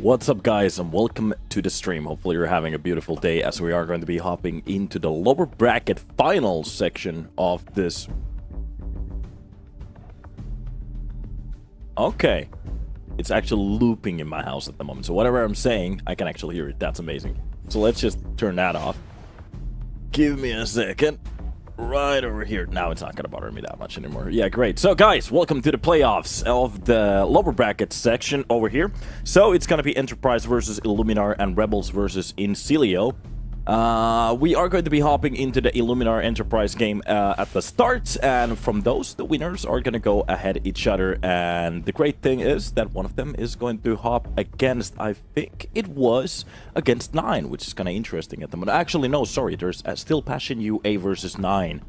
What's up, guys, and welcome to the stream. Hopefully you're having a beautiful day, as we are going to be hopping into the lower bracket final section of this. Okay, it's actually looping in my house at the moment, so whatever I'm saying, I can actually hear it. That's amazing. So let's just turn that off. Give me a second. Right over here. Now it's not going to bother me that much anymore. Yeah, great. So, guys, welcome to the playoffs of the lower bracket section over here. So, it's going to be Enterprise versus Illuminar and Rebels versus Insilio. We are going to be hopping into the Illuminar Enterprise game at the start, and from those, the winners are going to go ahead each other. And the great thing is that one of them is going to hop against, I think it was against 9, which is kind of interesting at the moment. Actually, no, sorry, there's still Passion UA versus 9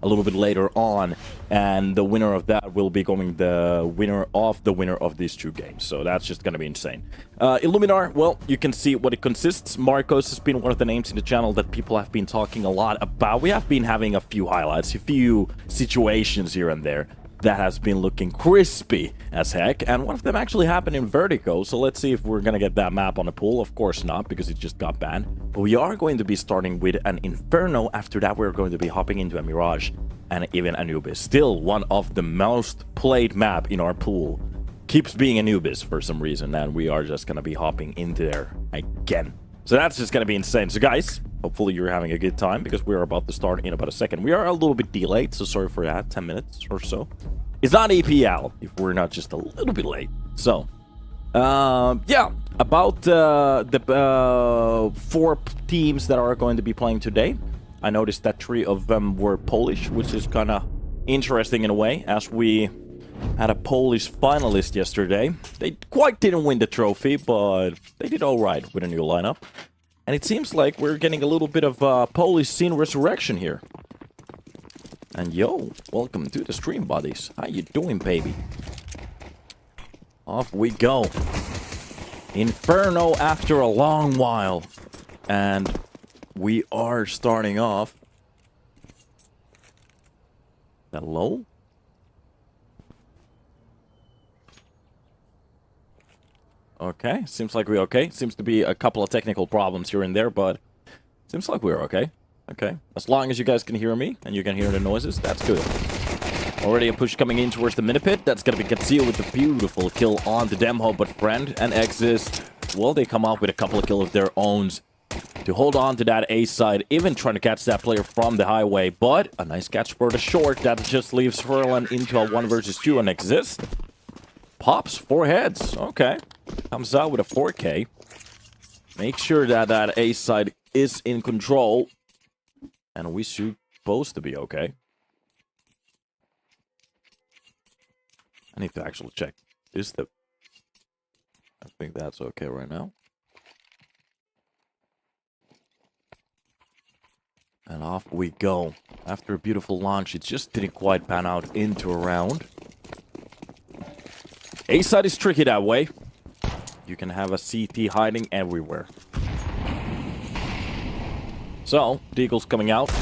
a little bit later on, and the winner of that will be going the winner of these two games. So that's just gonna be insane. Illuminar, well, you can see what it consists. Marcos has been one of the names in the channel that people have been talking a lot about. We have been having a few highlights, a few situations here and there that has been looking crispy as heck, and one of them actually happened in Vertigo. So let's see if we're gonna get that map on the pool. Of course not, because it just got banned. But we are going to be starting with an Inferno. After that, we're going to be hopping into a Mirage and even Anubis. Still one of the most played map in our pool. Keeps being Anubis for some reason, and we are just gonna be hopping into there again. So that's just gonna be insane. So guys, hopefully you're having a good time, because we're about to start in about a second. We are a little bit delayed, so sorry for that, 10 minutes or so. It's not EPL if we're not just a little bit late. So, yeah, about the 4 teams that are going to be playing today. I noticed that 3 of them were Polish, which is kind of interesting in a way, as we had a Polish finalist yesterday. They quite didn't win the trophy, but they did all right with a new lineup. And it seems like we're getting a little bit of Polish scene resurrection here. And yo, welcome to the stream, buddies. How you doing, baby? Off we go. Inferno after a long while. And we are starting off. Hello? Okay, seems like we're okay. Seems to be a couple of technical problems here and there, but seems like we're okay. Okay, as long as you guys can hear me and you can hear the noises, that's good. Already a push coming in towards the mini-pit. That's gonna be concealed with a beautiful kill on the Demho, but Friend and Exist, well, they come out with a couple of kills of their own to hold on to that A side, even trying to catch that player from the highway. But a nice catch for the short. That just leaves Furlan into a 1 versus 2 on Exist. Pops 4 heads. Okay. Comes out with a 4K. Make sure that that A side is in control. And we supposed to be okay. I need to actually check. Is the... I think that's okay right now. And off we go. After a beautiful launch, it just didn't quite pan out into a round. A-side is tricky that way. You can have a CT hiding everywhere. So, Deagle's coming out.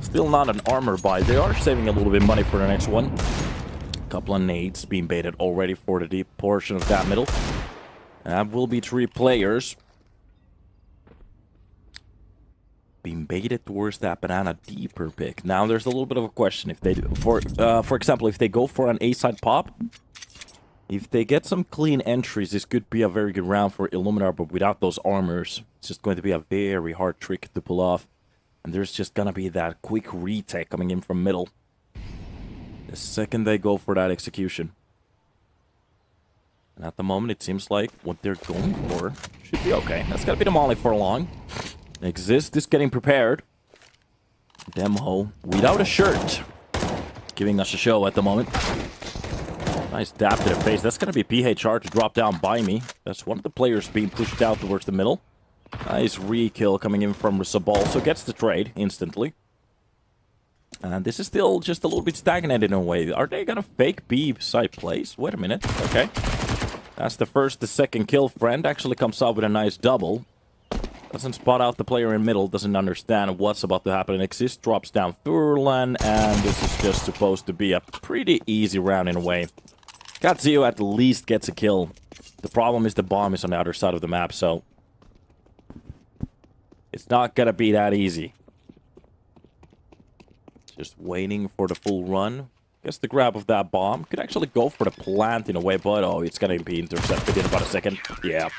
Still not an armor buy. They are saving a little bit of money for the next one. Couple of nades being baited already for the deep portion of that middle. That will be 3 players. Being baited towards that banana deeper pick. Now there's a little bit of a question. If they do, for example, if they go for an A-side pop, if they get some clean entries, this could be a very good round for Illuminar, but without those armors, it's just going to be a very hard trick to pull off. And there's just gonna be that quick retake coming in from middle. The second they go for that execution. And at the moment, it seems like what they're going for should be okay. That's gotta be the molly for long. Exist is getting prepared. Demho without a shirt. Giving us a show at the moment. Nice dap to the face. That's going to be PHR to drop down by me. That's one of the players being pushed out towards the middle. Nice re-kill coming in from Sabal. So gets the trade instantly. And this is still just a little bit stagnated in a way. Are they going to fake B side plays? Wait a minute. Okay. That's the first. The second kill. Friend actually comes out with a nice double. Doesn't spot out the player in middle. Doesn't understand what's about to happen. Exist drops down Furlan. And this is just supposed to be a pretty easy round in a way. Kazuo at least gets a kill. The problem is the bomb is on the other side of the map, so it's not gonna be that easy. Just waiting for the full run. Guess the grab of that bomb could actually go for the plant in a way, but oh, it's gonna be intercepted in about a second. Yeah.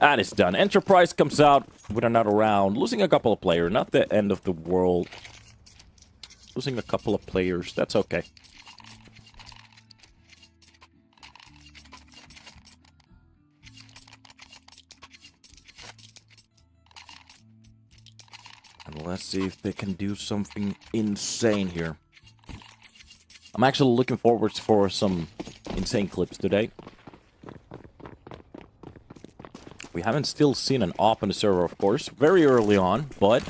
That is done. Enterprise comes out with another round, losing a couple of players. Not the end of the world. Losing a couple of players, that's okay. And let's see if they can do something insane here. I'm actually looking forward for some insane clips today. We haven't still seen an op on the server, of course. Very early on, but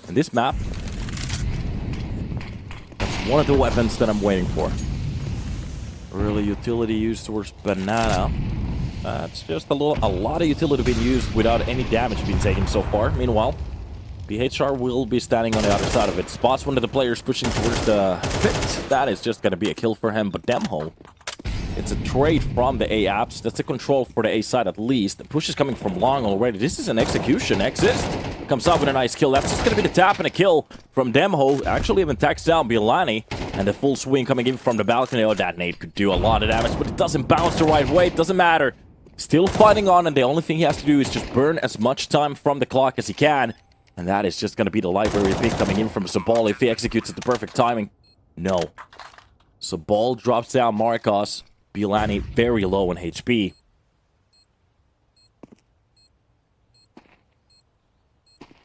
in this map, that's one of the weapons that I'm waiting for. Early utility used towards banana. That's just a lot of utility being used without any damage being taken so far. Meanwhile, BHR will be standing on the other side of it. Spots one of the players pushing towards the pit. That is just going to be a kill for him. But Demho, it's a trade from the A apps. That's a control for the A side at least. The push is coming from long already. This is an execution. Exist comes out with a nice kill. That's just going to be the tap and a kill from Demho. Actually even tacks down Bielani. And the full swing coming in from the balcony. Oh, that nade could do a lot of damage, but it doesn't bounce the right way. It doesn't matter. Still fighting on, and the only thing he has to do is just burn as much time from the clock as he can. And that is just going to be the library pick coming in from Sabal if he executes at the perfect timing. No. Sabal drops down Marcos. Bielani very low on HP.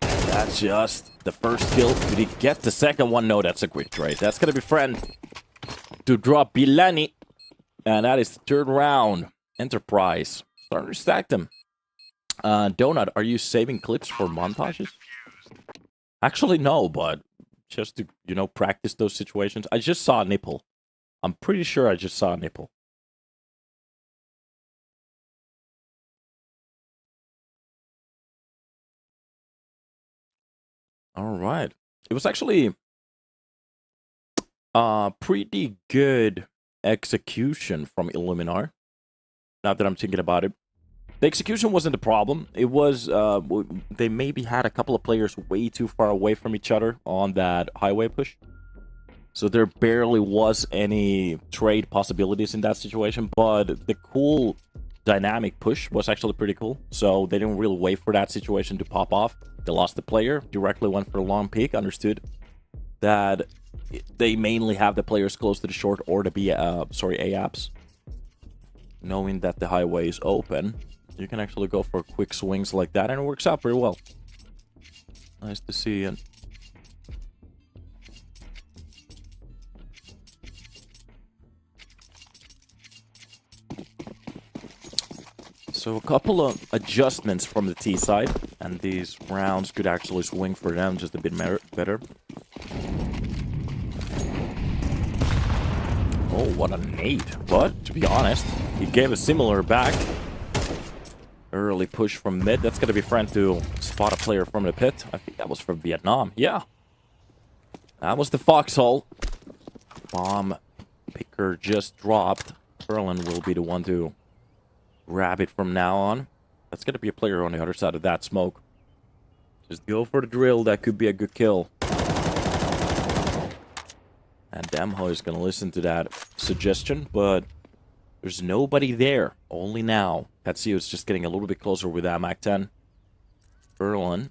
That's just the first kill. Did he get the second one? No, that's a quick trade. That's going to be friend to drop Bielani. And that is the third round. Enterprise. Starting to stack them. Donut, are you saving clips for montages? Actually, no, but just to, you know, practice those situations. I just saw a nipple. I'm pretty sure I just saw a nipple. All right. It was actually pretty good execution from Illuminar. Now that I'm thinking about it. The execution wasn't the problem. It was, they maybe had a couple of players way too far away from each other on that highway push. So there barely was any trade possibilities in that situation. But the cool dynamic push was actually pretty cool. So they didn't really wait for that situation to pop off. They lost the player, directly went for a long peek, understood that they mainly have the players close to the short or the A apps. Knowing that the highway is open, you can actually go for quick swings like that, and it works out pretty well. Nice to see it. So a couple of adjustments from the T side, and these rounds could actually swing for them just a bit better. Oh, what a nade. But, to be honest, he gave a similar back. Early push from mid. That's going to be friend to spot a player from the pit. I think that was from Vietnam. Yeah. That was the foxhole. Bomb picker just dropped. Ferlin will be the one to grab it from now on. That's going to be a player on the other side of that smoke. Just go for the drill. That could be a good kill. And Demho is going to listen to that suggestion, but there's nobody there. Only now. Katsio is just getting a little bit closer with that Mac 10. Berlin.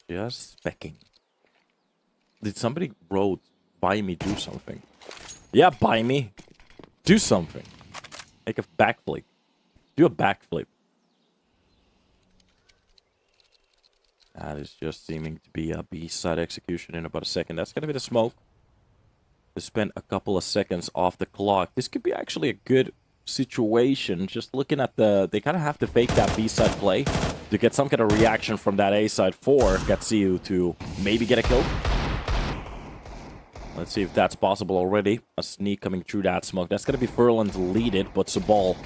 Just specking. Did somebody wrote, buy me, do something? Yeah, buy me. Do something. Make a backflip. Do a backflip. That is just seeming to be a B-side execution in about a second. That's going to be the smoke. They spent a couple of seconds off the clock. This could be actually a good situation. Just looking at the... They kind of have to fake that B-side play to get some kind of reaction from that A-side for Gatsiu to maybe get a kill. Let's see if that's possible already. A sneak coming through that smoke. That's going to be Furlan to lead it, but Sabal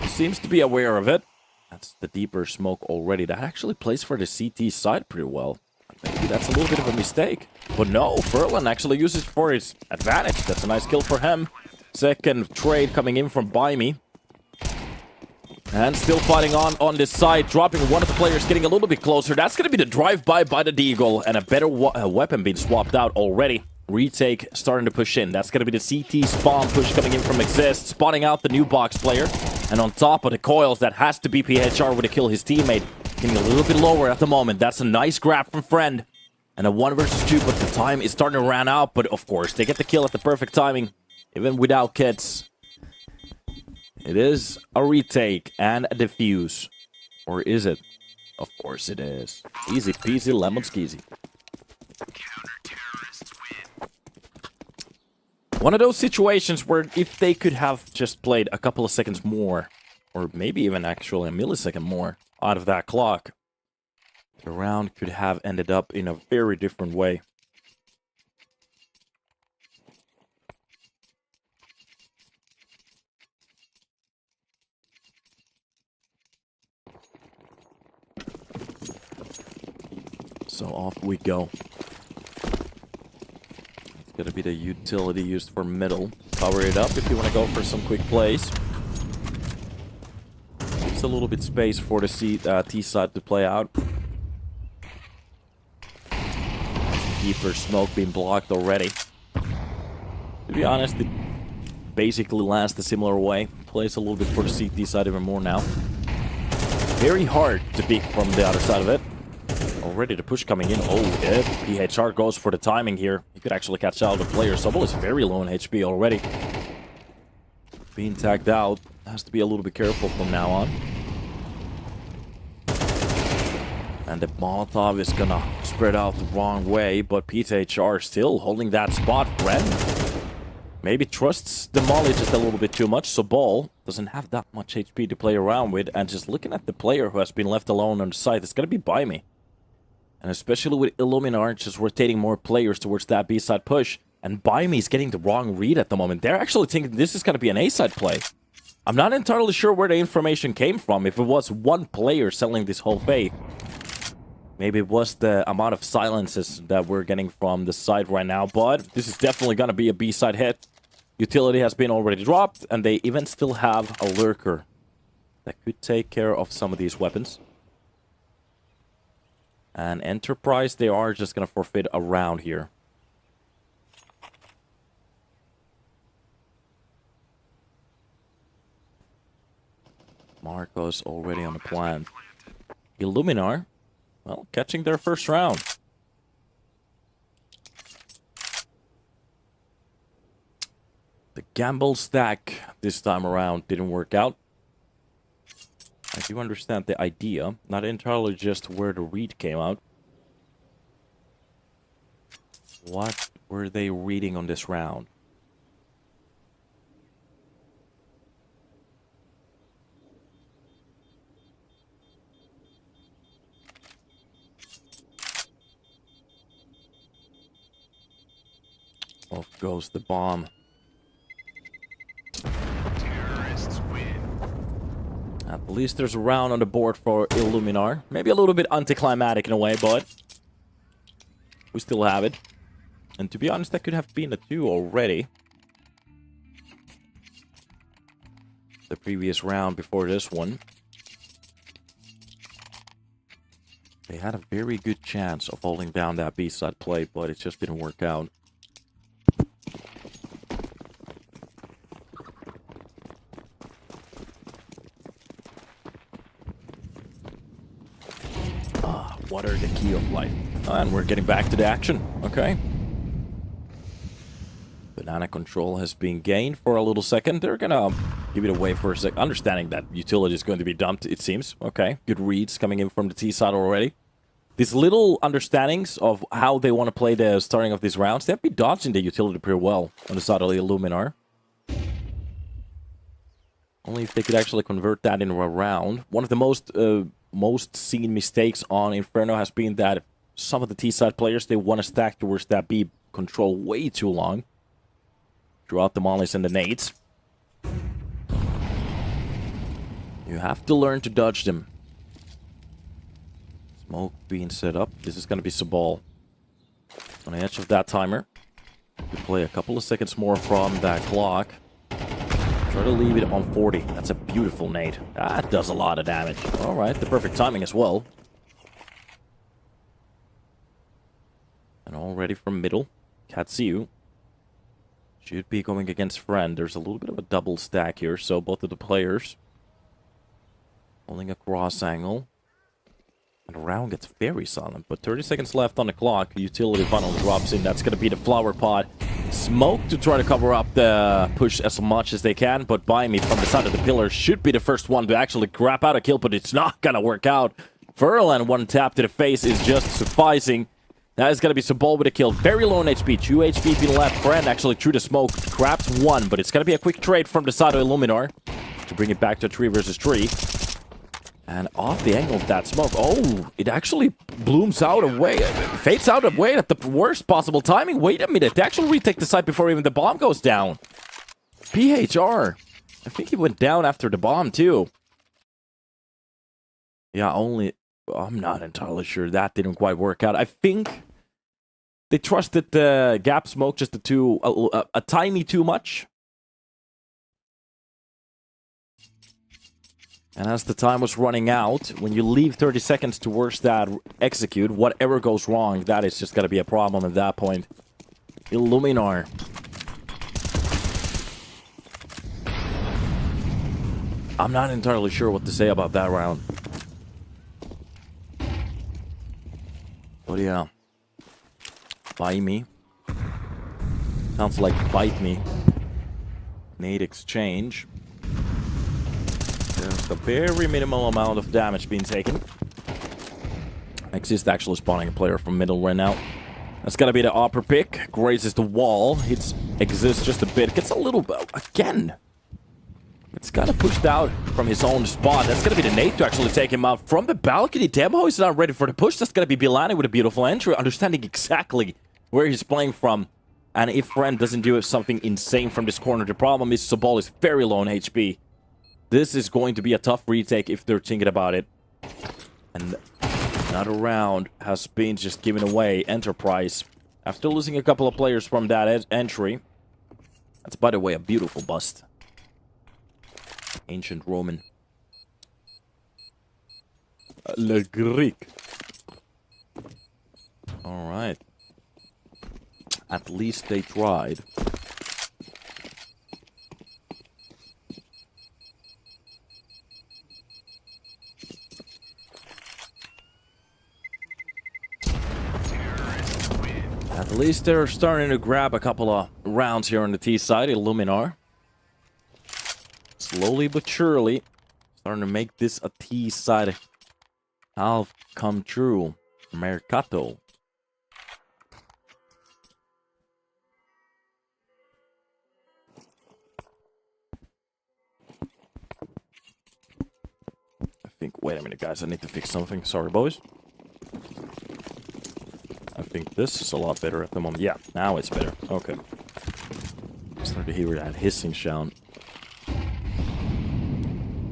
seems to be aware of it. That's the deeper smoke already. That actually plays for the CT side pretty well. Maybe that's a little bit of a mistake. But no, Furlan actually uses it for his advantage. That's a nice kill for him. Second trade coming in from Buy Me. And still fighting on this side, dropping one of the players, getting a little bit closer. That's going to be the drive-by by the Deagle, and a better weapon being swapped out already. Retake starting to push in. That's going to be the CT spawn push coming in from Exist, spotting out the new box player. And on top of the coils, that has to be PHR with a kill his teammate. Getting a little bit lower at the moment. That's a nice grab from Friend. And a 1 versus 2, but the time is starting to run out. But of course, they get the kill at the perfect timing, even without kits. It is a retake and a defuse. Or is it? Of course it is. Easy peasy lemon skeezy. One of those situations where if they could have just played a couple of seconds more, or maybe even actually a millisecond more out of that clock, the round could have ended up in a very different way. So off we go. It's gonna be the utility used for middle. Power it up if you want to go for some quick plays. It's a little bit space for the T side to play out. Keeper smoke being blocked already. To be honest, it basically lands the similar way. Plays a little bit for the CT side even more now. Very hard to peek from the other side of it. Already the push coming in. Oh, if PHR goes for the timing here, he could actually catch out the player. Sobol is very low in HP already. Being tagged out. Has to be a little bit careful from now on. And the Molotov is gonna spread out the wrong way, but PHR still holding that spot. Friend maybe trusts the molly just a little bit too much, so Ball doesn't have that much HP to play around with, and just looking at the player who has been left alone on the side, it's gonna be Buy Me. And especially with Illuminar just rotating more players towards that B-side push. And Buy Me is getting the wrong read at the moment. They're actually thinking this is going to be an A-side play. I'm not entirely sure where the information came from. If it was one player selling this whole faith. Maybe it was the amount of silences that we're getting from the side right now. But this is definitely going to be a B-side hit. Utility has been already dropped. And they even still have a lurker that could take care of some of these weapons. And Enterprise, they are just going to forfeit a round here. Marco's already on the plan. Illuminar, well, catching their first round. The gamble stack this time around didn't work out. I do understand the idea, not entirely just where the read came out. What were they reading on this round? Off goes the bomb. At least there's a round on the board for Illuminar. Maybe a little bit anticlimactic in a way, but we still have it. And to be honest, that could have been a 2 already. The previous round before this one. They had a very good chance of holding down that B-side play, but it just didn't work out. Water, the key of life. And we're getting back to the action. Okay. Banana control has been gained for a little second. They're gonna give it away for a sec. Understanding that utility is going to be dumped, it seems. Okay. Good reads coming in from the T side already. These little understandings of how they want to play the starting of these rounds, they've been dodging the utility pretty well on the side of the Illuminar. Only if they could actually convert that into a round. One of the most seen mistakes on Inferno has been that some of the T-side players, they want to stack towards that B control way too long. Throughout the mollies and the nades. You have to learn to dodge them. Smoke being set up. This is going to be Sabal. On the edge of that timer. We play a couple of seconds more from that clock. Try to leave it on 40. That's a beautiful nade. That does a lot of damage. Alright, the perfect timing as well. And already from middle, Katsu should be going against Friend. There's a little bit of a double stack here, so both of the players holding a cross angle. And the round gets very silent, but 30 seconds left on the clock. Utility funnel drops in. That's going to be the flower pot. Smoke to try to cover up the push as much as they can, but Buy Me from the side of the pillar should be the first one to actually grab out a kill, but it's not going to work out. Furlan, one tap to the face is just sufficing. That is going to be Sabol with a kill. Very low on HP. 2 HP to the left. Friend actually through the smoke. Grabs one, but it's going to be a quick trade from the side of Illuminar to bring it back to 3 versus 3. And off the angle of that smoke. Oh, it actually blooms out away. Fades out away at the worst possible timing. Wait a minute. They actually retake the site before even the bomb goes down. PHR. I think he went down after the bomb, too. Yeah, only... I'm not entirely sure. That didn't quite work out. I think they trusted the gap smoke just a tiny too much. And as the time was running out, when you leave 30 seconds towards that execute, whatever goes wrong, that is just going to be a problem at that point. Illuminar. I'm not entirely sure what to say about that round. But yeah. Buy Me. Sounds like Bite Me. Nade exchange. There's a very minimal amount of damage being taken. Exist actually spawning a player from middle right now. That's gonna be the upper pick. Grazes the wall. Hits Exist just a bit. Gets a little... Again! It's gotta pushed out from his own spot. That's gonna be the nade to actually take him out from the balcony. Demo is not ready for the push. That's gonna be Bilani with a beautiful entry. Understanding exactly where he's playing from. And if Friend doesn't do something insane from this corner, the problem is Sabol is very low on HP. This is going to be a tough retake if they're thinking about it. And another round has been just given away. Enterprise. After losing a couple of players from that entry. That's, by the way, a beautiful bust. Ancient Roman. Le Greek. Alright. At least they tried. At least they're starting to grab a couple of rounds here on the T side. Illuminar. Slowly but surely. Starting to make this a T side half come true. Mercato. I think... Wait a minute, guys. I need to fix something. Sorry, boys. I think this is a lot better at the moment. Yeah, now it's better. Okay. Start to hear that hissing sound.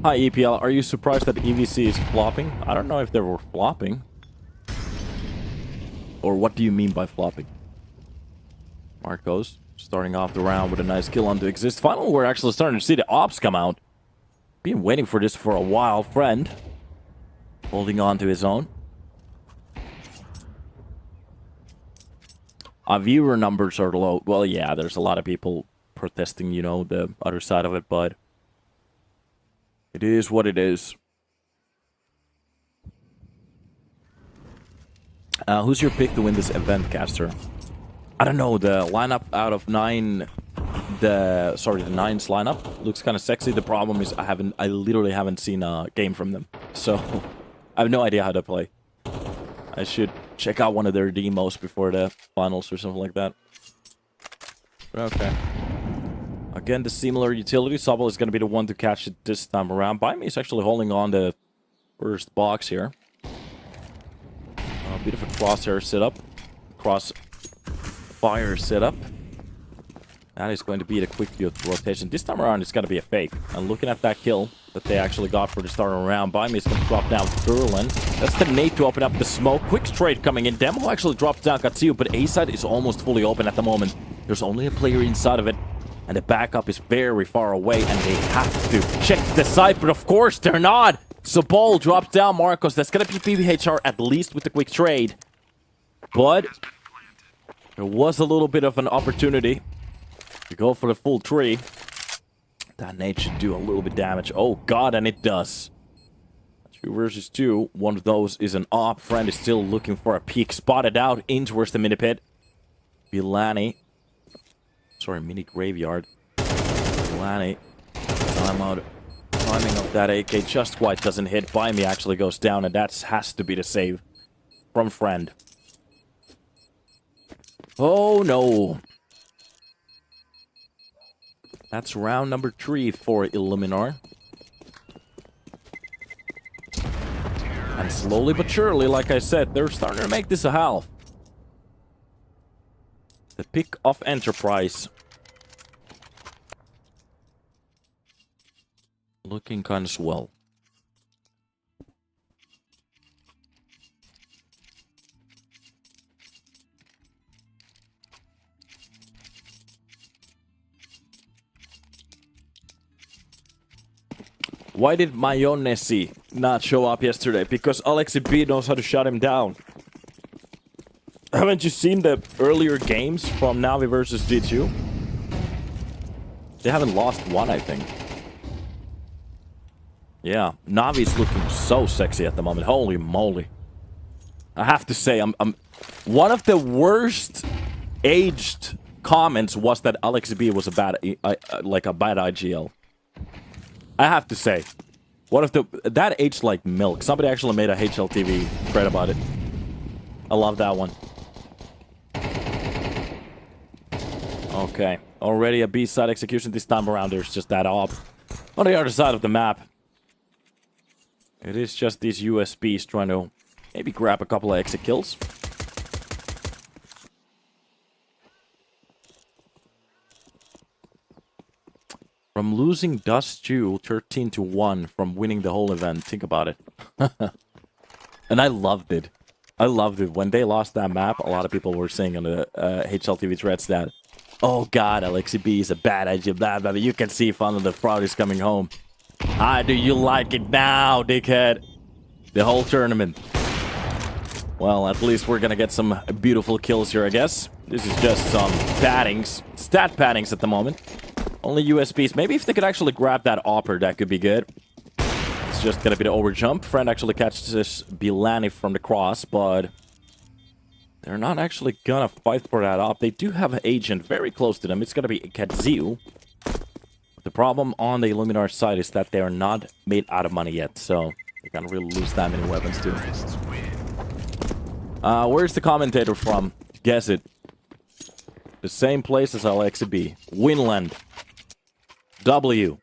Hi, EPL. Are you surprised that EVC is flopping? I don't know if they were flopping. Or what do you mean by flopping? Marcos starting off the round with a nice kill onto Exist. Finally, we're actually starting to see the ops come out. Been waiting for this for a while. Friend holding on to his own. Our viewer numbers are low. Well, yeah, there's a lot of people protesting, you know, the other side of it, but it is what it is. Who's your pick to win this event, Caster? I don't know. The lineup out of 9, the 9's lineup looks kind of sexy. The problem is I literally haven't seen a game from them, so I have no idea how to play. I should check out one of their demos before the finals or something like that. Okay. Again, the similar utility. Sobel is going to be the one to catch it this time around. Buy Me is actually holding on the first box here. A bit of a crosshair setup. Crossfire setup. That is going to be the quick rotation. This time around, it's going to be a fake. And looking at that kill that they actually got for the start of the round, Buy Me is going to drop down Furlan. That's the nade to open up the smoke. Quick trade coming in. Demo actually drops down Katsu, but A side is almost fully open at the moment. There's only a player inside of it. And the backup is very far away, and they have to check the site, but of course they're not! So Ball drops down Marcos. That's gonna be PBHR at least with the quick trade. But there was a little bit of an opportunity to go for the full tree. That nade should do a little bit damage. Oh god, and it does. 2 versus 2. One of those is an op. Friend is still looking for a peek. Spotted out in towards the mini pit. Bilani. Sorry, mini graveyard. Bilani. Timeout. Timing of that AK just quite doesn't hit. By me actually goes down, and that has to be the save from Friend. Oh no. That's round number 3 for Illuminar. And slowly but surely, like I said, they're starting to make this a half. The pick of Enterprise. Looking kind of swell. Why did Mayonnaise not show up yesterday? Because Alexi B knows how to shut him down. Haven't you seen the earlier games from Navi versus G2? They haven't lost one, I think. Yeah, Navi's looking so sexy at the moment. Holy moly. I have to say, I'm one of the worst aged comments was that Alexi B was a bad, like a bad IGL. I have to say, one of the that aged like milk. Somebody actually made a HLTV thread about it. I love that one. Okay, already a B-side execution this time around. There's just that op on the other side of the map. It is just these USBs trying to maybe grab a couple of exit kills. From losing Dust Jew 13-1 from winning the whole event. Think about it. And I loved it. I loved it. When they lost that map, a lot of people were saying on the HLTV threads that, oh god, Alexi B is a bad idea, blah, blah, blah. You can see fun of the fraud is coming home. How do you like it now, dickhead? The whole tournament. Well, at least we're gonna get some beautiful kills here, I guess. This is just some paddings. Stat paddings at the moment. Only USBs. Maybe if they could actually grab that opper, that could be good. It's just gonna be the overjump. Friend actually catches Bilani from the cross, but they're not actually gonna fight for that op. They do have an agent very close to them. It's gonna be Kadziu. The problem on the Illuminar side is that they are not made out of money yet, so they can't really lose that many weapons too. Where's the commentator from? Guess it. The same place as Alexi B. Winland. W.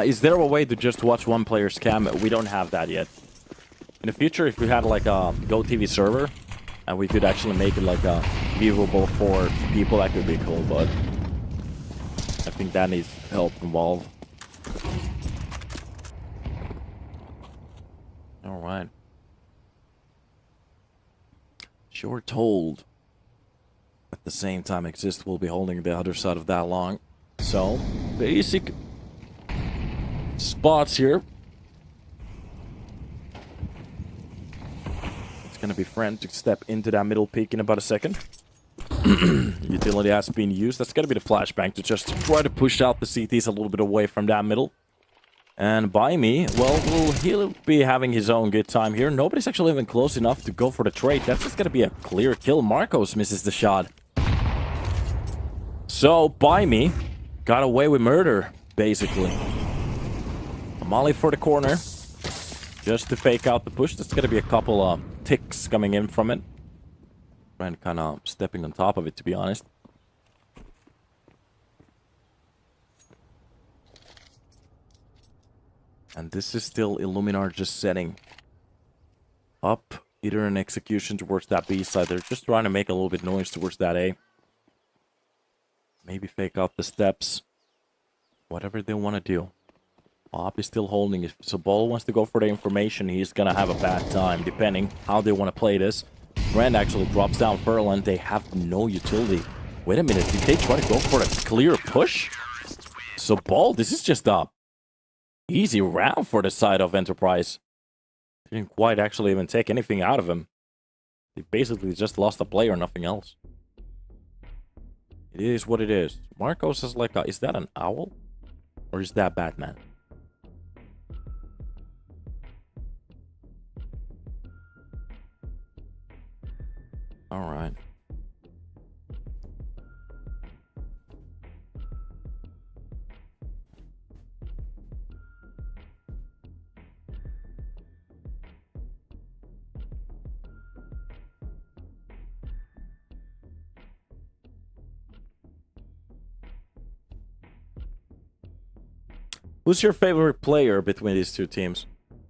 Is there a way to just watch one player's cam? We don't have that yet. In the future, if we had like a GoTV server, and we could actually make it like viewable for people, that could be cool, but I think that needs help involved. Alright. Sure told. At the same time, Exist will be holding the other side of that long. So, basic spots here. It's gonna be Friend to step into that middle peak in about a second. Utility has been used. That's gonna be the flashbang to just try to push out the CTs a little bit away from that middle. And by me, well, he'll be having his own good time here. Nobody's actually even close enough to go for the trade. That's just gonna be a clear kill. Marcos misses the shot. So, by me, got away with murder, basically. A molly for the corner. Just to fake out the push. There's gonna be a couple of ticks coming in from it. Trying kind of stepping on top of it, to be honest. And this is still Illuminar just setting up Either an execution towards that B side. They're just trying to make a little bit noise towards that A. Maybe fake out the steps. Whatever they want to do. Op is still holding. If Sabol wants to go for the information, he's going to have a bad time, depending how they want to play this. Brand actually drops down Furlan. They have no utility. Wait a minute. Did they try to go for a clear push? Sabol, this is just a easy round for the side of Enterprise. Didn't quite actually even take anything out of him. They basically just lost a player, nothing else. It is what it is. Marcos is like a... Is that an owl? Or is that Batman? Alright. Who's your favorite player between these two teams?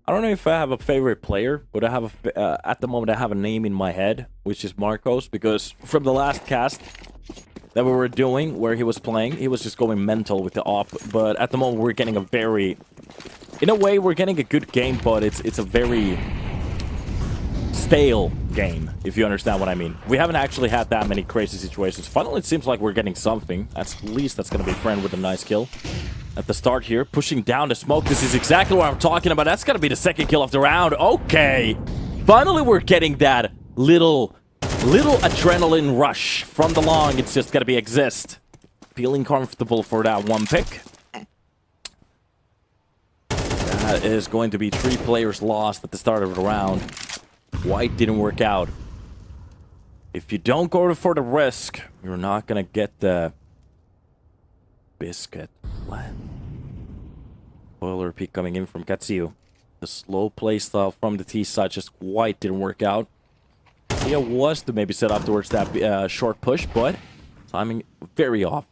I don't know if I have a favorite player, but I have at the moment I have a name in my head, which is Marcos, because from the last cast that we were doing where he was playing, he was just going mental with the op. But at the moment we're getting a very, in a way we're getting a good game, but it's a very stale game, if you understand what I mean. We haven't actually had that many crazy situations. Finally, it seems like we're getting something. At least that's going to be Friend with a nice kill. At the start here, pushing down the smoke. This is exactly what I'm talking about. That's gonna be the second kill of the round. Okay. Finally, we're getting that little adrenaline rush from the long. It's just gonna be exist. Feeling comfortable for that one pick. That is going to be 3 players lost at the start of the round. White didn't work out. If you don't go for the risk, you're not gonna get the biscuit. What? Boiler peak coming in from Katsu. The slow playstyle from the T side just quite didn't work out. Idea was to maybe set up towards that short push, but timing very off.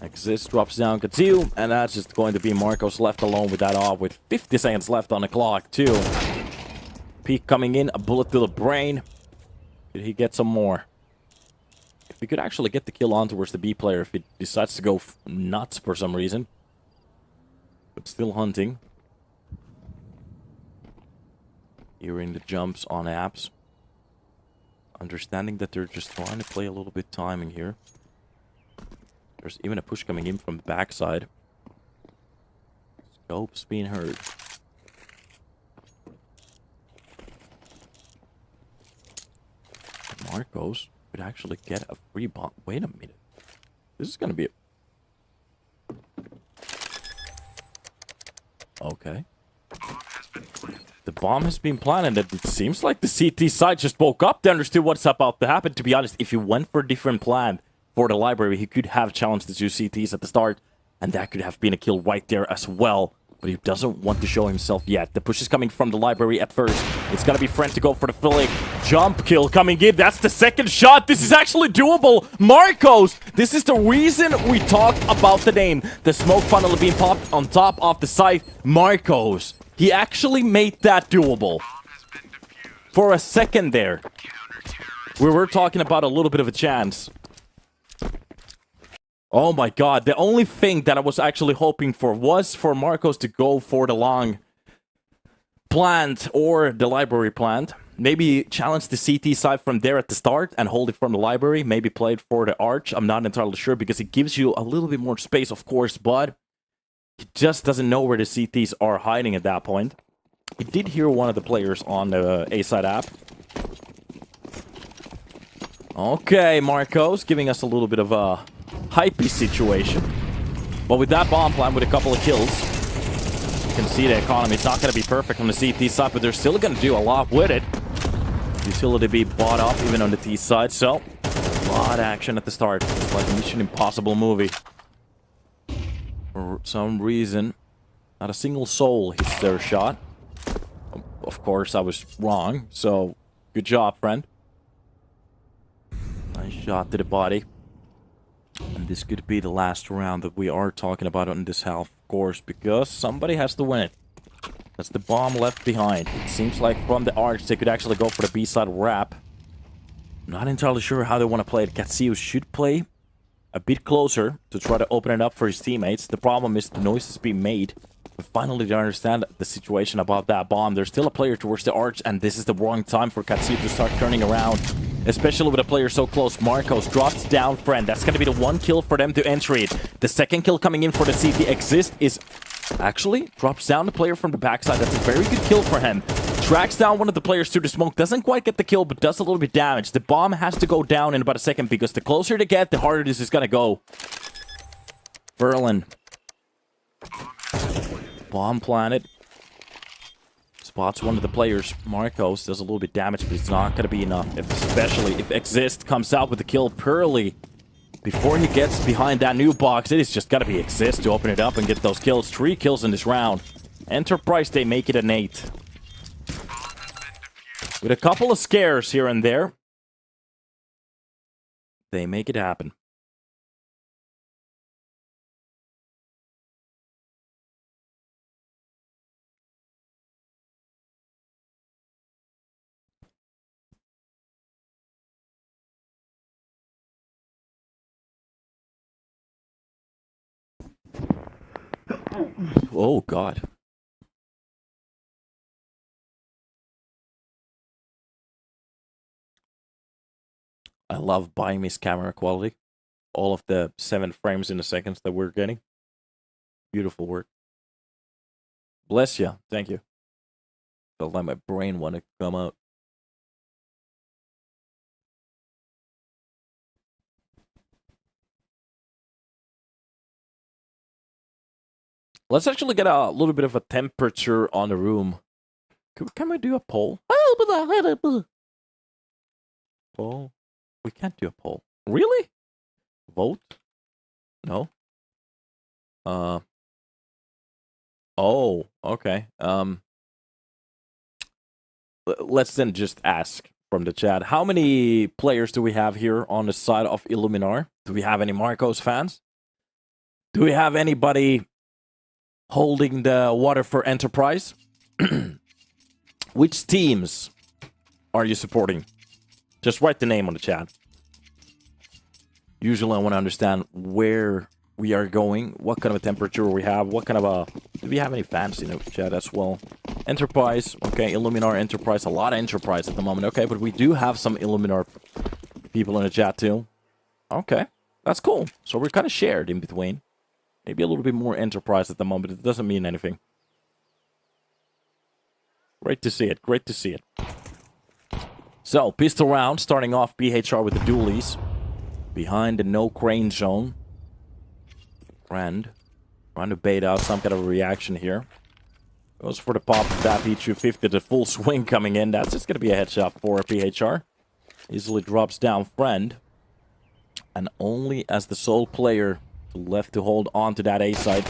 Exist drops down Katsu, and that's just going to be Marcos left alone with that off with 50 seconds left on the clock, too. Peak coming in, a bullet to the brain. Did he get some more? If we could actually get the kill on towards the B player if he decides to go nuts for some reason. But still hunting. Hearing the jumps on apps. Understanding that they're just trying to play a little bit timing here. There's even a push coming in from the backside. Scopes being heard. Marcos could actually get a free bomb. Wait a minute. This is gonna be a... Okay. The bomb has been planted, and it seems like the CT side just woke up. They understood what's about to happen. To be honest, if he went for a different plan for the library, he could have challenged the 2 CTs at the start, and that could have been a kill right there as well. But he doesn't want to show himself yet. The push is coming from the library at first. It's gonna be Friend to go for the flick. Jump kill coming in. That's the second shot. This is actually doable. Marcos! This is the reason we talked about the name. The smoke funnel being popped on top of the site. Marcos. He actually made that doable. For a second there. We were talking about a little bit of a chance. Oh my god, the only thing that I was actually hoping for was for Marcos to go for the long plant or the library plant. Maybe challenge the CT side from there at the start and hold it from the library. Maybe play it for the arch. I'm not entirely sure because it gives you a little bit more space, of course, but he just doesn't know where the CTs are hiding at that point. He did hear one of the players on the A-side app. Okay, Marcos giving us a little bit of a hypey situation. But with that bomb plan, with a couple of kills, you can see the economy. It's not going to be perfect on the CT side, but they're still going to do a lot with it. Utility be bought up even on the T side, so a lot of action at the start. It's like a Mission Impossible movie. For some reason, not a single soul hits their shot. Of course, I was wrong, so good job, friend. Nice shot to the body. And this could be the last round that we are talking about on this half, of course, because somebody has to win it. That's the bomb left behind. It seems like from the arch they could actually go for the B-side wrap. Not entirely sure how they want to play it. Katsiu should play a bit closer to try to open it up for his teammates. The problem is the noise is being made. But finally they understand the situation about that bomb. There's still a player towards the arch, and this is the wrong time for Katsiu to start turning around. Especially with a player so close. Marcos drops down friend. That's going to be the one kill for them to enter it. The second kill coming in for the CT Exist is... Actually, drops down the player from the backside. That's a very good kill for him. Tracks down one of the players through the smoke. Doesn't quite get the kill, but does a little bit damage. The bomb has to go down in about a second, because the closer they get, the harder this is gonna go. Verlin. Bomb planted. Spots one of the players. Marcos does a little bit damage, but it's not gonna be enough. Especially if Exist comes out with the kill Pearly. Before he gets behind that new box, it is just gotta be Exist to open it up and get those kills. 3 kills in this round. Enterprise, they make it an 8. With a couple of scares here and there, they make it happen. Oh, God. I love buying this camera quality. All of the 7 frames in a second that we're getting. Beautiful work. Bless you. Thank you. Felt like my brain wanted to come out. Let's actually get a little bit of a temperature on the room. Can we do a poll? Poll. We can't do a poll. Really? Vote? No? Oh, okay. Let's then just ask from the chat. How many players do we have here on the side of Illuminar? Do we have any Marcos fans? Do we have anybody holding the water for Enterprise? Which teams are you supporting? Just write the name on the chat. Usually I want to understand where we are going, what kind of a temperature we have, what kind of a... Do we have any fans in the chat as well? Enterprise, okay, Illuminar, Enterprise, a lot of Enterprise at the moment. Okay, but we do have some Illuminar people in the chat too. Okay, that's cool. So we're kind of shared in between. Maybe a little bit more Enterprise at the moment. It doesn't mean anything. Great to see it, great to see it. So, pistol round, starting off BHR with the dualies. Behind the no crane zone. Friend. Trying to bait out some kind of a reaction here. Goes for the pop of that P250, the full swing coming in. That's just going to be a headshot for PHR. Easily drops down Friend. And only as the sole player left to hold on to that A side,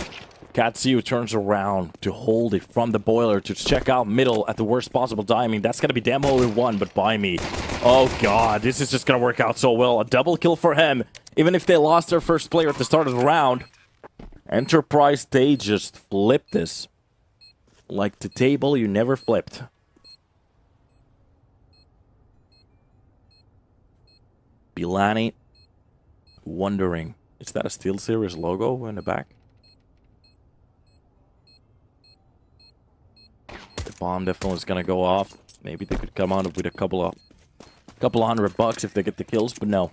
Katsiu turns around to hold it from the boiler to check out middle at the worst possible timing. That's going to be demo in 1, but by me. Oh, God, this is just going to work out so well. A double kill for him. Even if they lost their first player at the start of the round, Enterprise, they just flipped this. Like the table you never flipped. Bilani wondering, is that a SteelSeries logo in the back? The bomb definitely is gonna go off. Maybe they could come out with a couple of $100 if they get the kills, but no.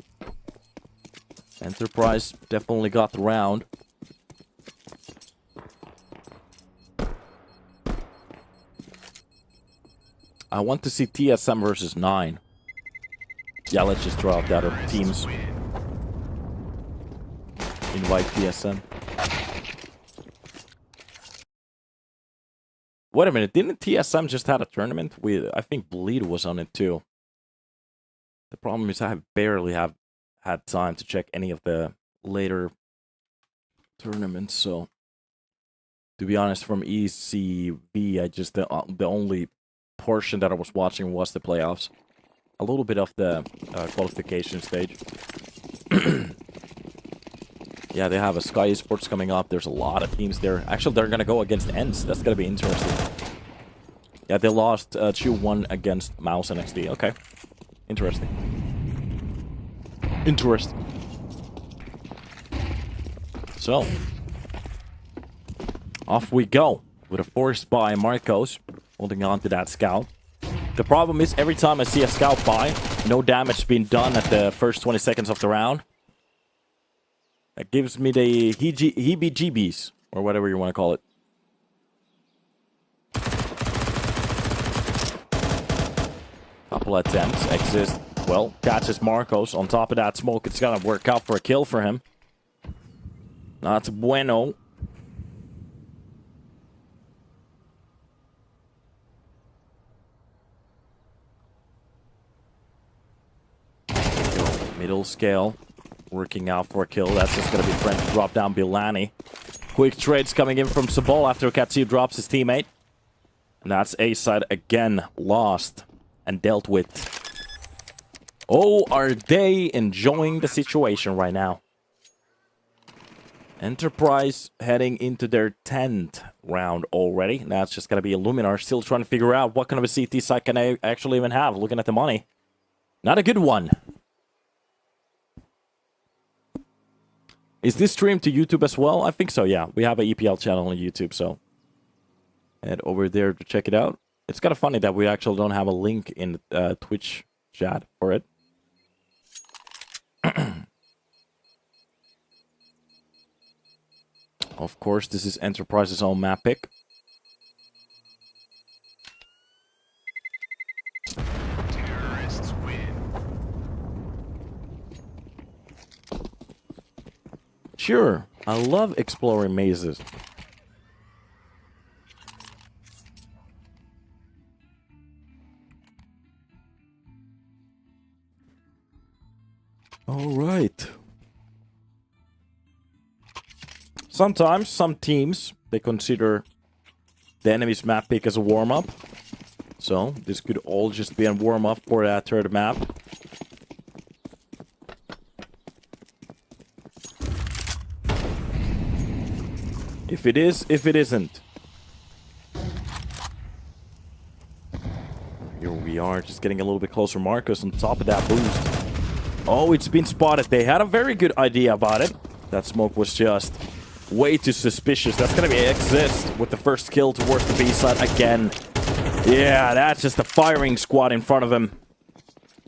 Enterprise definitely got the round. I want to see TSM versus 9. Yeah, let's just draw out the other teams. Invite TSM. Wait a minute, didn't TSM just had a tournament? I think Bleed was on it too. The problem is I barely have had time to check any of the later tournaments, so... To be honest, from ECV, I just... The only portion that I was watching was the playoffs. A little bit of the qualification stage. Yeah, they have a Sky Esports coming up. There's a lot of teams there. Actually, they're going to go against ENCE. That's going to be interesting. Yeah, they lost 2-1 against Mouse and XD. Okay. Interesting. Interesting. So, off we go with a force by Marcos, holding on to that scout. The problem is, every time I see a scout by, no damage being done at the first 20 seconds of the round. That gives me the heebie-jeebies, or whatever you want to call it. Couple attempts, exist. Well, catches Marcos. On top of that smoke, it's gonna work out for a kill for him. Not bueno. Middle scale. Working out for a kill. That's just gonna be French drop down Bilani. Quick trades coming in from Sabol after Katsu drops his teammate. And that's A-side again lost and dealt with. Oh, are they enjoying the situation right now? Enterprise heading into their 10th round already. That's just going to be Illuminar still trying to figure out what kind of a CT site can I actually even have. Looking at the money. Not a good one. Is this streamed to YouTube as well? I think so, yeah. We have an EPL channel on YouTube, so head over there to check it out. It's kind of funny that we actually don't have a link in the Twitch chat for it. Of course, this is Enterprise's own map pick. Terrorists win. Sure, I love exploring mazes. All right. Sometimes, some teams, they consider the enemy's map pick as a warm-up. So, this could all just be a warm-up for that third map. If it is, if it isn't. Here we are, just getting a little bit closer. Marcus on top of that boost. Oh, it's been spotted. They had a very good idea about it. That smoke was just way too suspicious. That's going to be Exist with the first kill towards the B side again. Yeah, that's just a firing squad in front of him.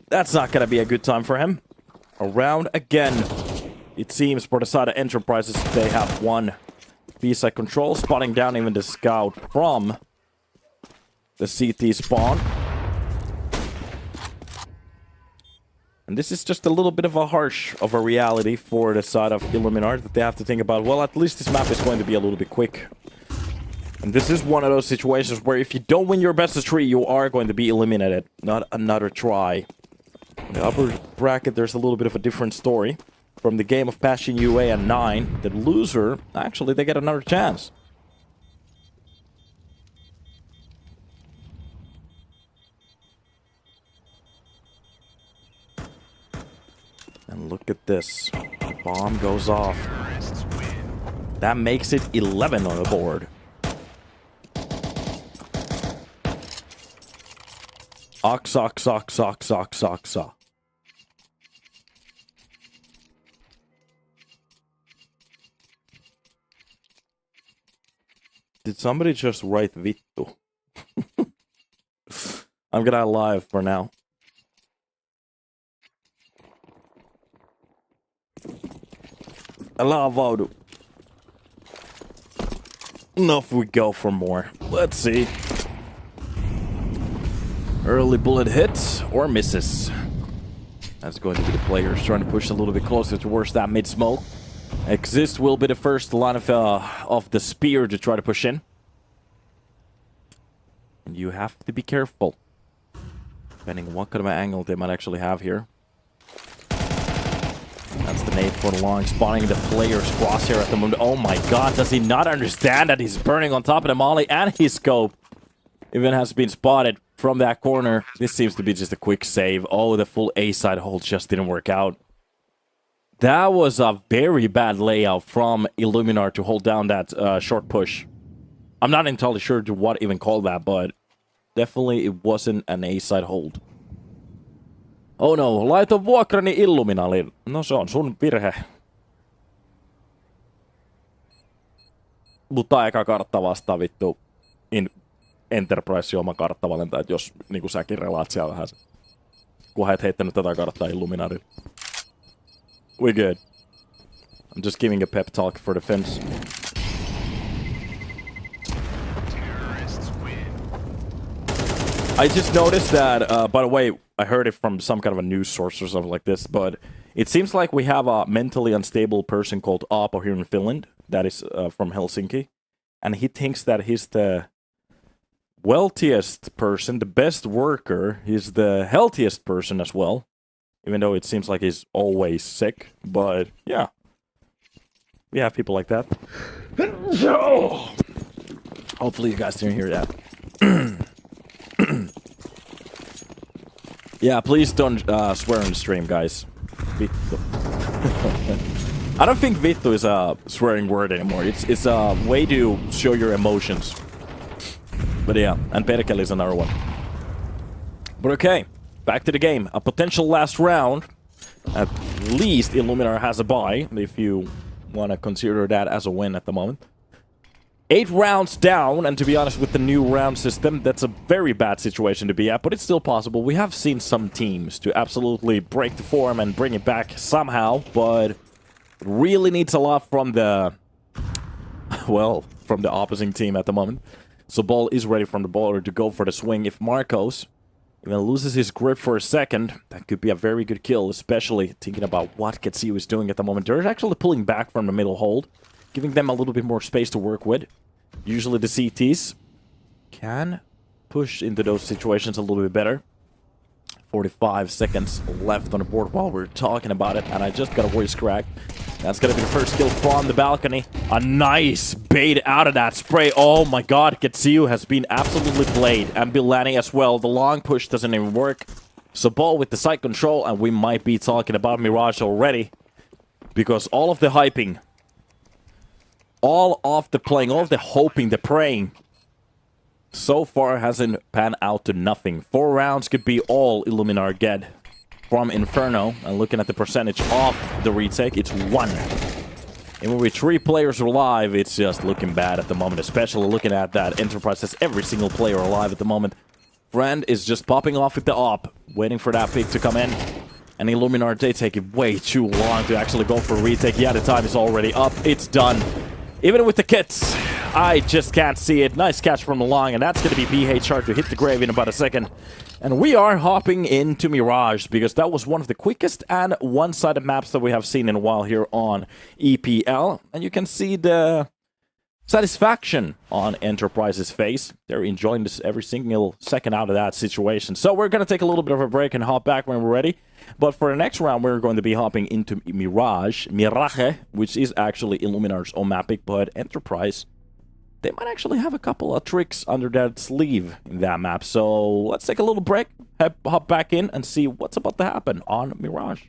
That's not going to be a good time for him. Around again. It seems for the side of Enterprises, they have one B side control, spotting down even the scout from the CT spawn. And this is just a little bit of a harsh of a reality for the side of Illuminar that they have to think about. Well, at least this map is going to be a little bit quick. And this is one of those situations where if you don't win your best of 3, you are going to be eliminated. Not another try. In the upper bracket, there's a little bit of a different story. From the game of Passion UA and 9, the loser, actually, they get another chance. And look at this. Bomb goes off. That makes it 11 on the board. Ox. Did somebody just write veto? I'm gonna live for now. Lavado. Enough we go for more. Let's see. Early bullet hits or misses. That's going to be the players trying to push a little bit closer towards that mid-smoke. Exist will be the first line of the spear to try to push in. And you have to be careful. Depending on what kind of angle they might actually have here. That's the nade for the long, spawning the player's crosshair at the moment. Oh my god, does he not understand that he's burning on top of the molly and his scope? Even has been spotted from that corner. This seems to be just a quick save. Oh, the full A-side hold just didn't work out. That was a very bad layout from Illuminar to hold down that short push. I'm not entirely sure to what even call that, but Definitely it wasn't an A-side hold. Oh no, laita vuokrani Illuminalin. No se on sun virhe. Mutta eka kartta vastaa vittu Enterprise oma karttavalinta, että jos niinku säkin relaat siellä vähän. Kunhan et heittänyt tätä karttaa Illuminarille. We good. I'm just giving a pep talk for defense. Terrorists win. I just noticed that, by the way, I heard it from some kind of a news source or something like this, but it seems like we have a mentally unstable person called Apo here in Finland, that is from Helsinki, and he thinks that he's the wealthiest person, the best worker, he's the healthiest person as well, even though it seems like he's always sick, but yeah, we have people like that. Hopefully you guys didn't hear that. Yeah, please don't swear on the stream, guys. Vittu. I don't think vittu is a swearing word anymore. It's a way to show your emotions. But yeah, and perkele is another one. But okay, back to the game. A potential last round. At least Illuminar has a bye, if you want to consider that as a win at the moment. 8 rounds down, and to be honest, with the new round system, that's a very bad situation to be at, but it's still possible. We have seen some teams to absolutely break the form and bring it back somehow, but it really needs a lot from the, well, from the opposing team at the moment. So Ball is ready from the baller to go for the swing. If Marcos even loses his grip for a second, that could be a very good kill, especially thinking about what Ketsu is doing at the moment. They're actually pulling back from the middle hold, giving them a little bit more space to work with. Usually the CTs can push into those situations a little bit better. 45 seconds left on the board while we're talking about it, and I just got a voice crack. That's gonna be the first kill from the balcony. A nice bait out of that spray. Oh my god, Ketsu has been absolutely played. And Bilani as well. The long push doesn't even work. So Ball with the side control, and we might be talking about Mirage already. Because all of the hyping, all of the playing, all of the hoping, the praying, so far hasn't panned out to nothing. 4 rounds could be all Illuminar get from Inferno. And looking at the percentage of the retake, it's 1. And with 3 players alive, it's just looking bad at the moment. Especially looking at that Enterprise has every single player alive at the moment. Friend is just popping off with the op, waiting for that pick to come in. And Illuminar, they take it way too long to actually go for a retake. Yeah, the time is already up. It's done. Even with the kits, I just can't see it. Nice catch from the long, and that's going to be BHR to hit the grave in about a second. And we are hopping into Mirage, because that was one of the quickest and one-sided maps that we have seen in a while here on EPL. And you can see the satisfaction on Enterprise's face. They're enjoying this every single second out of that situation. So we're going to take a little bit of a break and hop back when we're ready. But for the next round, we're going to be hopping into Mirage, which is actually Illuminar's own map pick, but Enterprise, they might actually have a couple of tricks under their sleeve in that map. So let's take a little break, hop back in, and see what's about to happen on Mirage.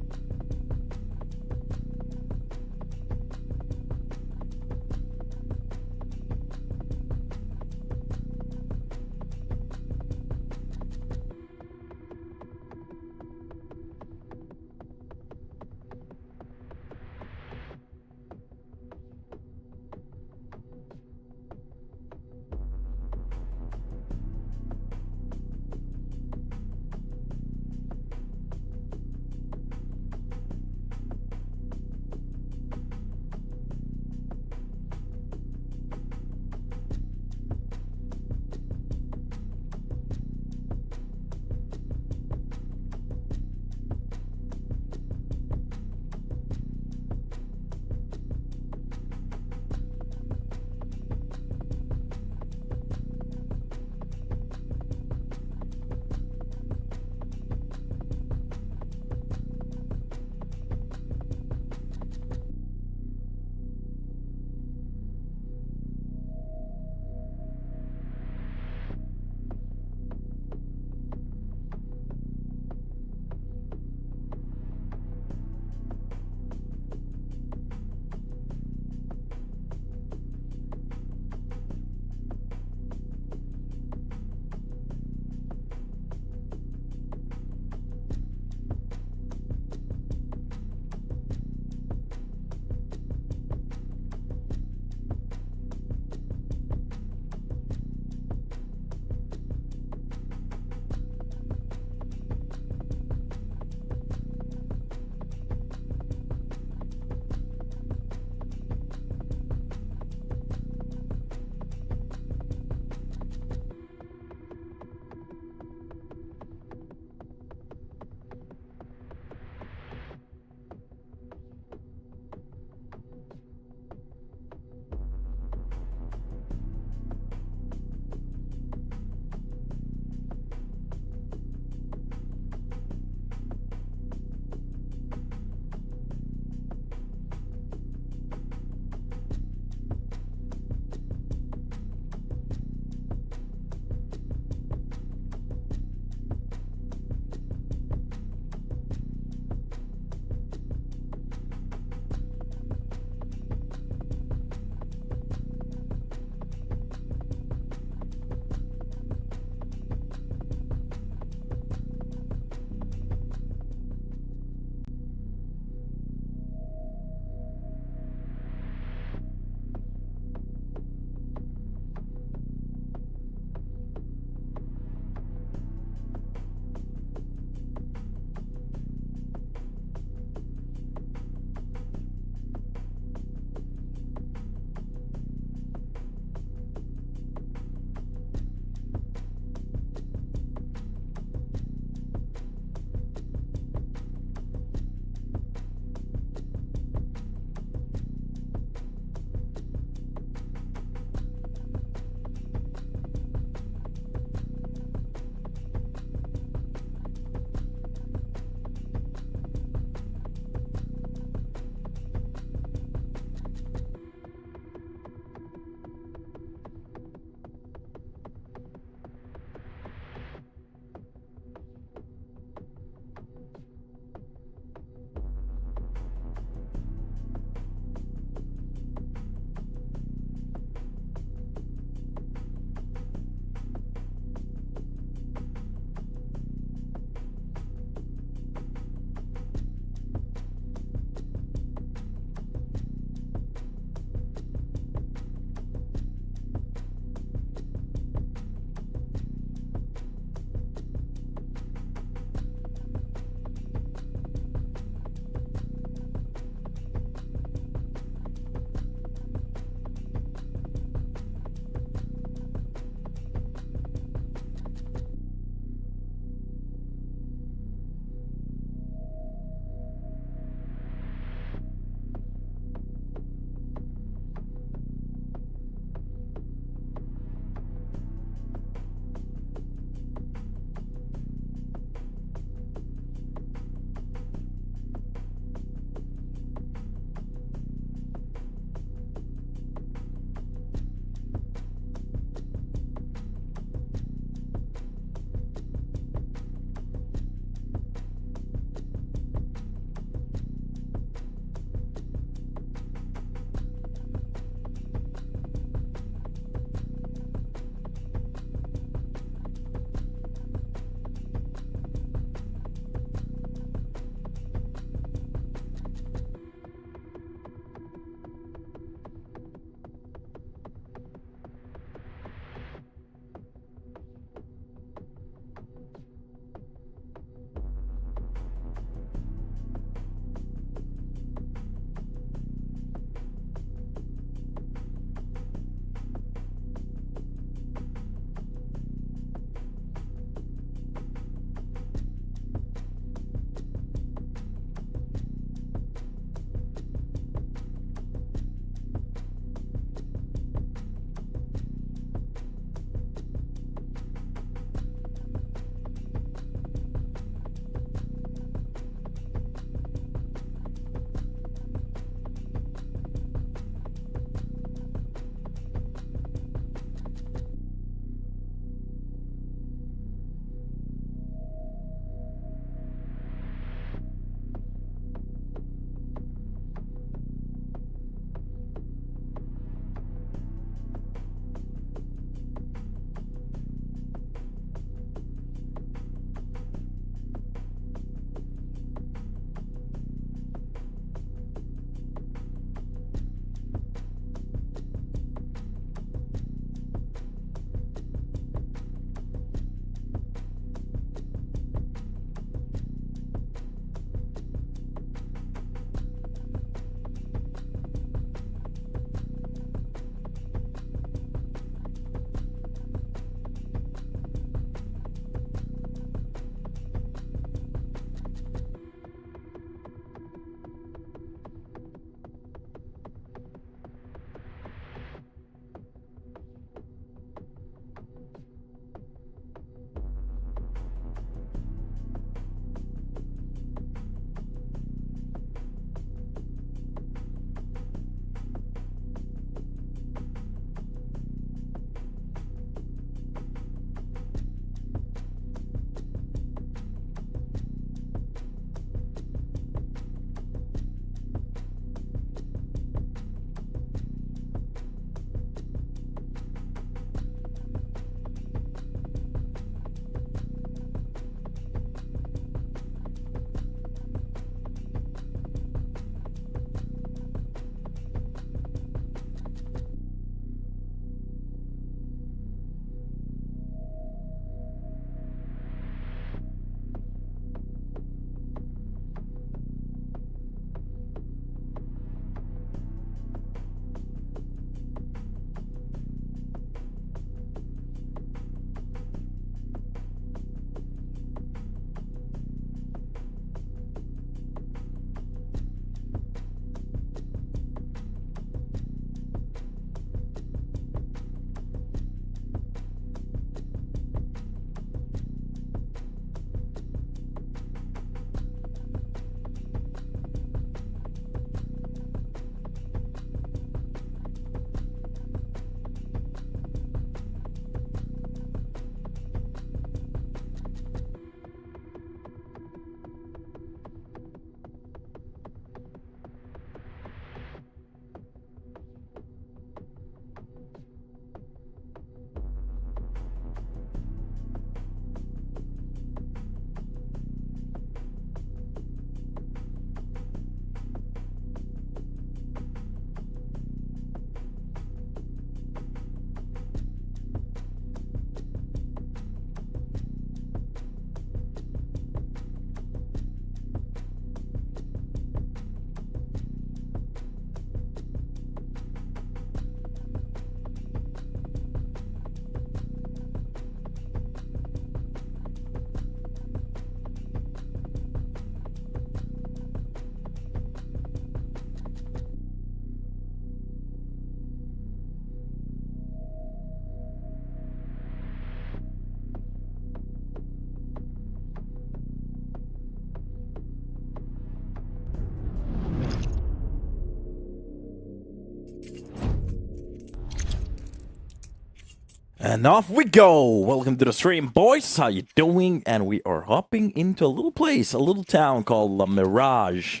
And off we go! Welcome to the stream, boys! How you doing? And we are hopping into a little place, a little town called La Mirage.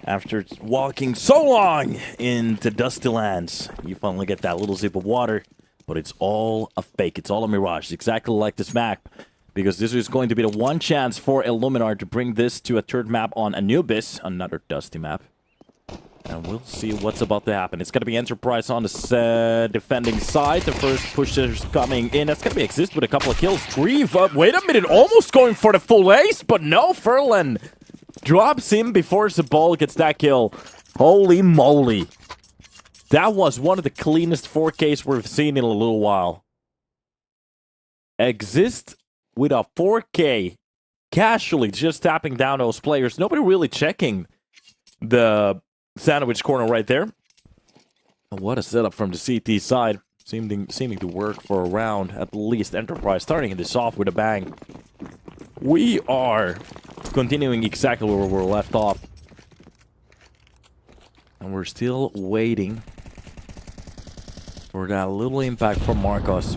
After walking so long into Dusty Lands, you finally get that little sip of water. But it's all a fake, it's all a mirage. It's exactly like this map. Because this is going to be the one chance for Illuminar to bring this to a third map on Anubis. Another dusty map. And we'll see what's about to happen. It's going to be Enterprise on the defending side. The first pushers coming in. That's going to be Exist with a couple of kills. Treve, wait a minute, almost going for the full ace, but no, Furlan drops him before Zabal gets that kill. Holy moly. That was one of the cleanest 4Ks we've seen in a little while. Exist with a 4K, casually just tapping down those players. Nobody really checking the sandwich corner right there. And what a setup from the CT side. Seeming to work for a round at least. Enterprise starting this off with a bang. We are continuing exactly where we're left off. And we're still waiting for that little impact from Marcos.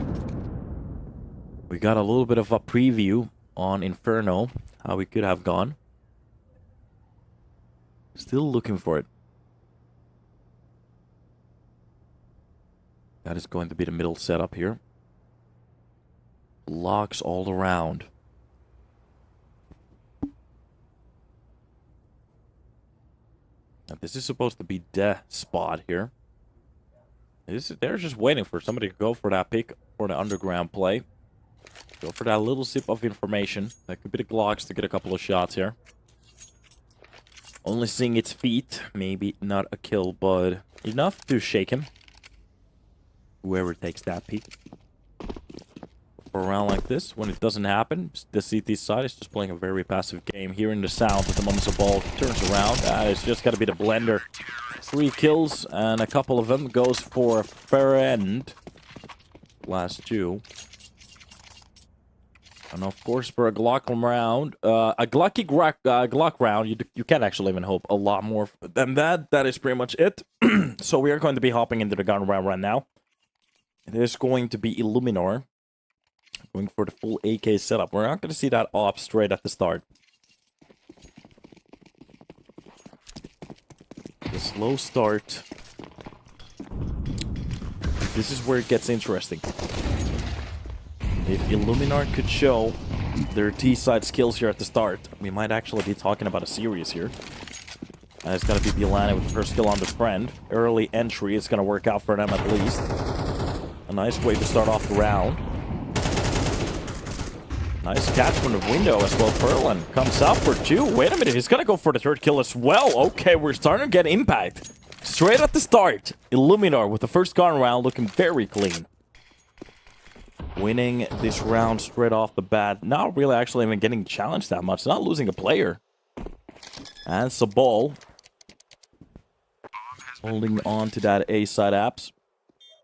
We got a little bit of a preview on Inferno, how we could have gone. Still looking for it. That is going to be the middle setup here. Locks all around. Now, this is supposed to be the spot here. They're just waiting for somebody to go for that pick for the underground play. Go for that little sip of information. That could be the Glocks to get a couple of shots here. Only seeing its feet. Maybe not a kill, but enough to shake him. Whoever takes that peek. For a round like this, when it doesn't happen, the CT side is just playing a very passive game. Hearing the sound at the moment the ball turns around. It's just got to be the blender. 3 kills, and a couple of them goes for Friend. Last 2. And of course, for a Glock round, Glock round, you can't actually even hope a lot more than that. That is pretty much it. So we are going to be hopping into the gun round right now. It is going to be Illuminar. Going for the full AK setup. We're not going to see that op straight at the start. The slow start. This is where it gets interesting. If Illuminar could show their T-side skills here at the start, we might actually be talking about a series here. It's going to be Bielani with the first kill on the Friend. Early entry is going to work out for them at least. A nice way to start off the round. Nice catch from the window as well. Furlan comes out for 2. Wait a minute, he's going to go for the third kill as well. Okay, we're starting to get impact. Straight at the start, Illuminar with the first gun round looking very clean. Winning this round straight off the bat. Not really actually even getting challenged that much. Not losing a player. And Sabal holding on to that A-side apps.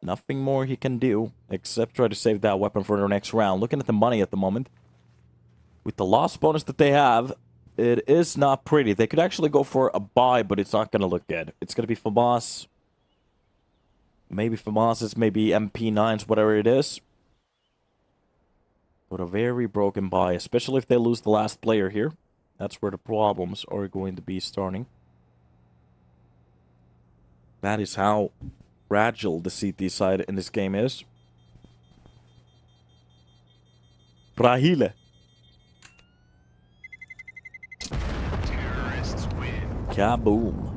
Nothing more he can do except try to save that weapon for the next round. Looking at the money at the moment. With the loss bonus that they have, it is not pretty. They could actually go for a buy, but it's not going to look good. It's going to be FAMAS. Maybe FAMAS's, maybe MP9s, whatever it is. But a very broken buy, especially if they lose the last player here. That's where the problems are going to be starting. That is how fragile the CT side in this game is. Fragile. Terrorists win. Kaboom.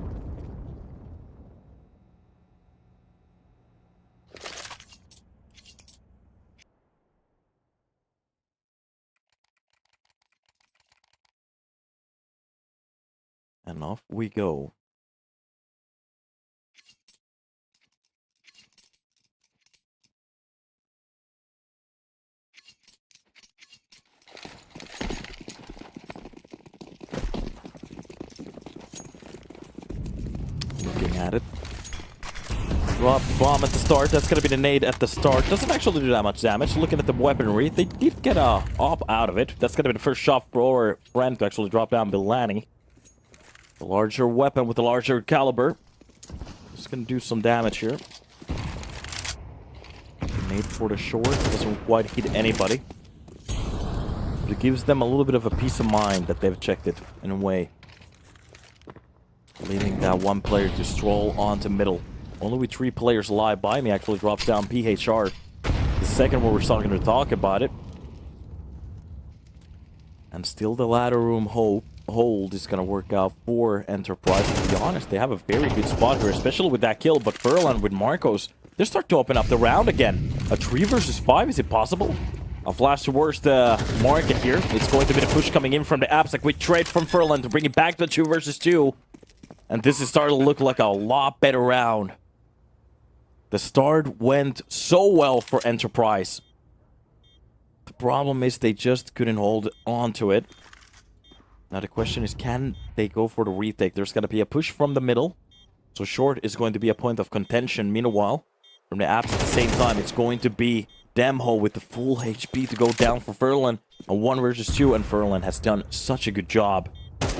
And off we go. Looking at it. Drop bomb at the start. That's going to be the nade at the start. Doesn't actually do that much damage. Looking at the weaponry, they did get a op out of it. That's going to be the first shot for Friend to actually drop down Bielani. The larger weapon with the larger caliber. Just going to do some damage here. Nade for the short. Doesn't quite hit anybody. But it gives them a little bit of a peace of mind that they've checked it in a way. Leaving that one player to stroll onto middle. Only with 3 players alive. By me actually drops down PHR. The second one we're starting to talk about it. And still the ladder room hold is going to work out for Enterprise. To be honest, they have a very good spot here, especially with that kill. But Furlan with Marcos, they start to open up the round again. A 3 versus 5, is it possible? A flash towards the market here. It's going to be the push coming in from the apps. A quick trade from Furlan to bring it back to 2 versus 2. And this is starting to look like a lot better round. The start went so well for Enterprise. The problem is they just couldn't hold on to it. Now the question is, can they go for the retake? There's going to be a push from the middle. So short is going to be a point of contention. Meanwhile, from the apps at the same time, it's going to be Demho with the full HP to go down for Furlan. A 1 versus 2, and Furlan has done such a good job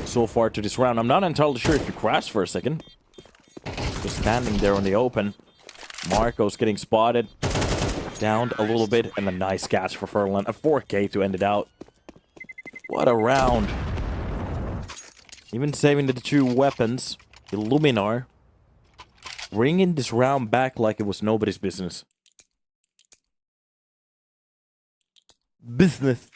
so far to this round. I'm not entirely sure if you crashed for a second. Just standing there on the open. Marco's getting spotted. Downed a little bit, and a nice catch for Furlan. A 4K to end it out. What a round. Even saving the 2 weapons. Illuminar. Bringing this round back like it was nobody's business. Business.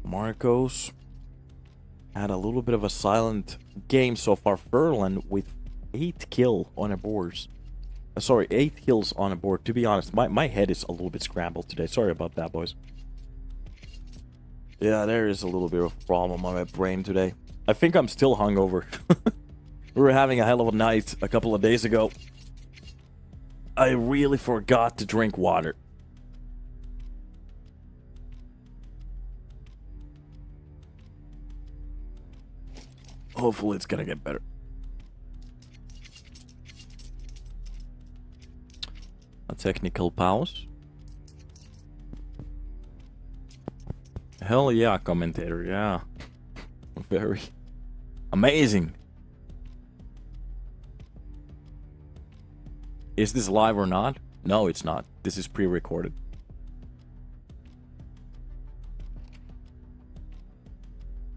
Marcos had a little bit of a silent game so far. Furlan with 8 kills on a board. Sorry, 8 kills on a board. To be honest, my head is a little bit scrambled today. Sorry about that, boys. Yeah, there is a little bit of a problem on my brain today. I think I'm still hungover. We were having a hell of a night a couple of days ago. I really forgot to drink water. Hopefully it's gonna get better. A technical pause. Hell yeah, commentator, yeah. Very amazing. Is this live or not? No, it's not. This is pre-recorded.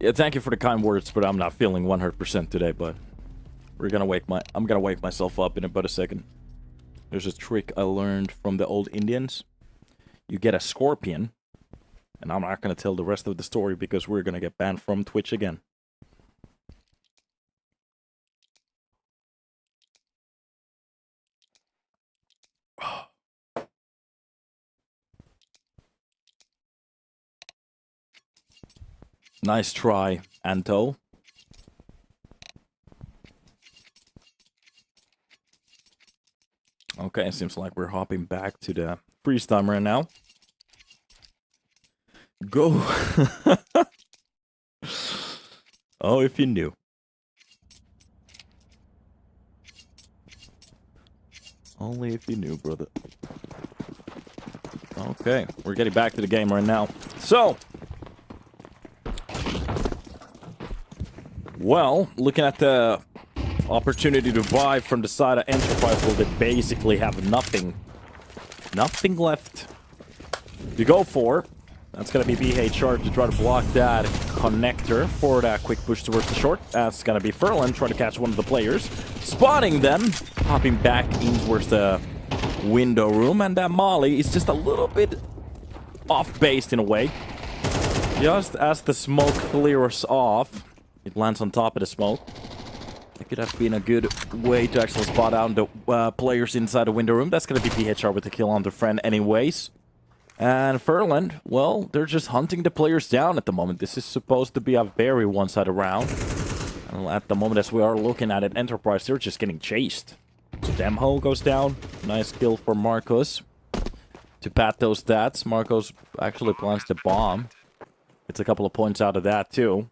Yeah, thank you for the kind words, but I'm not feeling 100% today, but I'm gonna wake myself up in about a second. There's a trick I learned from the old Indians. You get a scorpion, and I'm not gonna tell the rest of the story because we're gonna get banned from Twitch again. Nice try, Anto. Okay, it seems like we're hopping back to the freeze timer now. Go! Oh, if you knew. Only if you knew, brother. Okay, we're getting back to the game right now. So, well, looking at the opportunity to buy from the side of Enterprise, well, they basically have nothing left to go for. That's going to be BHR to try to block that connector for that quick push towards the short. That's going to be Furlan trying to catch one of the players. Spotting them, hopping back in towards the window room. And that Molly is just a little bit off-based in a way. Just as the smoke clears off, it lands on top of the smoke. It could have been a good way to actually spot out the players inside the window room. That's going to be PHR with the kill on the friend anyways. And Furlan, well, they're just hunting the players down at the moment. This is supposed to be a very one-sided round. And at the moment, as we are looking at it, Enterprise, they're just getting chased. So Demho goes down. Nice kill for Marcos. To pat those stats, Marcos actually plants the bomb. It's a couple of points out of that, too.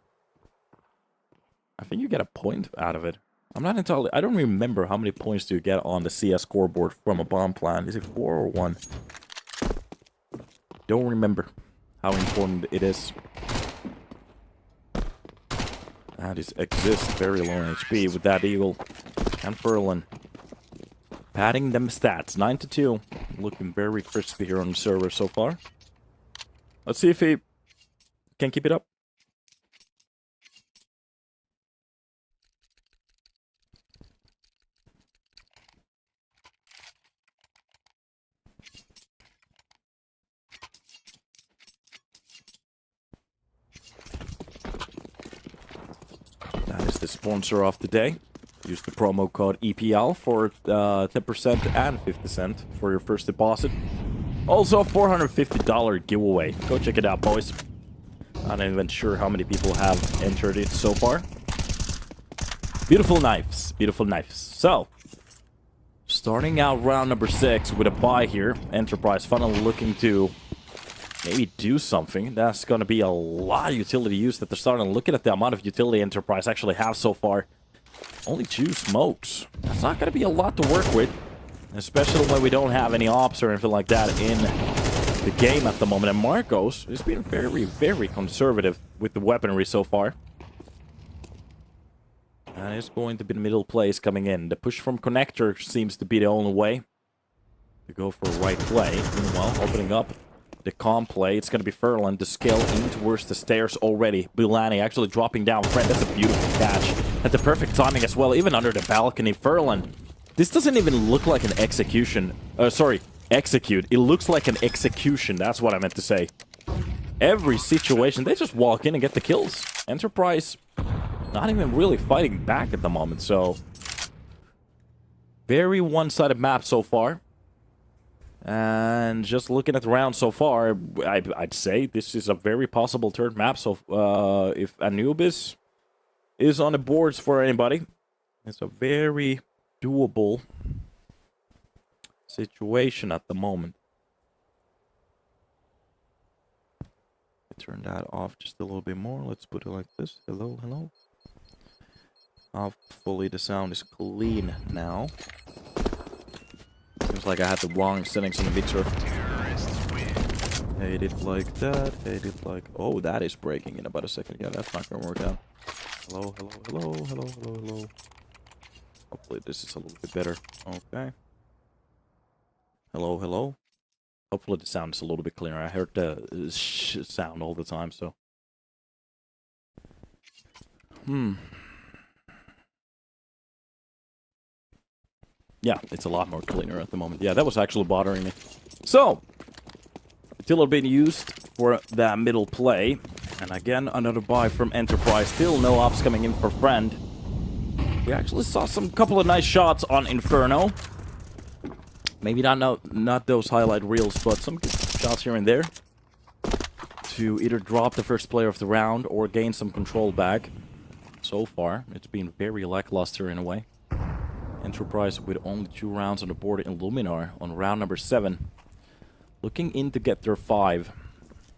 I think you get a point out of it. I'm not entirely... I don't remember how many points do you get on the CS scoreboard from a bomb plant. Is it 4 or 1? Don't remember how important it is. That is exists very low in HP with that Eagle and Furlan. Padding them stats. 9-2. Looking very crispy here on the server so far. Let's see if he can keep it up. That is the sponsor of the day. Use the promo code EPL for 10% and 50% for your first deposit. Also, a $450 giveaway. Go check it out, boys. I'm not even sure how many people have entered it so far. Beautiful knives. Beautiful knives. So, starting out round number 6 with a buy here. Enterprise finally looking to maybe do something. That's going to be a lot of utility use that they're starting to look at the amount of utility Enterprise actually have so far. Only 2 smokes. That's not going to be a lot to work with. Especially when we don't have any ops or anything like that in the game at the moment. And Marcos is being very, very conservative with the weaponry so far. And it's going to be the middle place coming in. The push from connector seems to be the only way to go for a right play. Meanwhile, opening up the comp play. It's going to be Furlan to scale in towards the stairs already. Bulani actually dropping down. Friend, that's a beautiful catch. At the perfect timing as well, even under the balcony. Furlan. This doesn't even look like an execution. Execute. It looks like an execution. That's what I meant to say. Every situation, they just walk in and get the kills. Enterprise, not even really fighting back at the moment, so... Very one-sided map so far. And just looking at the round so far, I'd say this is a very possible third map. So if Anubis is on the boards for anybody, it's a very doable situation at the moment. Turn that off just a little bit more. Let's put it like this. Hello, hello. Hopefully the sound is clean now. Seems like I had the wrong settings on the mixer. Hate it like that. Hate it like... Oh, that is breaking in about a second. Yeah, that's not gonna work out. Hello, hello, hello, hello, hello, hello. Hopefully this is a little bit better. Okay. Hello, hello. Hopefully the sound is a little bit clearer. I heard the sound all the time, so... Yeah, it's a lot more cleaner at the moment. Yeah, that was actually bothering me. So, utility being used for that middle play. And again, another buy from Enterprise. Still no ops coming in for Friend. We actually saw some couple of nice shots on Inferno. Maybe not those highlight reels, but some good shots here and there. To either drop the first player of the round or gain some control back. So far, it's been very lackluster in a way. Enterprise with only 2 rounds on the board in Illuminar on round number 7. Looking in to get their 5.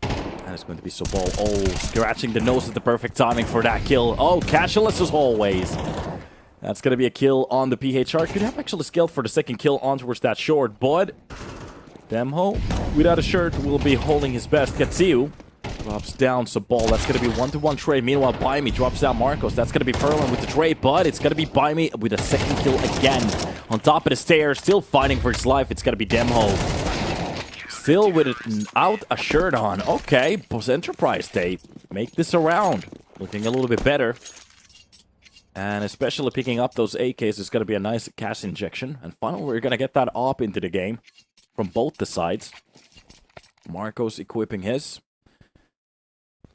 And it's going to be Sobol. Oh, scratching the nose at the perfect timing for that kill. Oh, casualist as always. That's going to be a kill on the PHR. Could have actually scaled for the second kill on towards that short, but Demho, without a shirt, will be holding his best. Katsu drops down Sobol. That's going to be 1-to-1 trade. Meanwhile, Buy Me drops down Marcos. That's going to be Furlan with the trade, but it's going to be Buy Me with a second kill again. On top of the stairs, still fighting for his life. It's going to be Demho. Still without a shirt on. Okay, Boss Enterprise, they make this around. Looking a little bit better. And especially picking up those AKs is going to be a nice cash injection. And finally, we're going to get that op into the game from both the sides. Marcos equipping his.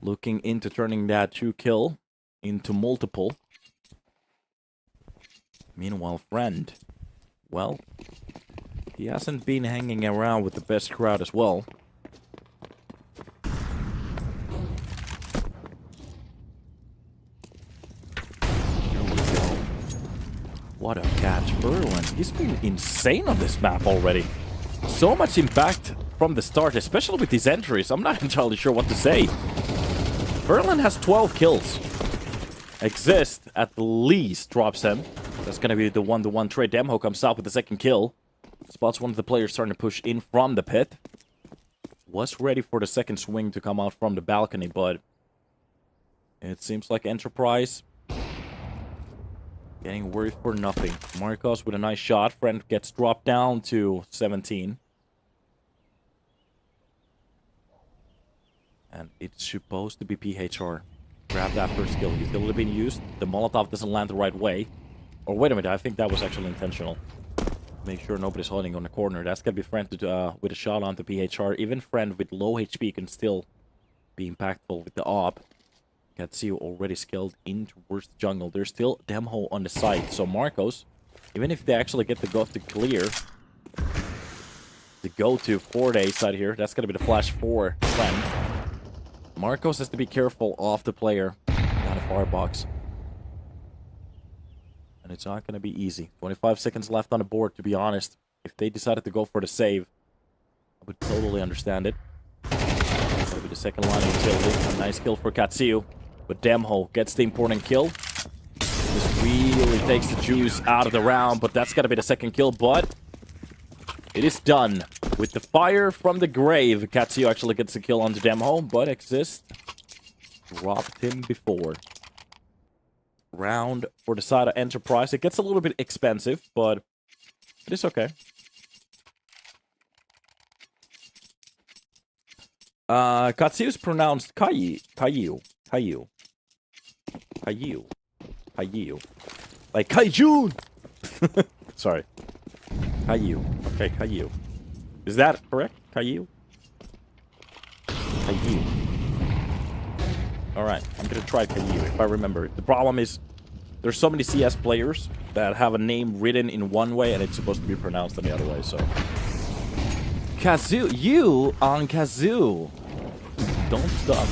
Looking into turning that 2-kill into multiple. Meanwhile, Friend, well, he hasn't been hanging around with the best crowd as well. What a catch, Furlan. He's been insane on this map already. So much impact from the start, especially with these entries. I'm not entirely sure what to say. Furlan has 12 kills. Exist, at least, drops him That's gonna be the one-to-one trade. Demho comes out with the second kill. Spots one of the players starting to push in from the pit. Was ready for the second swing to come out from the balcony, but it seems like Enterprise getting worried for nothing. Marcos with a nice shot. Friend gets dropped down to 17. And it's supposed to be PHR. Grab that first kill. Utility being used. The Molotov doesn't land the right way. Or wait a minute, I think that was actually intentional. Make sure nobody's holding on the corner. That's gonna be Friend with a shot onto PHR. Even Friend with low HP can still be impactful with the op. Katsuo already scaled in towards the jungle. There's still Demho on the side. So Marcos, even if they actually get the go to clear, the go-to for the A side here, that's gonna be the flash for Friend. Marcos has to be careful off the player down the firebox. And it's not going to be easy. 25 seconds left on the board, to be honest. If they decided to go for the save, I would totally understand it. That'll be the second line of utility. A nice kill for Katsuo. But Demho gets the important kill. This really takes the juice out of the round, but that's going to be the second kill. But it is done. With the fire from the grave, Katsuo actually gets the kill on the Demho, but Exist dropped him before. Round for the side of Enterprise. It gets a little bit expensive, but it is okay. Katsuo is pronounced Caillou. Like Kaijun! Sorry. Caillou. Okay, Caillou. Is that correct? Caillou? Caillou. Alright, I'm gonna try Caillou if I remember it. The problem is, there's so many CS players that have a name written in one way and it's supposed to be pronounced in the other way, so... Kazoo! You on Kazoo! Don't stop,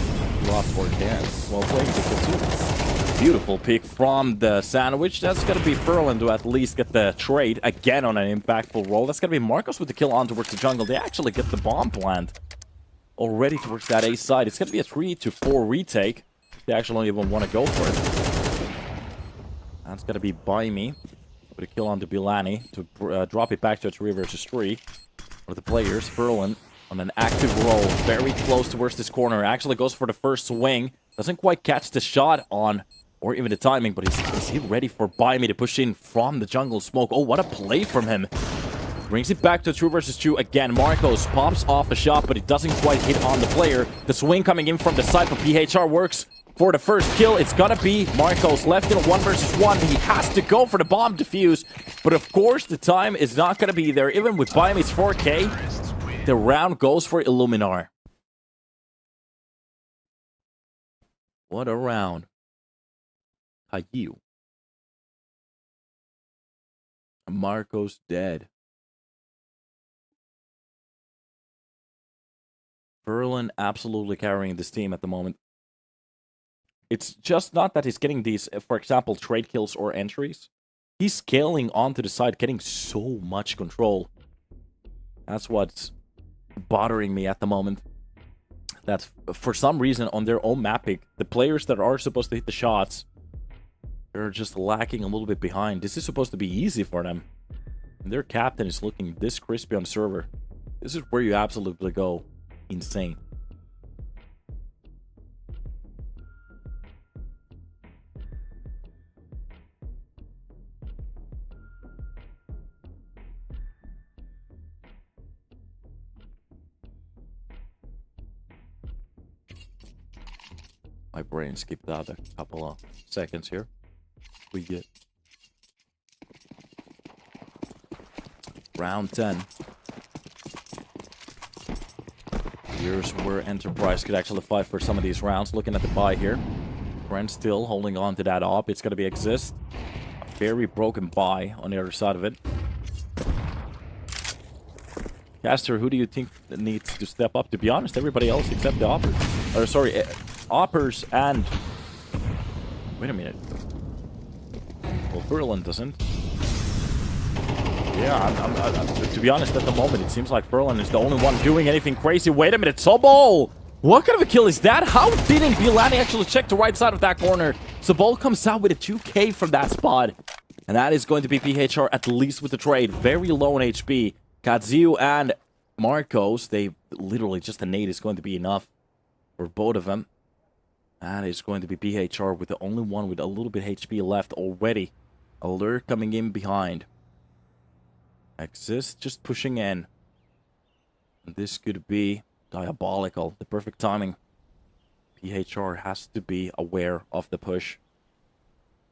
drop, or dance while playing the Kazoo. Beautiful pick from the sandwich. That's gonna be Furlan to at least get the trade again on an impactful roll. That's gonna be Marcos with the kill on towards the jungle. They actually get the bomb plant already towards that A side. It's gonna be a 3-4 retake. They actually don't even want to go for it. That's gonna be by me with a kill on to Bilani to drop it back to a 3 versus 3. For the players, Furlan on an active roll, very close towards this corner. Actually goes for the first swing. Doesn't quite catch the shot on, or even the timing, but is he ready for by me to push in from the jungle smoke? Oh, what a play from him. Brings it back to 2 versus 2 again. Marcos pops off a shot, but it doesn't quite hit on the player. The swing coming in from the side for PHR works for the first kill. It's gonna be Marcos left in a 1 versus 1. He has to go for the bomb defuse, but of course the time is not gonna be there. Even with Biome's 4K, the round goes for Illuminar. What a round. Caillou. Marcos dead. Furlan absolutely carrying this team at the moment. It's just not that he's getting these, for example, trade kills or entries. He's scaling onto the side, getting so much control. That's what's bothering me at the moment. That for some reason on their own mapping, the players that are supposed to hit the shots, they're just lacking a little bit behind. This is supposed to be easy for them. And their captain is looking this crispy on server. This is where you absolutely go insane. My brain skipped out a couple of seconds here. We get round 10. Here's where Enterprise could actually fight for some of these rounds. Looking at the buy here. Brent still holding on to that op. It's going to be Exist. A very broken buy on the other side of it. Caster, who do you think needs to step up? To be honest, everybody else except the Oppers. Or sorry, Oppers and... Wait a minute. Well, Furlan doesn't. Yeah, to be honest, at the moment, it seems like Furlan is the only one doing anything crazy. Wait a minute, Sobol! What kind of a kill is that? How didn't Bilani actually check the right side of that corner? Sobol comes out with a 2K from that spot. And that is going to be PHR, at least with the trade. Very low on HP. Kazuyu and Marcos, they literally just a nade is going to be enough for both of them. That is going to be PHR with the only one with a little bit HP left already. Alert coming in behind. Exist just pushing in. This could be diabolical. The perfect timing. PHR has to be aware of the push.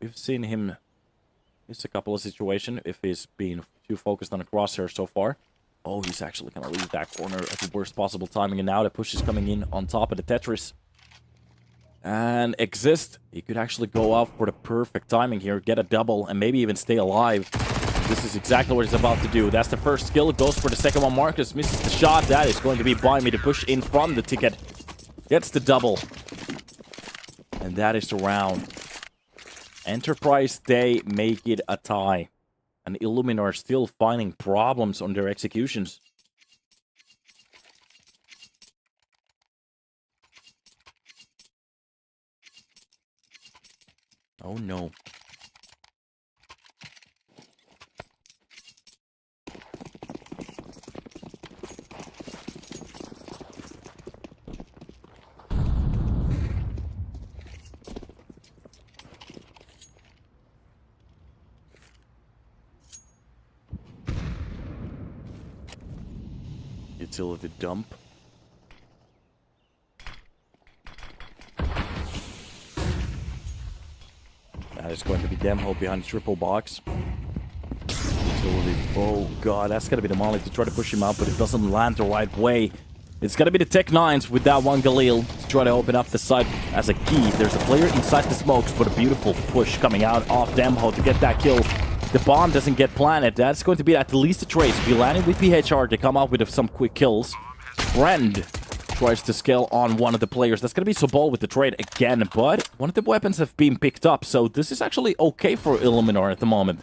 We've seen him. It's a couple of situations if he's being too focused on a crosshair so far. Oh, he's actually going to leave that corner at the worst possible timing. And now the push is coming in on top of the Tetris. And Exist, he could actually go out for the perfect timing here, get a double, and maybe even stay alive. This is exactly what he's about to do. That's the first skill. Goes for the second one. Marcus misses the shot. That is going to be Buy Me to push in from the ticket. Gets the double. And that is the round. Enterprise, they make it a tie. And Illuminar still finding problems on their executions. Oh no. Utility dump. That is going to be Demho behind the triple box. Utility. Oh god, that's gonna be the molly to try to push him out, but it doesn't land the right way. It's gonna be the Tech 9s with that one Galil to try to open up the side as a key. There's a player inside the smokes, but a beautiful push coming out off Demho to get that kill. The bomb doesn't get planted. That's going to be at least a trace. Vilani with PHR to come out with some quick kills. Friend tries to scale on one of the players. That's going to be Sobol with the trade again, but one of the weapons have been picked up, so this is actually okay for Illuminar at the moment.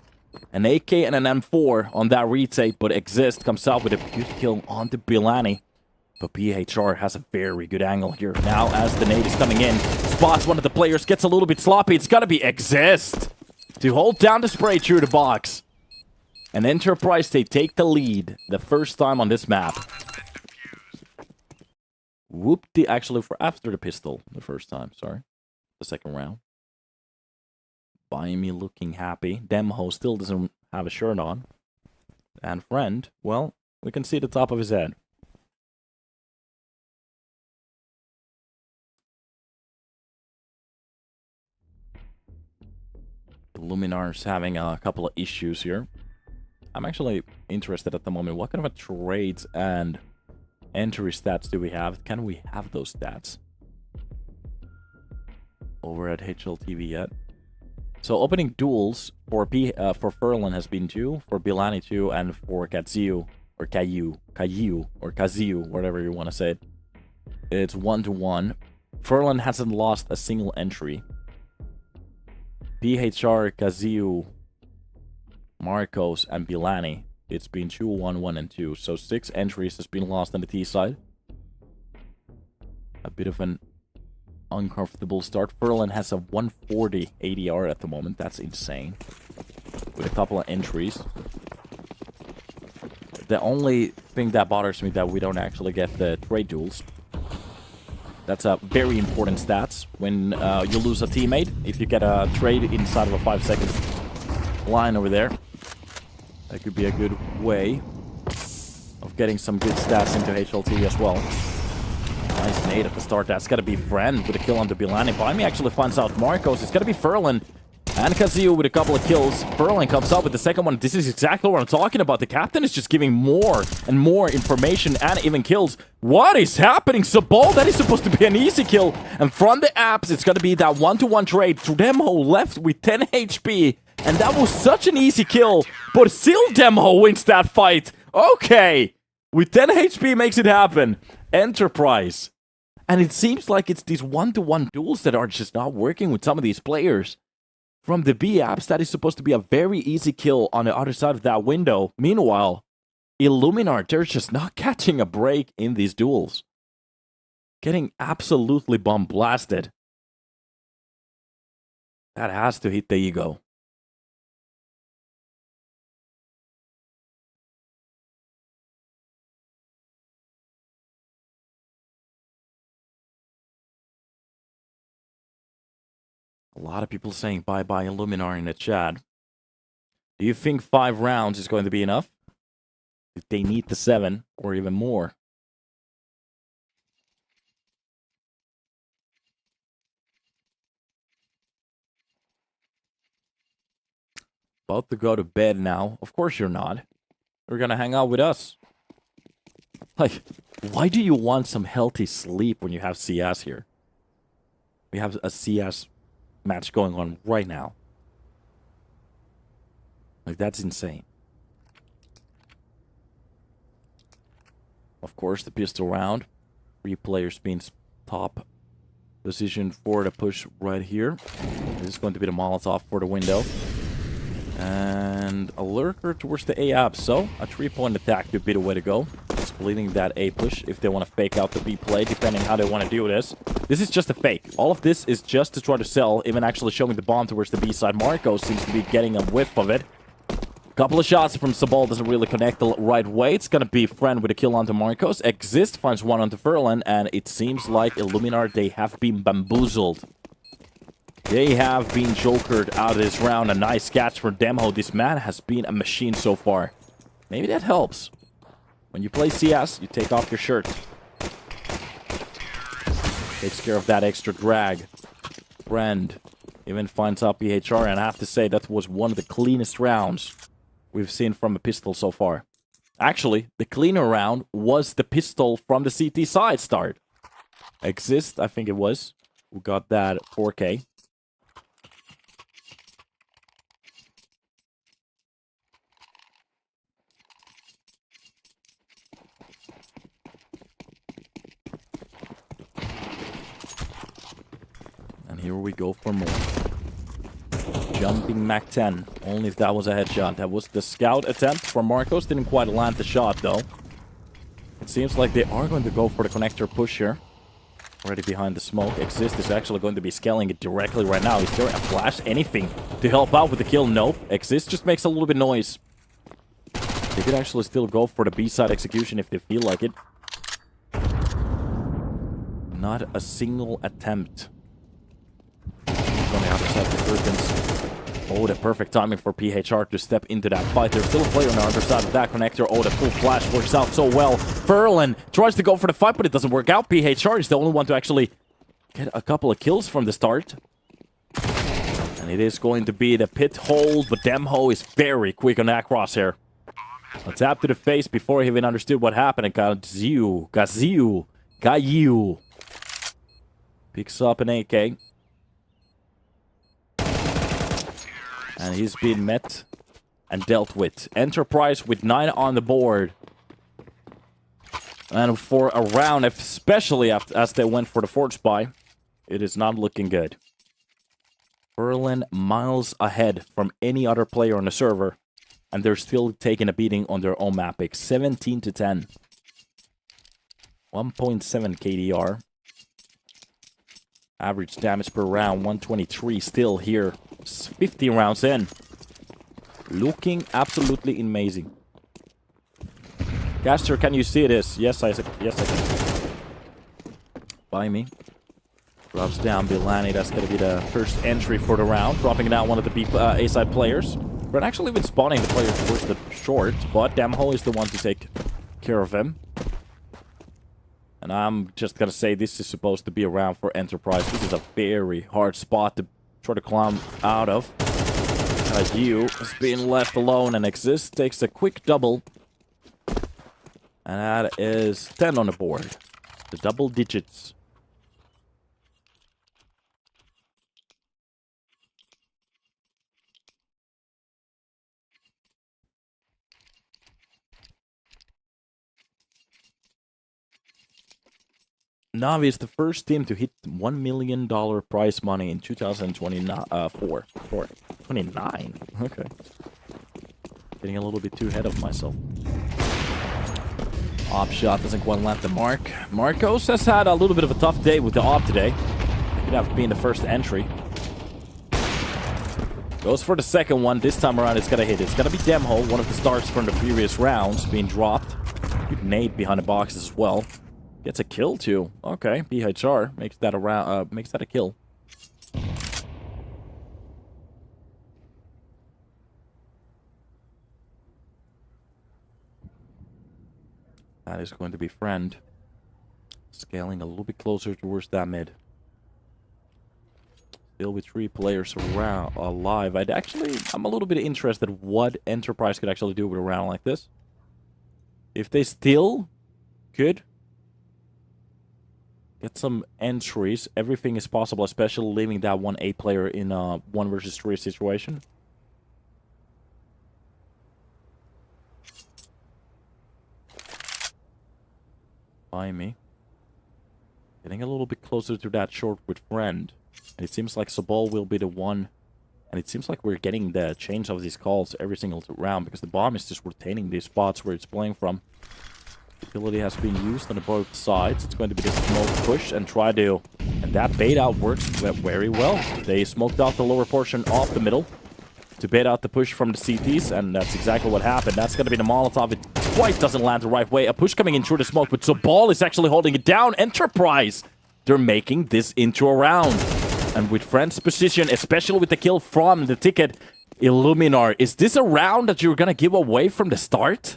An AK and an M4 on that retake, but Exist comes out with a good kill on the Bilani. But PHR has a very good angle here. Now, as the nade is coming in, spots one of the players, gets a little bit sloppy. It's got to be Exist to hold down the spray through the box. And Enterprise, they take the lead the first time on this map. Whoop-de, actually, for after the pistol, the first time, sorry. The second round. Buy Me looking happy. Demho still doesn't have a shirt on. And Friend, well, we can see the top of his head. Illuminar's having a couple of issues here. I'm actually interested at the moment. What kind of a trades and entry stats do we have? Can we have those stats over at HLTV yet? So opening duels for Furlan has been 2, for Bilani 2, and for Kazuyu or Kazuyu, whatever you want to say it. It's 1-1. Furlan hasn't lost a single entry. PHR, Kazuyu, Marcos, and Bilani, it's been 2, 1, 1, and 2. So 6 entries has been lost on the T side. A bit of an uncomfortable start. Furlan has a 140 ADR at the moment. That's insane. With a couple of entries. The only thing that bothers me that we don't actually get the trade duels. That's a very important stats when you lose a teammate. If you get a trade inside of a 5 seconds line over there, that could be a good way of getting some good stats into HLT as well. Nice nade at the start. That's got to be Friend with a kill on the Bilani. Buy Me actually finds out Marcos. It's got to be Furlan and Kazuyu with a couple of kills. Furlan comes up with the second one. This is exactly what I'm talking about. The captain is just giving more and more information and even kills. What is happening? Sobol, that is supposed to be an easy kill. And from the apps, it's going to be that 1-to-1 trade. Demho left with 10 HP. And that was such an easy kill. But still Demho wins that fight. Okay. With 10 HP makes it happen. Enterprise. And it seems like it's these 1-to-1 duels that are just not working with some of these players. From the B apps, that is supposed to be a very easy kill on the other side of that window. Meanwhile, Illuminar, they're just not catching a break in these duels. Getting absolutely bomb blasted. That has to hit the ego. A lot of people saying bye-bye Illuminar in the chat. Do you think 5 rounds is going to be enough? If they need the 7 or even more? About to go to bed now. Of course you're not. You're gonna hang out with us. Like, why do you want some healthy sleep when you have CS here? We have a CS match going on right now. Like, that's insane. Of course, the pistol round. 3 players being top position for the push right here. This is going to be the Molotov for the window. And a lurker towards the A app. So, a 3-point attack could be the way to go. Splitting that A push if they want to fake out the B play, depending how they want to do this. This is just a fake. All of this is just to try to sell, even actually showing the bomb towards the B side. Marco seems to be getting a whiff of it. Couple of shots from Sabal doesn't really connect the right way. It's gonna be Friend with a kill onto Marcos. Exist finds one onto Furlan, and it seems like Illuminar, they have been bamboozled. They have been jokered out of this round. A nice catch for Demho. This man has been a machine so far. Maybe that helps. When you play CS, you take off your shirt. Takes care of that extra drag. Friend even finds out PHR, and I have to say that was one of the cleanest rounds we've seen from a pistol so far. Actually, the cleaner round was the pistol from the CT side start. Exist, I think it was, who got that 4K. And here we go for more. Jumping Mac 10. Only if that was a headshot. That was the scout attempt for Marcos. Didn't quite land the shot, though. It seems like they are going to go for the connector push here. Already behind the smoke. Exist is actually going to be scaling it directly right now. Is there a flash? Anything to help out with the kill? Nope. Exist just makes a little bit of noise. They could actually still go for the B-side execution if they feel like it. Not a single attempt. On the other side of the curtains. Oh, the perfect timing for PHR to step into that fight. There's still a player on the other side of that connector. Oh, the full flash works out so well. Furlan tries to go for the fight, but it doesn't work out. PHR is the only one to actually get a couple of kills from the start. And it is going to be the pit hold, but Demho is very quick on that crosshair. A tap to the face before he even understood what happened. And Gaziu picks up an AK. And he's been met and dealt with. Enterprise with 9 on the board. And for a round, especially as they went for the forge buy, it is not looking good. Berlin miles ahead from any other player on the server. And they're still taking a beating on their own map pick. 17-10. 1.7 KDR. Average damage per round, 123 still here. 50 rounds in. Looking absolutely amazing. Caster, can you see this? Yes, I can. By me. Drops down Bilani. That's going to be the first entry for the round. Dropping down one of the A-side players. But actually been spawning the player towards the short. But Damho is the one to take care of him. And I'm just going to say this is supposed to be a round for Enterprise. This is a very hard spot to try to climb out of. You is being left alone, and Exist takes a quick double. And that is 10 on the board. The double digits. Navi is the first team to hit $1 million prize money in 2024. 29? Okay. Getting a little bit too ahead of myself. Op shot doesn't quite land the mark. Marcos has had a little bit of a tough day with the op today. Could have been the first entry. Goes for the second one. This time around it's gonna hit. It's gonna be Demho, one of the stars from the previous rounds, being dropped. Good nade behind the box as well. Gets a kill too. Okay, PHR makes that a round. Makes that a kill. That is going to be friend. Scaling a little bit closer towards that mid. Still with 3 players around alive. I'm a little bit interested what Enterprise could actually do with a round like this. If they still could get some entries, everything is possible, especially leaving that 1A player in a 1 versus 3 situation. By me. Getting a little bit closer to that short with friend. And it seems like Sabal will be the one. And it seems like we're getting the change of these calls every single round, because the bomb is just retaining these spots where it's playing from. The ability has been used on both sides. It's going to be the smoke push and try to... And that bait out works very well. They smoked out the lower portion of the middle to bait out the push from the CTs, and that's exactly what happened. That's going to be the Molotov. It quite doesn't land the right way. A push coming in through the smoke, but Sabal is actually holding it down. Enterprise! They're making this into a round. And with friend's position, especially with the kill from the ticket, Illuminar, is this a round that you're going to give away from the start?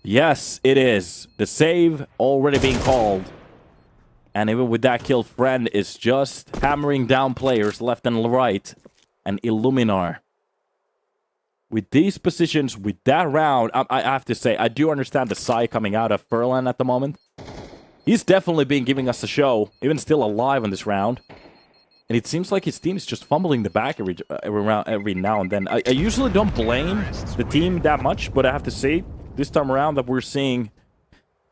Yes, it is. The save already being called. And even with that kill, friend is just hammering down players left and right. And Illuminar, with these positions, with that round, I have to say, I do understand the sigh coming out of Furlan at the moment. He's definitely been giving us a show, even still alive in this round. And it seems like his team is just fumbling the back every now and then. I usually don't blame the team that much, but I have to say, this time around that we're seeing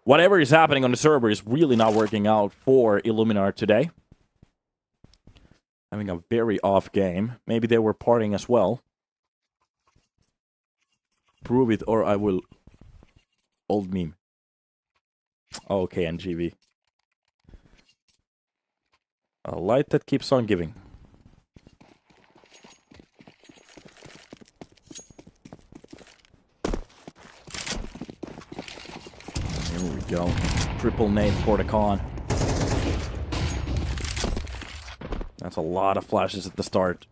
whatever is happening on the server is really not working out for Illuminar today. Having a very off game. Maybe they were partying as well. Prove it or I will... Old meme. Okay, NGV. A light that keeps on giving. Here we go. Triple nade for the con. That's a lot of flashes at the start.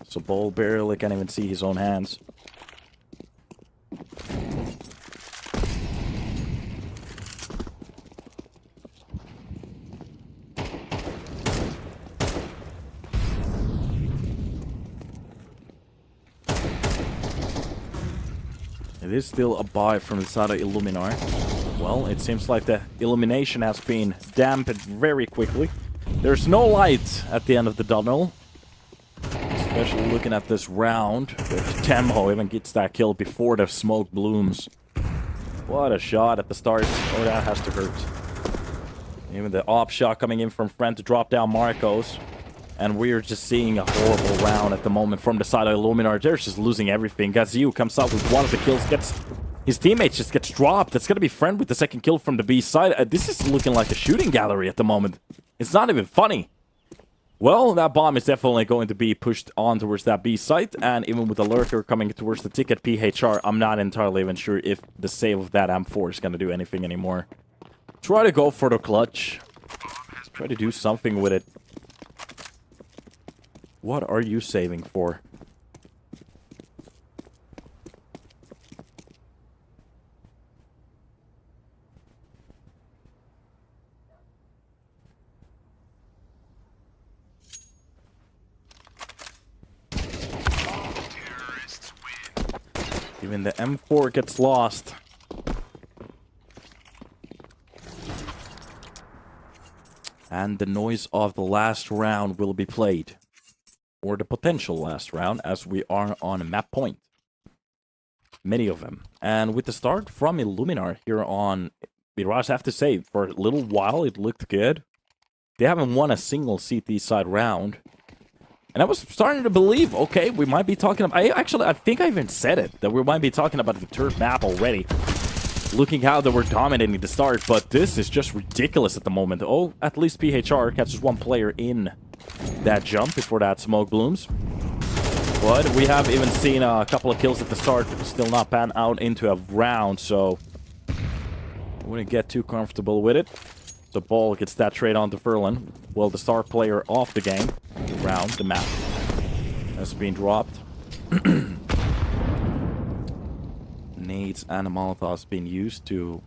So Bull barely can't even see his own hands. It is still a buy from the side of Illuminar. Well, it seems like the illumination has been dampened very quickly. There's no light at the end of the tunnel. Especially looking at this round. Temho even gets that kill before the smoke blooms. What a shot at the start. Oh, that has to hurt. Even the op shot coming in from friend to drop down Marcos. And we're just seeing a horrible round at the moment from the side of Illuminar. They're just losing everything. Gaziu comes out with one of the kills, his teammate just gets dropped. That's gonna be friend with the second kill from the B side. This is looking like a shooting gallery at the moment. It's not even funny. Well, that bomb is definitely going to be pushed on towards that B site, and even with the lurker coming towards the ticket PHR, I'm not entirely even sure if the save of that M4 is gonna do anything anymore. Try to go for the clutch. Try to do something with it. What are you saving for? Even the M4 gets lost. And the noise of the last round will be played. Or the potential last round, as we are on map point. Many of them. And with the start from Illuminar here on Mirage, I have to say, for a little while it looked good. They haven't won a single CT side round. And I was starting to believe, okay, we might be talking about... I think I even said it, that we might be talking about the third map already. Looking how they were dominating the start, but this is just ridiculous at the moment. Oh, at least PHR catches one player in that jump before that smoke blooms. But we have even seen a couple of kills at the start, still not pan out into a round, so... I wouldn't get too comfortable with it. So Ball gets that trade onto Furlan. Well, the star player of the game, round, the map, has been dropped. nades and a Molotovs being used to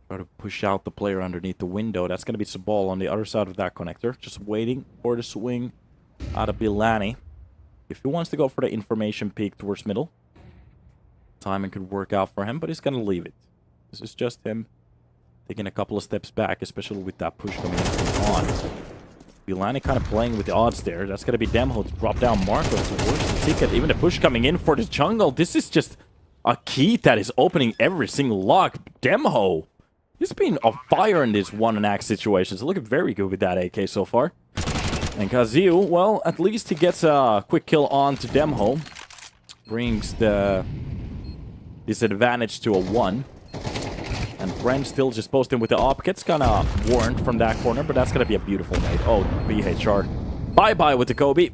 try to push out the player underneath the window. That's going to be Sabal on the other side of that connector. Just waiting for the swing out of Bilani. If he wants to go for the information peek towards middle, timing could work out for him, but he's going to leave it. This is just him taking a couple of steps back, especially with that push coming on. Bilani kind of playing with the odds there. That's going to be Demho to drop down Marco towards the ticket. Even the push coming in for the jungle. This is just a key that is opening every single lock. Demho, he's been on fire in this one-and-act situations. Looking very good with that AK so far. And Kaziu, well, at least he gets a quick kill on to Demho. Brings the disadvantage to a 1. And Friend still just posting with the op. Gets kind of warned from that corner, but that's going to be a beautiful nade. Oh, BHR. Bye-bye with the Kobe.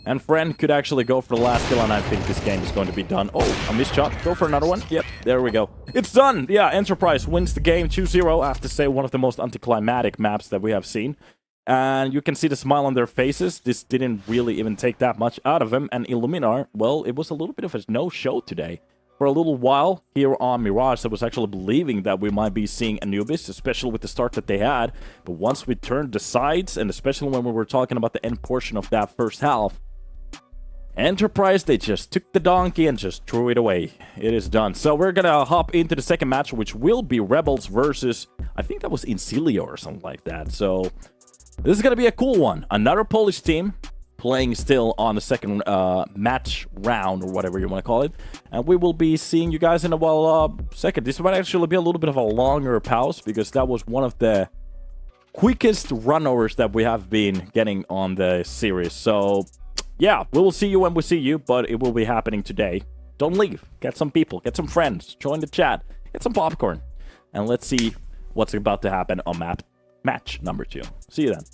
And Friend could actually go for the last kill, and I think this game is going to be done. Oh, a missed shot. Go for another one. Yep, there we go. It's done! Yeah, Enterprise wins the game 2-0. I have to say, one of the most anticlimactic maps that we have seen. And you can see the smile on their faces. This didn't really even take that much out of them. And Illuminar, well, it was a little bit of a no-show today. For a little while here on Mirage, I was actually believing that we might be seeing Anubis, especially with the start that they had. But once we turned the sides, and especially when we were talking about the end portion of that first half, Enterprise, they just took the donkey and just threw it away. It is done. So we're gonna hop into the second match, which will be Rebels versus, I think that was Insilio or something like that. So this is gonna be a cool one. Another Polish team playing still on the second match round, or whatever you want to call it. And we will be seeing you guys in a while second. This might actually be a little bit of a longer pause, because that was one of the quickest runovers that we have been getting on the series. So yeah, we will see you when we see you, but it will be happening today. Don't leave. Get some people, get some friends, join the chat, get some popcorn, and let's see what's about to happen on match number 2. See you then.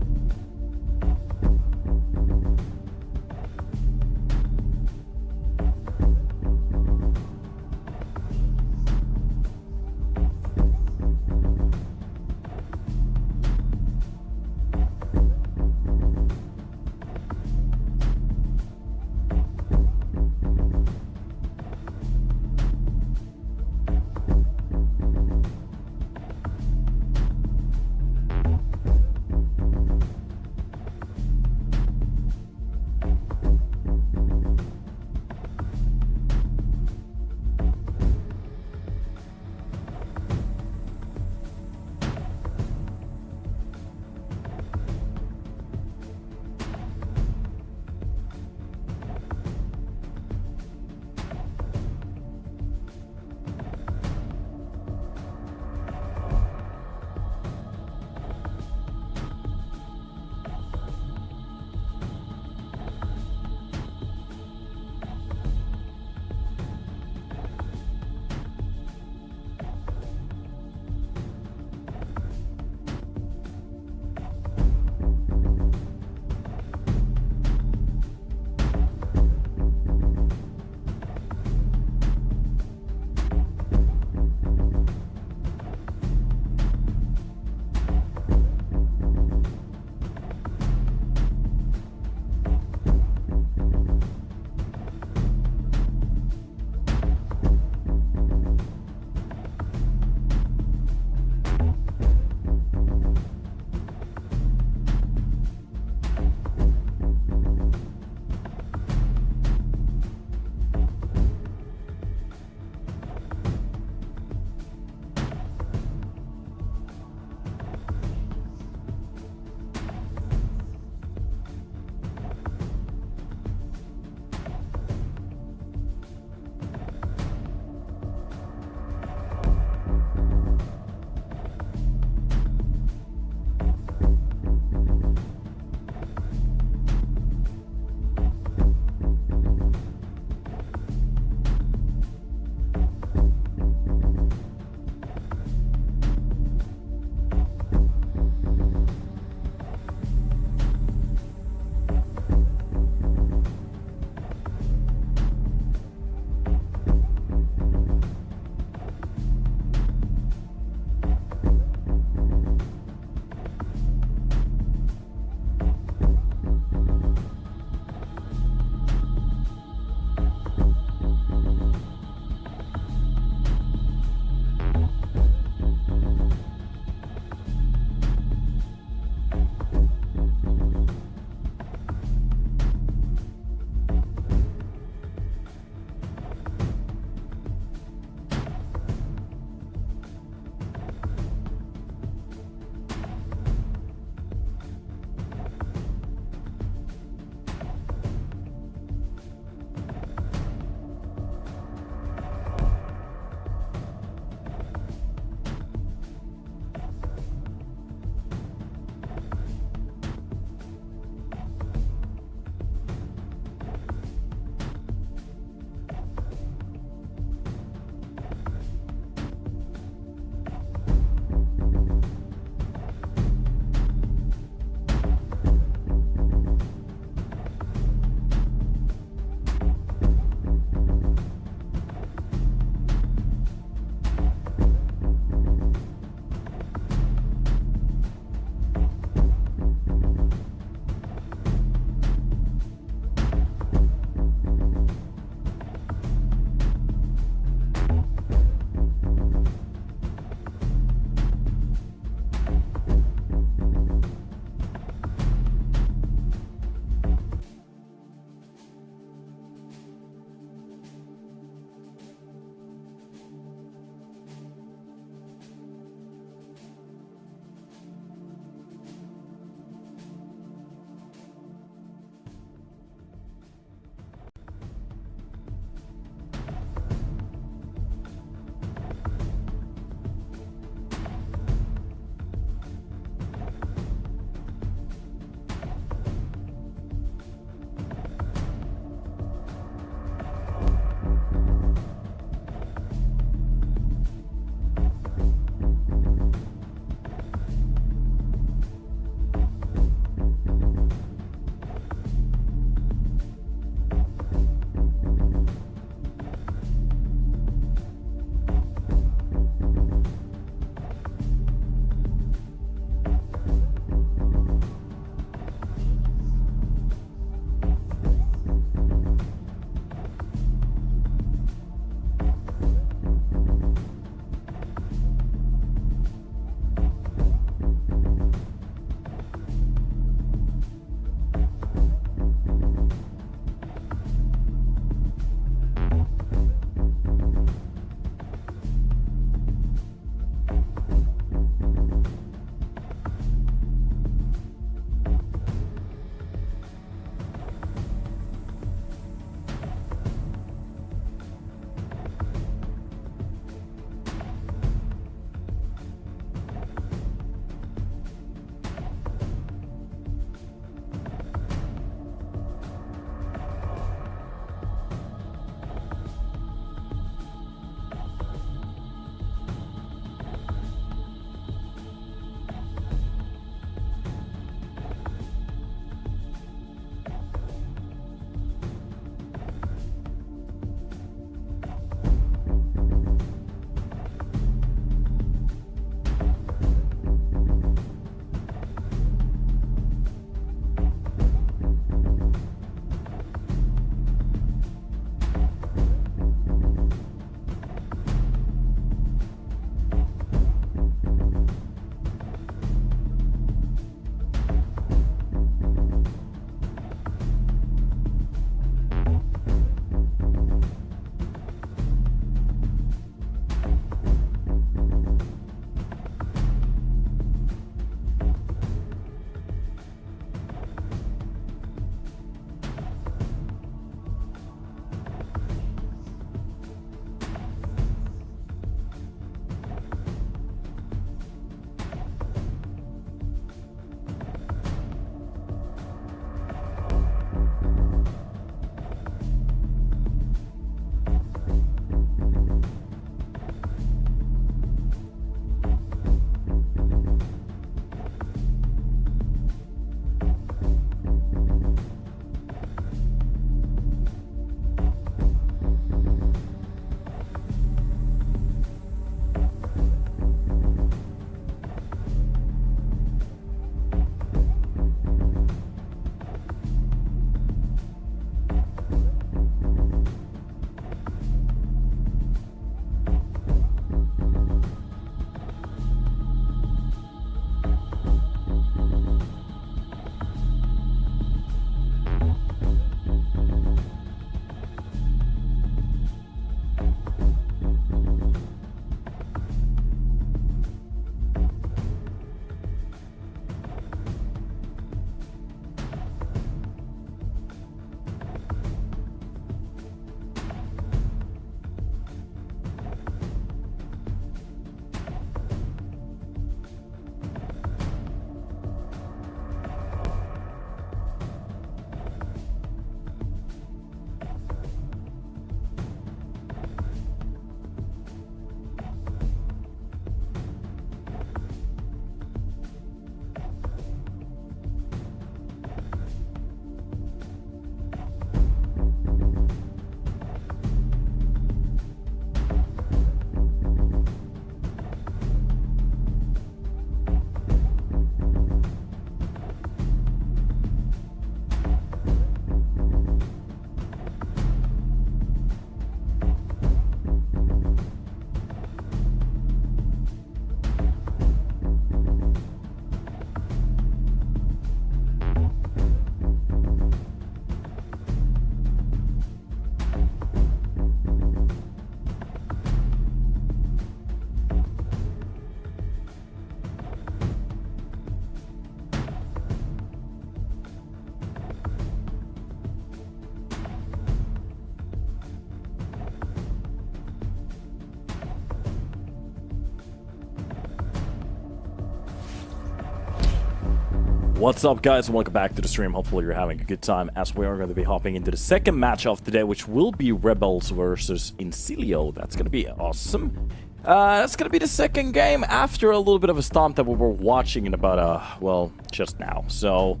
What's up, guys, and welcome back to the stream. Hopefully you're having a good time, as we are going to be hopping into the second match of today, which will be Rebels versus Insilio. That's going to be awesome. That's going to be the second game after a little bit of a stomp that we were watching in about, well, just now. So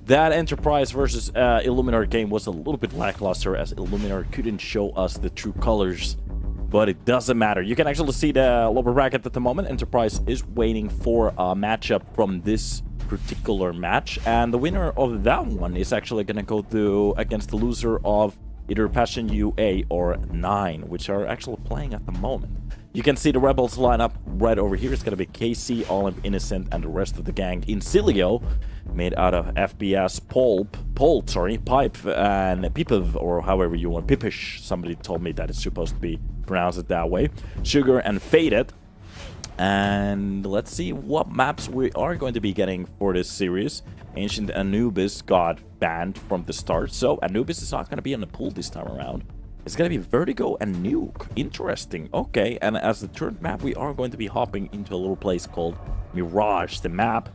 that Enterprise versus Illuminar game was a little bit lackluster, as Illuminar couldn't show us the true colors. But it doesn't matter. You can actually see the lower bracket at the moment. Enterprise is waiting for a matchup from this particular match, and the winner of that one is actually going to go through against the loser of either Passion UA or 9, which are actually playing at the moment. You can see the Rebels lineup right over here. It's going to be KC, Olymp, Innocent, and the rest of the gang. Insilio, made out of FPS, Pipe, and Pipiv, or however you want. Pipish, somebody told me that it's supposed to be pronounced that way. Sugar and Faded. And let's see what maps we are going to be getting for this series. Ancient Anubis got banned from the start, so Anubis is not going to be in the pool this time around. It's going to be Vertigo and Nuke. Interesting. Okay, and as the third map, we are going to be hopping into a little place called Mirage, the map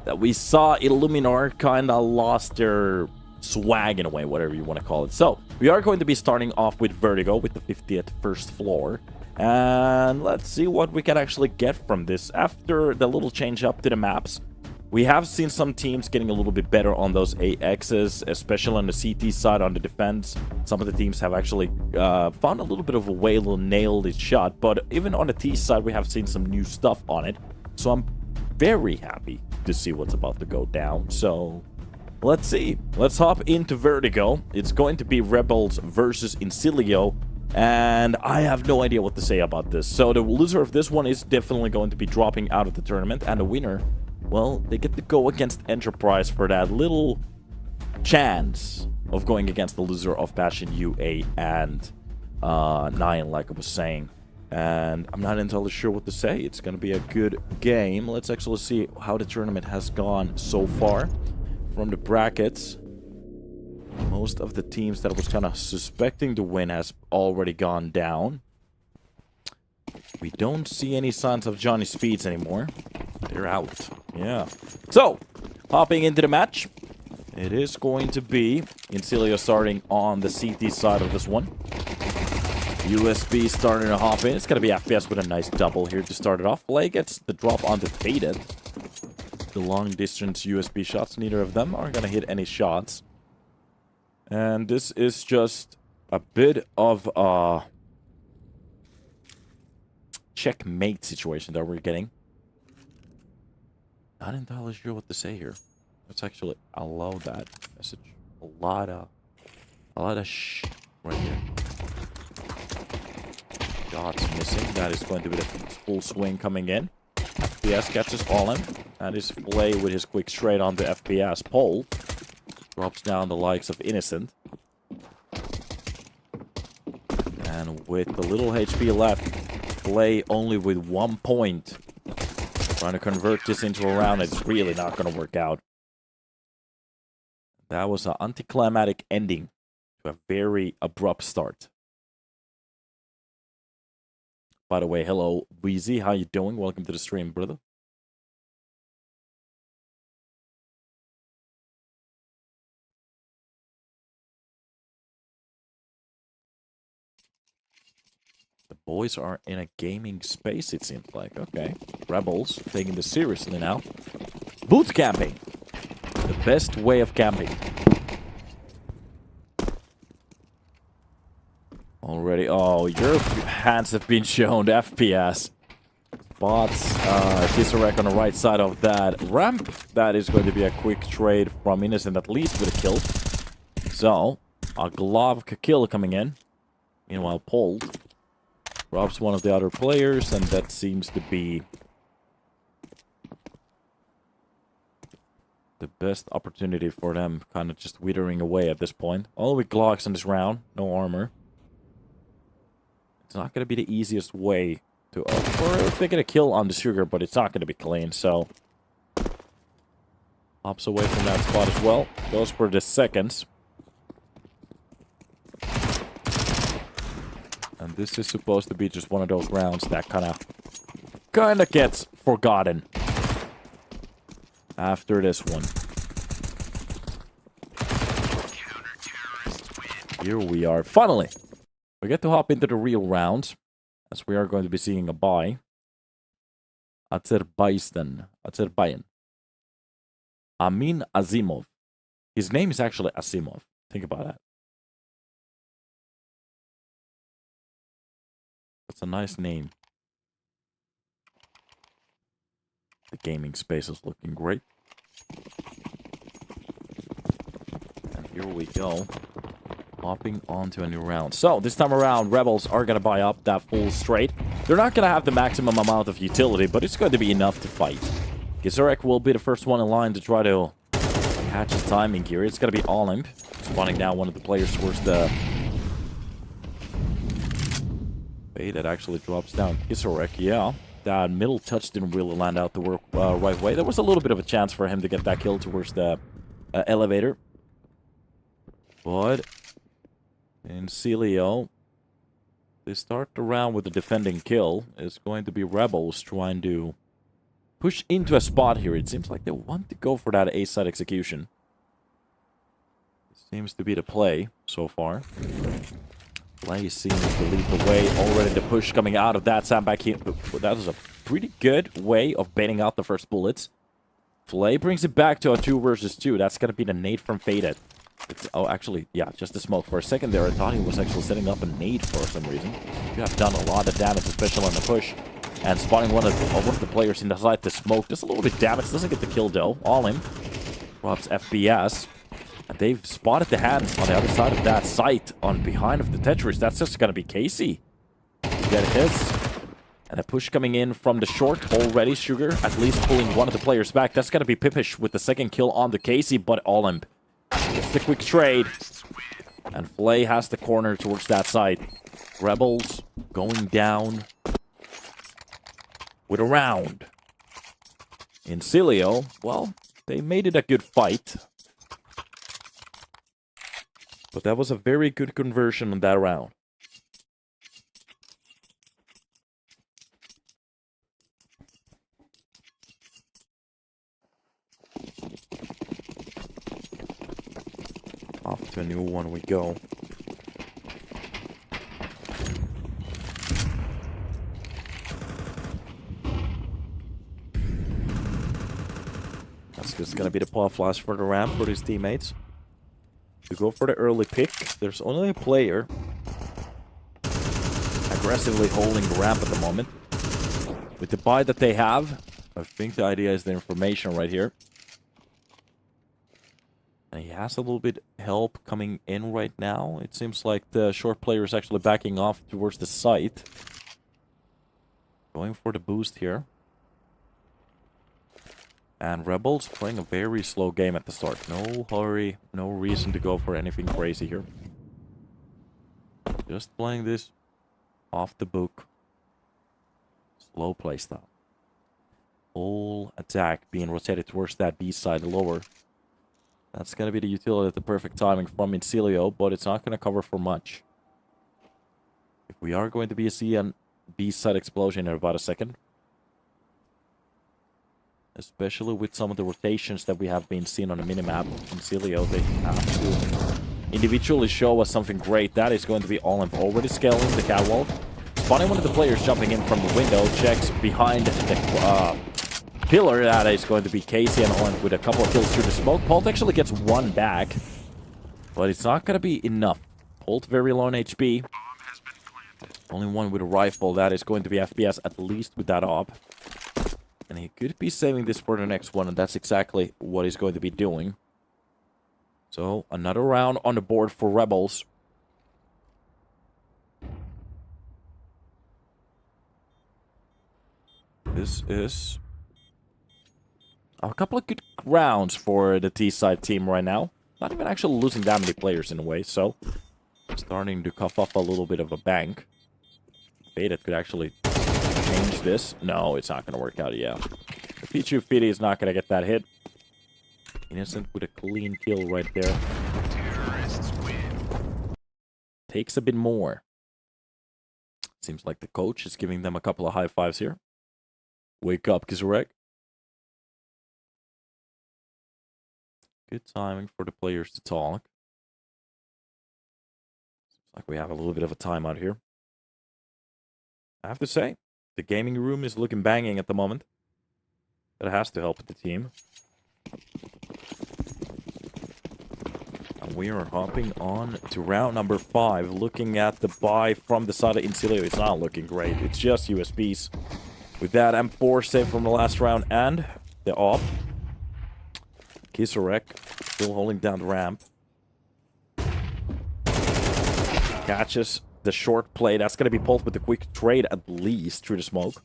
that we saw Illuminar kind of lost their swag in a way, whatever you want to call it. So we are going to be starting off with Vertigo with the 50th first floor. And let's see what we can actually get from this. After the little change up to the maps, we have seen some teams getting a little bit better on those AXs, especially on the CT side on the defense. Some of the teams have actually found a little bit of a way to nail this shot, but even on the T side, we have seen some new stuff on it. So I'm very happy to see what's about to go down. So let's see. Let's hop into Vertigo. It's going to be Rebels versus Insilio. And I have no idea what to say about this. So the loser of this one is definitely going to be dropping out of the tournament. And the winner, well, they get to go against Enterprise for that little chance of going against the loser of Passion UA and 9, like I was saying. And I'm not entirely sure what to say. It's going to be a good game. Let's actually see how the tournament has gone so far from the brackets. Most of the teams that I was kind of suspecting to win has already gone down. We don't see any signs of Johnny Speeds anymore. They're out. Yeah. So, hopping into the match. It is going to be Insilio starting on the CT side of this one. USB starting to hop in. It's going to be FPS with a nice double here to start it off. Play gets the drop onto Faded. The long distance USB shots, neither of them are going to hit any shots. And this is just a bit of a checkmate situation that we're getting. Not entirely sure what to say here. Let's actually allow that message. A lot of shh right here. Shots missing. That is going to be the full swing coming in. FPS catches Olymp. And his play with his quick straight on the FPS pole. Drops down the likes of Innocent. And with the little HP left, play only with 1 point. Trying to convert this into a round, it's really not going to work out. That was an anticlimactic ending to a very abrupt start. By the way, hello, Weezy. How you doing? Welcome to the stream, brother. The boys are in a gaming space, it seems like. Okay. Rebels taking this seriously now. Boot camping. The best way of camping. Already. Oh, your hands have been shown. FPS. Bots. Disarec on the right side of that ramp. That is going to be a quick trade from Innocent, at least with a kill. So, a glove kill coming in. Meanwhile, pulled. Robs one of the other players, and that seems to be the best opportunity for them, kind of just withering away at this point. All with Glocks in this round, no armor. It's not going to be the easiest way to... or if they get a kill on the Sugar, but it's not going to be clean, so... Hops away from that spot as well. Goes for the seconds. And this is supposed to be just one of those rounds that kind of gets forgotten after this one. Here we are. Finally, we get to hop into the real round, as we are going to be seeing a buy. Azerbaijan. Amin Azimov. His name is actually Asimov. Think about that. That's a nice name. The gaming space is looking great. And here we go. Hopping onto a new round. So, this time around, Rebels are going to buy up that full straight. They're not going to have the maximum amount of utility, but it's going to be enough to fight. Gizurek will be the first one in line to try to catch his timing here. It's going to be Olymp. Spawning down one of the players towards the... that actually drops down. Gizurek, yeah. That middle touch didn't really land out the right way. There was a little bit of a chance for him to get that kill towards the elevator. But... Insilio, they start the round with a defending kill. It's going to be Rebels trying to push into a spot here. It seems like they want to go for that A-side execution. Seems to be the play so far. Play seems to lead the way. Already the push coming out of that sandbag here. That was a pretty good way of baiting out the first bullets. Flay brings it back to a 2 versus 2. That's going to be the nade from Faded. Oh, actually, yeah, just the smoke. For a second there, I thought he was actually setting up a nade for some reason. You have done a lot of damage, especially on the push. And spotting one of the players inside the smoke. Just a little bit damage. Doesn't get the kill, though. All in. Drops FPS. And they've spotted the hands on the other side of that site on behind of the Tetris. That's just going to be Casey. Get his. And a push coming in from the short already. Sugar at least pulling one of the players back. That's going to be Pipish with the second kill on the Casey, but Olymp. It's the quick trade. And Flay has the corner towards that side. Rebels going down with a round. Insilio, well, they made it a good fight. But that was a very good conversion on that round. Off to a new one we go. That's just gonna be the paw flash for the ramp for his teammates. To go for the early pick, there's only a player aggressively holding the ramp at the moment. With the buy that they have, I think the idea is the information right here. And he has a little bit help coming in right now. It seems like the short player is actually backing off towards the site. Going for the boost here. And Rebels playing a very slow game at the start. No hurry, no reason to go for anything crazy here. Just playing this off the book. Slow playstyle. Whole attack being rotated towards that B side lower. That's going to be the utility at the perfect timing from Insilio, but it's not going to cover for much. If we are going to be see a B-side explosion in about a second. Especially with some of the rotations that we have been seeing on the minimap. Insilio, they have to individually show us something great. That is going to be Olymp already scaling the catwalk. Spotting one of the players jumping in from the window. Checks behind the... pillar. That is going to be Casey and Olymp with a couple of kills through the smoke. Polt actually gets one back, but it's not going to be enough. Polt very low on HP. Only one with a rifle. That is going to be FPS at least with that op. And he could be saving this for the next one, and that's exactly what he's going to be doing. So, another round on the board for Rebels. This is... a couple of good rounds for the T-side team right now. Not even actually losing that many players in a way, so... starting to cough up a little bit of a bank. Beta could actually change this. No, it's not going to work out, yeah. The Pichu Fidi is not going to get that hit. Innocent with a clean kill right there. Terrorists win. Takes a bit more. Seems like the coach is giving them a couple of high fives here. Wake up, Gizurek. Good timing for the players to talk. Like we have a little bit of a timeout here. I have to say, the gaming room is looking banging at the moment. That has to help the team. And we are hopping on to round number 5, looking at the buy from the side of Insilio. It's not looking great. It's just USBs. With that M4 saved from the last round and the op. Kisarek still holding down the ramp. Catches the short play. That's going to be pulled with a quick trade at least through the smoke.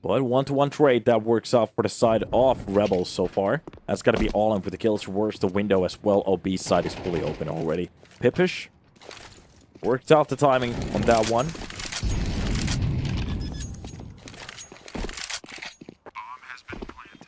But 1-to-1 trade that works out for the side of Rebels so far. That's going to be all in for the kills. Works the window as well. OB side is fully open already. Pippish worked out the timing on that one. Bomb has been planted.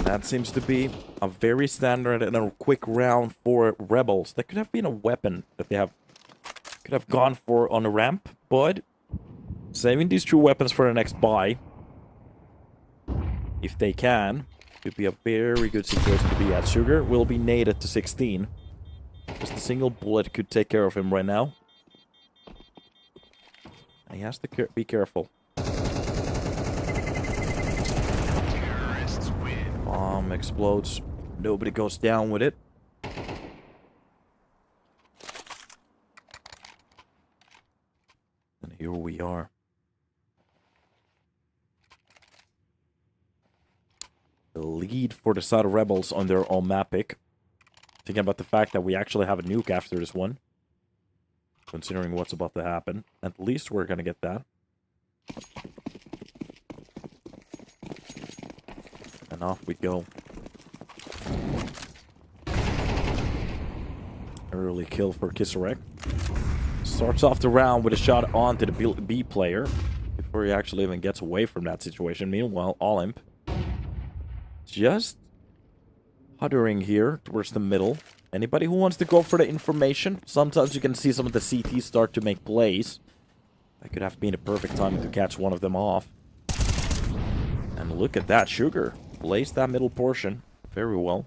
That seems to be a very standard and a quick round for Rebels. That could have been a weapon that they could have gone for on a ramp, but saving these 2 weapons for the next buy, if they can, could be a very good situation to be at. Sugar will be naded to 16. Just a single bullet could take care of him right now. And he has to be careful. Terrorists win. Bomb explodes. Nobody goes down with it. And here we are. The lead for the side of Rebels on their own map pick. Thinking about the fact that we actually have a nuke after this one. Considering what's about to happen. At least we're gonna get that. And off we go. Early kill for Kisarek. Starts off the round with a shot onto the B player. Before he actually even gets away from that situation. Meanwhile, Olymp just hovering here towards the middle. Anybody who wants to go for the information? Sometimes you can see some of the CTs start to make plays. That could have been a perfect time to catch one of them off. And look at that. Sugar plays that middle portion very well.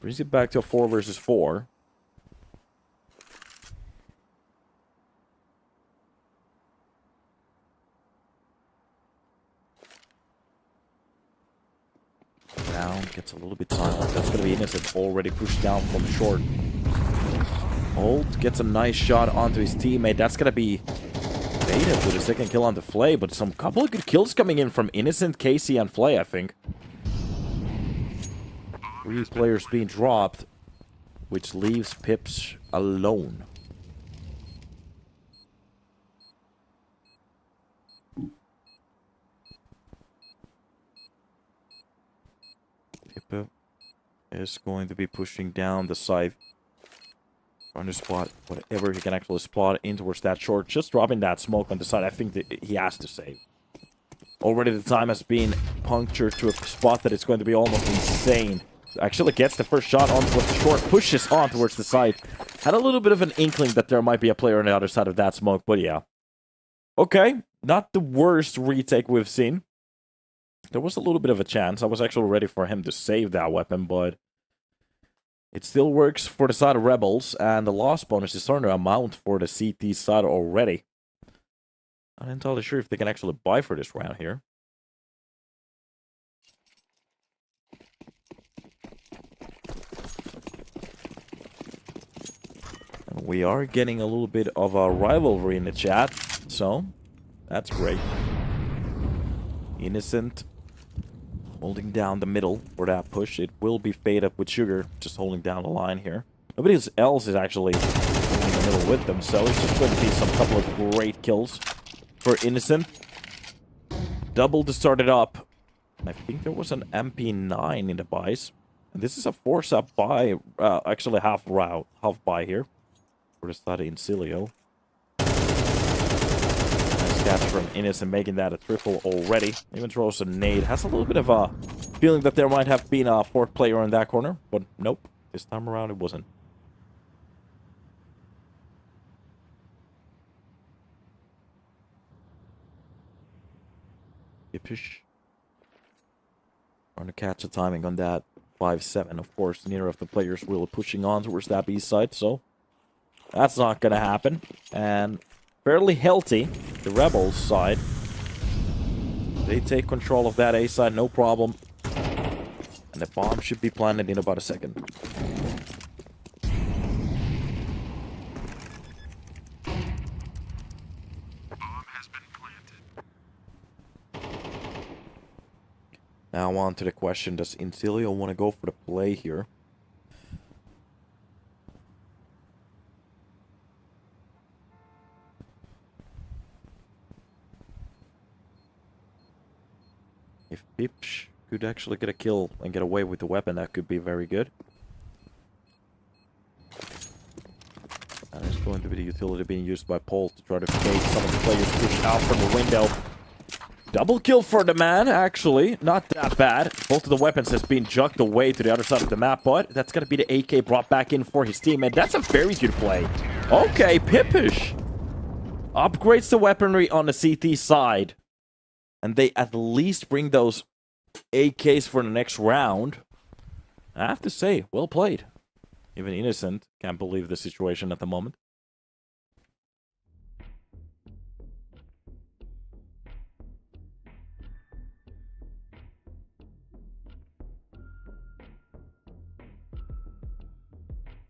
Brings it back to a 4 versus 4. Down, gets a little bit time. That's going to be Innocent, already pushed down from short. Holt gets a nice shot onto his teammate. That's going to be Beta with a second kill on the Flay, but some couple of good kills coming in from Innocent, Casey, and Flay, I think. 3 players being dropped, which leaves Pips alone. Pippa is going to be pushing down the side. Trying to spot whatever he can actually spot in towards that short. Just dropping that smoke on the side. I think that he has to save. Already the time has been punctured to a spot that it's going to be almost insane. Actually gets the first shot on towards the short. Pushes on towards the side. Had a little bit of an inkling that there might be a player on the other side of that smoke. But yeah. Okay. Not the worst retake we've seen. There was a little bit of a chance. I was actually ready for him to save that weapon, but it still works for the side of Rebels, and the loss bonus is starting to amount for the CT side already. I'm not entirely sure if they can actually buy for this round here. And we are getting a little bit of a rivalry in the chat, so that's great. Innocent holding down the middle for that push. It will be fade up with Sugar, just holding down the line here. Nobody else is actually holding the middle with them, so it's just going to be some couple of great kills for Innocent. Double to start it up. I think there was an MP9 in the buys. And this is a force-up buy, actually half buy here. For the side of Insilio. Catch from Innocent, making that a triple already. Even throws a nade. Has a little bit of a feeling that there might have been a 4th player in that corner, but nope. This time around it wasn't. Yippish. Trying to catch the timing on that. 5-7, of course. Neither of the players will pushing on towards that B side, so that's not gonna happen. And fairly healthy, the Rebels side. They take control of that A side, no problem. And the bomb should be planted in about a second. Bomb has been planted. Now on to the question, does Insilio want to go for the play here? If Pipsh could actually get a kill and get away with the weapon, that could be very good. And it's going to be the utility being used by Paul to try to fake some of the players push out from the window. Double kill for the man, actually. Not that bad. Both of the weapons has been jucked away to the other side of the map, but that's going to be the AK brought back in for his team, and that's a very good play. Okay, Pippish upgrades the weaponry on the CT side, and they at least bring those AKs for the next round. I have to say, well played. Even Innocent can't believe the situation at the moment.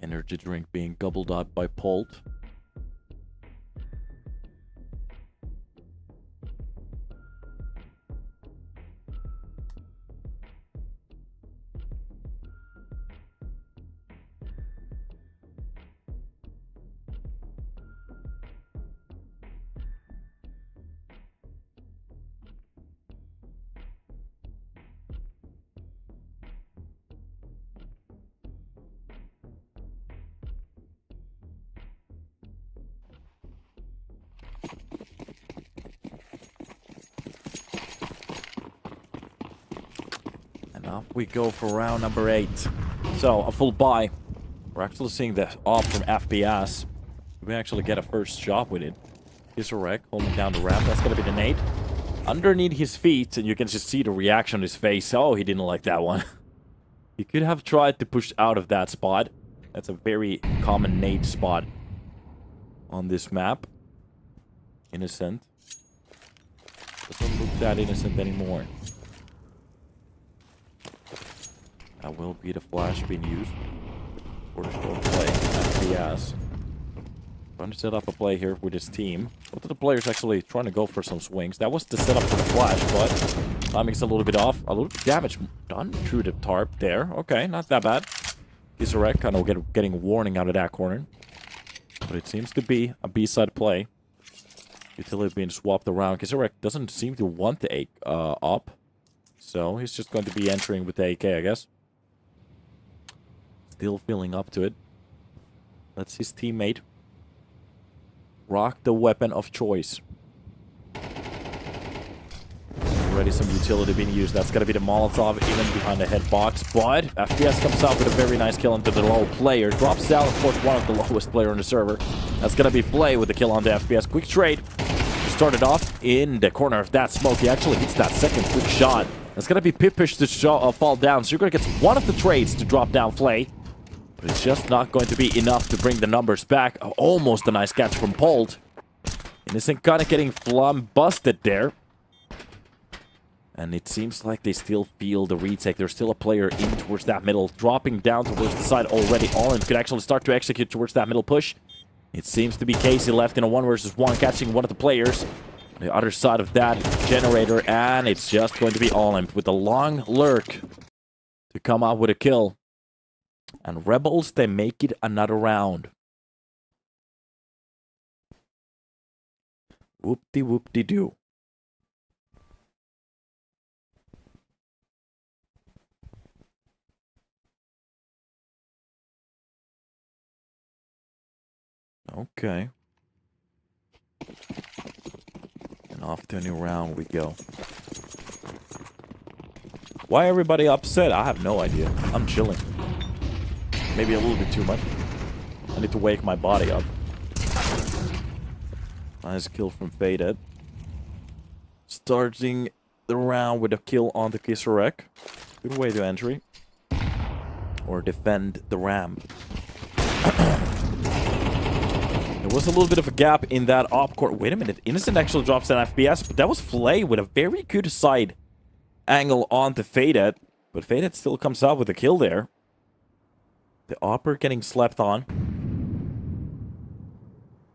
Energy drink being gobbled up by Polt. Off we go for round number 8. So, a full buy. We're actually seeing the op from FPS. We actually get a first shot with it. Here's a wreck, holding down the ramp. That's gonna be the nade. Underneath his feet, and you can just see the reaction on his face. Oh, he didn't like that one. He could have tried to push out of that spot. That's a very common nade spot on this map. Innocent. Doesn't look that innocent anymore. That will be the flash being used for the short play. FPS. Trying to set up a play here with his team. Both of the players actually trying to go for some swings. That was the setup for the flash, but timing's a little bit off. A little damage done through the tarp there. Okay, not that bad. Kisarek kind of getting a warning out of that corner. But it seems to be a B-side play. Utility being swapped around. Kisarek doesn't seem to want the A up. So he's just going to be entering with the AK, I guess. Still feeling up to it. That's his teammate. Rock the weapon of choice. Already some utility being used. That's going to be the Molotov even behind the head box. But FPS comes out with a very nice kill into the low player. Drops down, of course, one of the lowest player on the server. That's going to be Flay with the kill on the FPS. Quick trade. Started off in the corner of that smoke. He actually hits that second quick shot. That's going to be Pippish to fall down. So you're going to get one of the trades to drop down Flay. But it's just not going to be enough to bring the numbers back. Almost a nice catch from Polt. Innocent kind of getting busted there. And it seems like they still feel the retake. There's still a player in towards that middle. Dropping down towards the side already. Allen could actually start to execute towards that middle push. It seems to be Casey left in a 1 versus 1, catching one of the players. The other side of that generator. And it's just going to be Allen with a long lurk to come out with a kill. And Rebels, they make it another round. Whoop-de-whoop-de-doo. Okay. And off to a new round we go. Why everybody upset? I have no idea. I'm chilling. Maybe a little bit too much. I need to wake my body up. Nice kill from Faded. Starting the round with a kill on the Kisarek. Good way to entry. Or defend the ramp. There was a little bit of a gap in that op core. Wait a minute. Innocent actually drops an FPS, but that was Flay with a very good side angle onto Faded. But Faded still comes out with a kill there. The Opper getting slept on.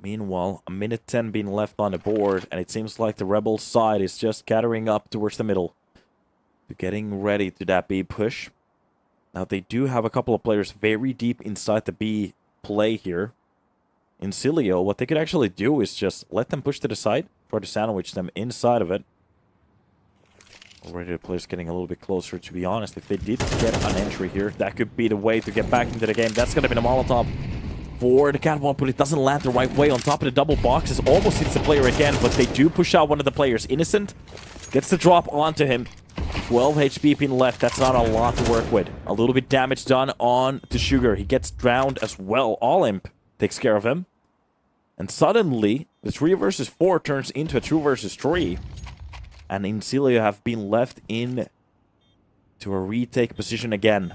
Meanwhile, a minute 10 being left on the board, and it seems like the Rebel side is just scattering up towards the middle. They're getting ready to that B push. Now, they do have a couple of players very deep inside the B play here. Insilio, what they could actually do is just let them push to the side, try to sandwich them inside of it. Already the players getting a little bit closer, to be honest. If they did get an entry here, that could be the way to get back into the game. That's going to be the Molotov for the catwalk, but it doesn't land the right way. On top of the double boxes, almost hits the player again, but they do push out one of the players. Innocent gets the drop onto him. 12 HP being left. That's not a lot to work with. A little bit damage done on to Sugar. He gets drowned as well. All Imp takes care of him. And suddenly, the 3 versus 4 turns into a 2 versus 3. And Insilio have been left in to a retake position again.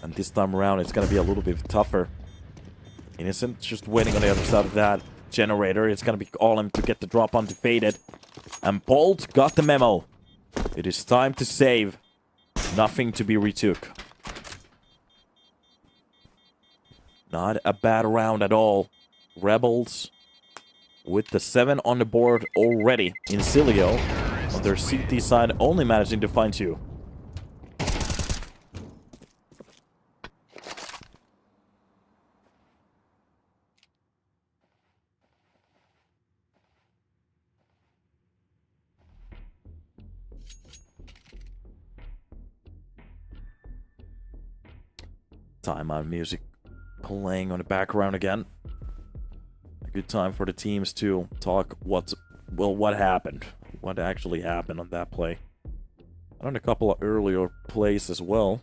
And this time around, it's going to be a little bit tougher. Innocent just waiting on the other side of that generator. It's going to be all him to get the drop onto Faded. And Bolt got the memo. It is time to save. Nothing to be retook. Not a bad round at all. Rebels with the 7 on the board already. Insilio on their CT side only managing to find 2. Timeout music playing on the background again. A good time for the teams to talk what happened. What actually happened on that play. And on a couple of earlier plays as well.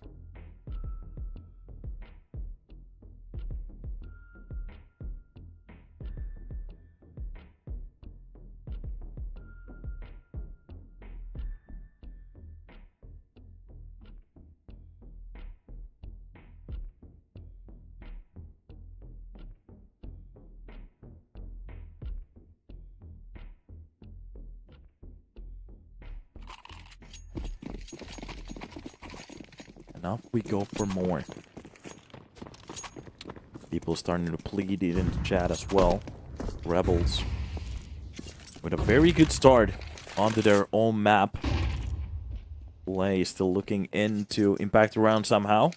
Now we go for more. People starting to plead it in the chat as well. Rebels with a very good start onto their own map. Play still looking into impact around somehow.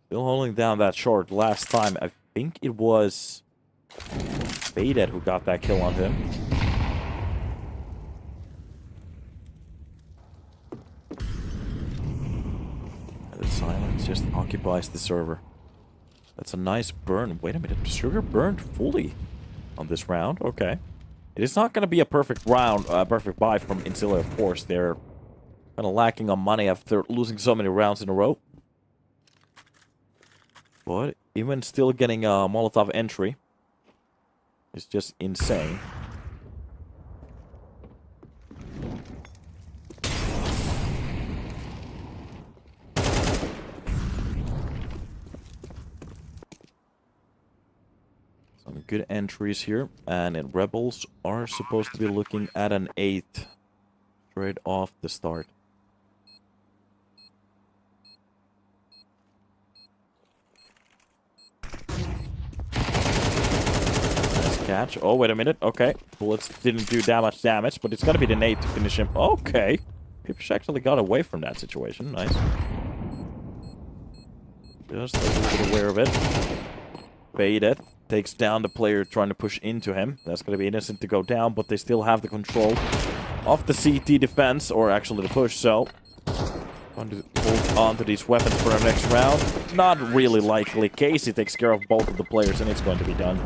Still holding down that short. Last time, I think it was Faded who got that kill on him. Silence just occupies the server. That's a nice burn. Wait a minute, Sugar burned fully on this round. Okay. It is not going to be a perfect round, perfect buy from Insilio, of course. They're kind of lacking on money after losing so many rounds in a row. But even still getting a Molotov entry is just insane. Some good entries here, and Rebels are supposed to be looking at an 8 straight off the start. Nice catch. Oh, wait a minute. Okay. Bullets didn't do that much damage, but it's going to be the nade to finish him. Okay. Pipish actually got away from that situation. Nice. Just a little bit aware of it. Faded. Takes down the player trying to push into him. That's going to be Innocent to go down, but they still have the control of the CT defense, or actually the push, so going to hold on to these weapons for the next round. Not really likely. Casey takes care of both of the players, and it's going to be done.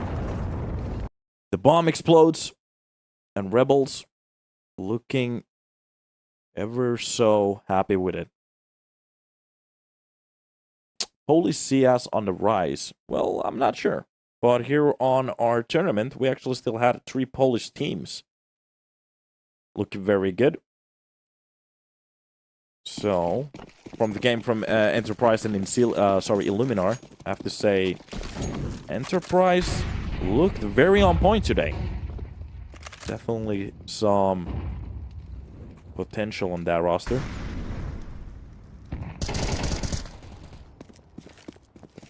The bomb explodes, and Rebels looking ever so happy with it. Polish CS on the rise. Well, I'm not sure. But here on our tournament, we actually still had 3 Polish teams. looking very good. So, from the game from Enterprise and Illuminar, I have to say, Enterprise looked very on point today. Definitely some potential on that roster.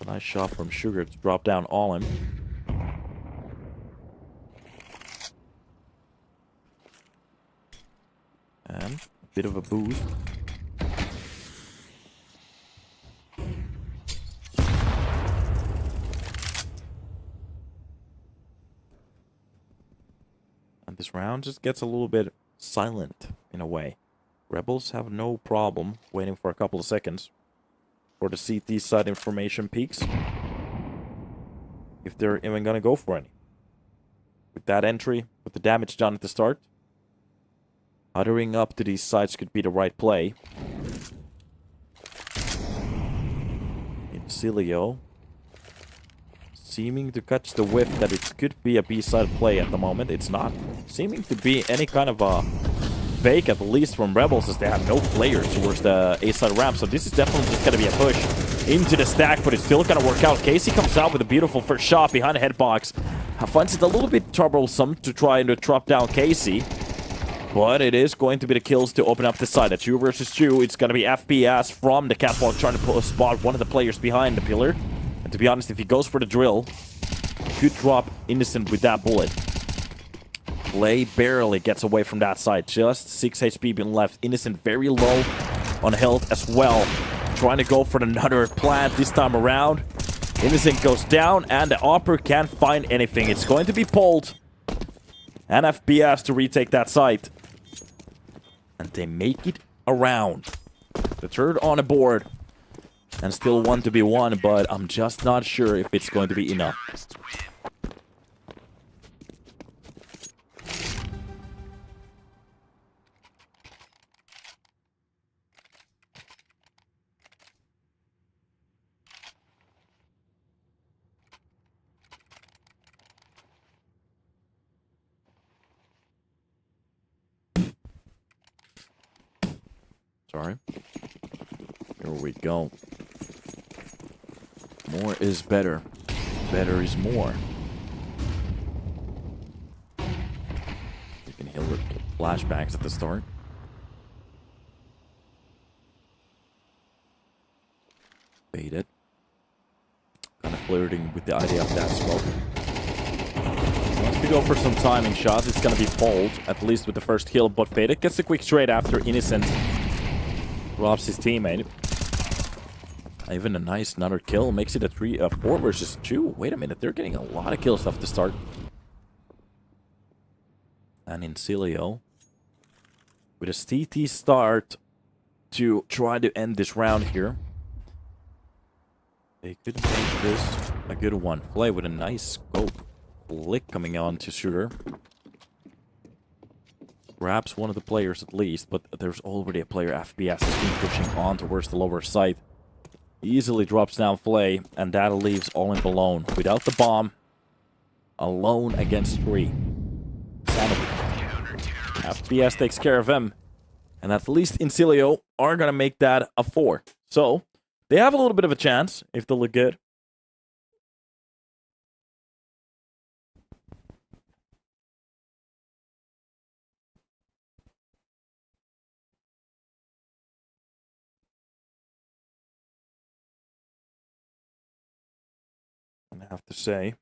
A nice shot from Sugar to drop down all him. And a bit of a boost. And this round just gets a little bit silent in a way. Rebels have no problem waiting for a couple of seconds for the CT side information peaks, if they're even gonna go for any. With that entry, with the damage done at the start, huddling up to these sides could be the right play. Insilio seeming to catch the whiff that it could be a B-side play at the moment. It's not seeming to be any kind of a fake, at least from Rebels, as they have no players towards the A-side ramp. So this is definitely just going to be a push into the stack, but it's still going to work out. Casey comes out with a beautiful first shot behind the headbox. Finds it a little bit troublesome to try and drop down Casey, but it is going to be the kills to open up the side. At 2 versus 2, it's going to be FPS from the catwalk trying to spot one of the players behind the pillar. And to be honest, if he goes for the drill, he could drop Innocent with that bullet. Play barely gets away from that side. Just 6 HP being left. Innocent very low on health as well. Trying to go for another plant this time around. Innocent goes down, and the Opera can't find anything. It's going to be pulled. And FPS to retake that site. And they make it around. The third on the board. And still one to be won, but I'm just not sure if it's going to be enough. Sorry. Here we go. More is better. Better is more. You can heal the flashbacks at the start. Bait it. Kind of flirting with the idea of that smoke. Once we go for some timing shots, it's gonna be pulled, at least with the first kill, but Faded gets a quick trade after Innocent robs his teammate. Even a nice another kill makes it a 4 versus 2. Wait a minute, they're getting a lot of kills off the start. And Insilio with a CT start to try to end this round here. They could make this a good one. Play with a nice scope. Flick coming on to Shooter. Grabs one of the players at least, but there's already a player FPS has been pushing on towards the lower side. Easily drops down Flay, and that leaves all in alone. Without the bomb, alone against 3. FPS takes care of him. And at least Insilio are going to make that a 4. So, they have a little bit of a chance if they look good. I have to say,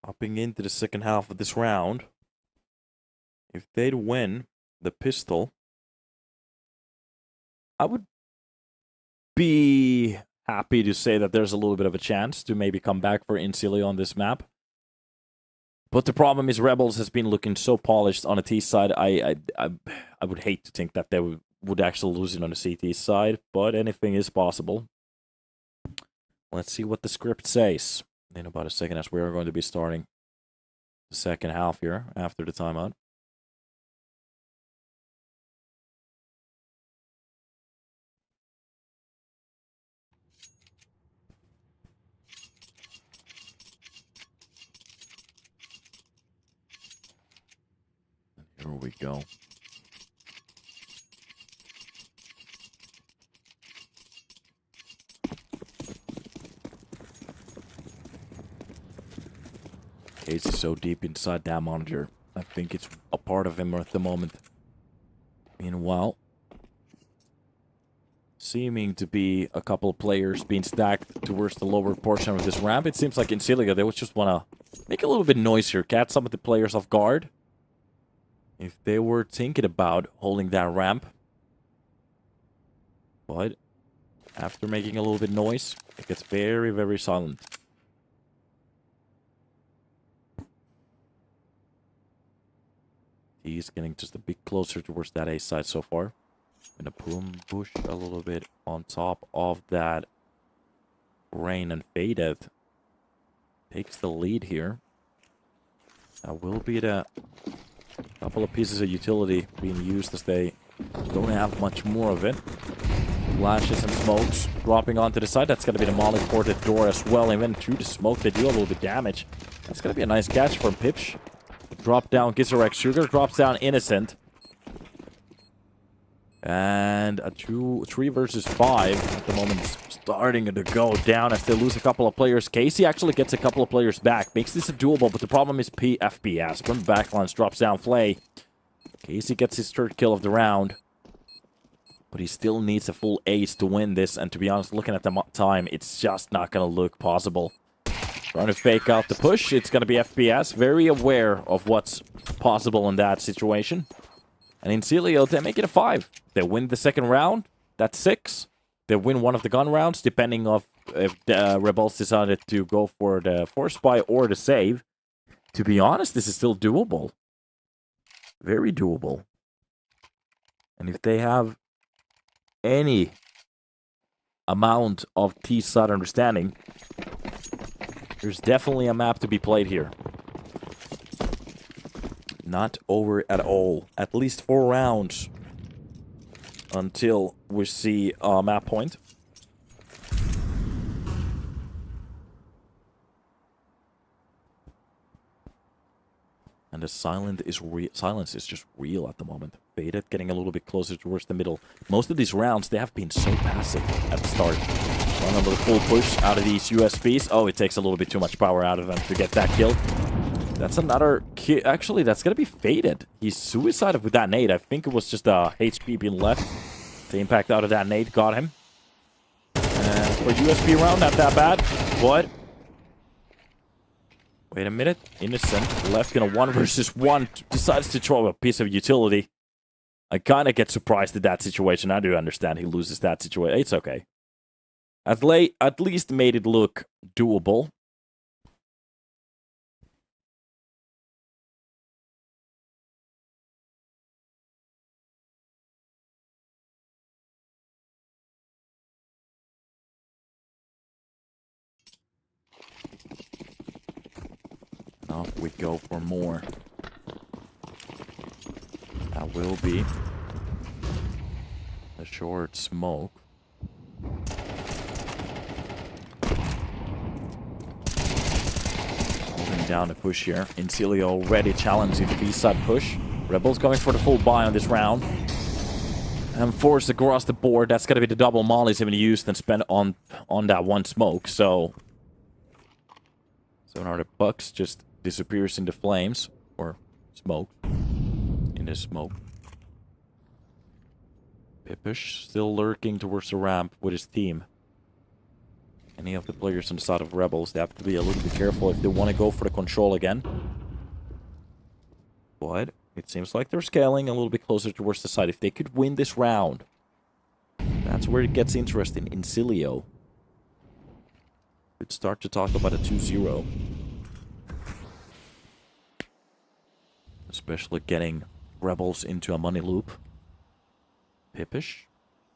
hopping into the second half of this round, if they'd win the pistol, I would be happy to say that there's a little bit of a chance to maybe come back for Insilio on this map. But the problem is Rebels has been looking so polished on the T side. I would hate to think that they would actually lose it on the CT side, but anything is possible. Let's see what the script says in about a second, as we are going to be starting the second half here after the timeout. we go. Case is so deep inside that monitor. I think it's a part of him at the moment. Meanwhile, seeming to be a couple of players being stacked towards the lower portion of this ramp. It seems like Insilio, they would just want to make a little bit noise here, catch some of the players off guard. If they were thinking about holding that ramp. But after making a little bit noise, it gets very, very silent. He's getting just a bit closer towards that A side so far. Gonna push a little bit on top of that rain and faded. Takes the lead here. That will be the couple of pieces of utility being used as they don't have much more of it. Flashes and smokes dropping onto the side. That's gonna be the molly ported door as well. Even through the smoke, they do a little bit of damage. That's gonna be a nice catch from Pipsh. Drop down Gizarek Sugar, drops down Innocent. And a 3 versus 5 at the moment starting to go down as they lose a couple of players. Casey actually gets a couple of players back. Makes this a doable, but the problem is FPS. From the backlines drops down Flay. Casey gets his 3rd kill of the round. But he still needs a full ace to win this. And to be honest, looking at the time, it's just not going to look possible. Trying to fake out the push. It's going to be FPS. Very aware of what's possible in that situation. And Insilio, they make it a 5. They win the 2nd round. That's 6. They win one of the gun rounds, depending on if the Rebels decided to go for the Force Spy or the save. To be honest, this is still doable. Very doable. And if they have any amount of T-side understanding, there's definitely a map to be played here. Not over at all. At least 4 rounds until we see a map point. And the silence is just real at the moment. Faded getting a little bit closer towards the middle. Most of these rounds, they have been so passive at the start. Run a little full push out of these USBs. Oh, it takes a little bit too much power out of them to get that kill. That's another kill. Actually, that's going to be faded. He's suicided with that nade. I think it was just a HP being left. The impact out of that nade got him. And for USP round, not that bad. What? Wait a minute. Innocent left in a 1 versus 1. Decides to throw a piece of utility. I kind of get surprised at that situation. I do understand he loses that situation. It's okay. At least made it look doable. Off we go for more. That will be a short smoke. Holding down the push here. Insilio already challenging the B-side push. Rebels going for the full buy on this round. And forced across the board. That's going to be the double mollies even used and spent on that one smoke. So 700 bucks just disappears into flames. Or smoke. In the smoke. Pipish still lurking towards the ramp with his team. Any of the players on the side of Rebels, they have to be a little bit careful if they want to go for the control again. But it seems like they're scaling a little bit closer towards the side. If they could win this round, that's where it gets interesting. Insilio could start to talk about a 2-0. Especially getting Rebels into a money loop. Pipish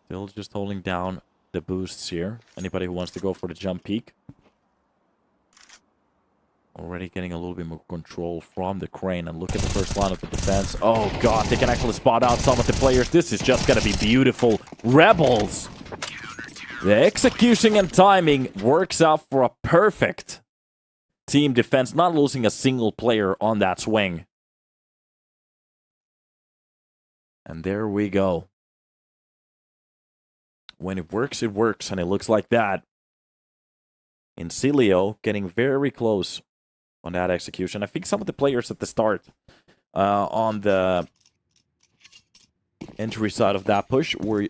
still just holding down the boosts here. Anybody who wants to go for the jump peak. Already getting a little bit more control from the crane. And look at the first line of the defense. Oh god, they can actually spot out some of the players. This is just gonna be beautiful. Rebels! The execution and timing works out for a perfect team defense. Not losing a single player on that swing. And there we go. When it works, and it looks like that. Insilio getting very close on that execution. I think some of the players at the start on the entry side of that push were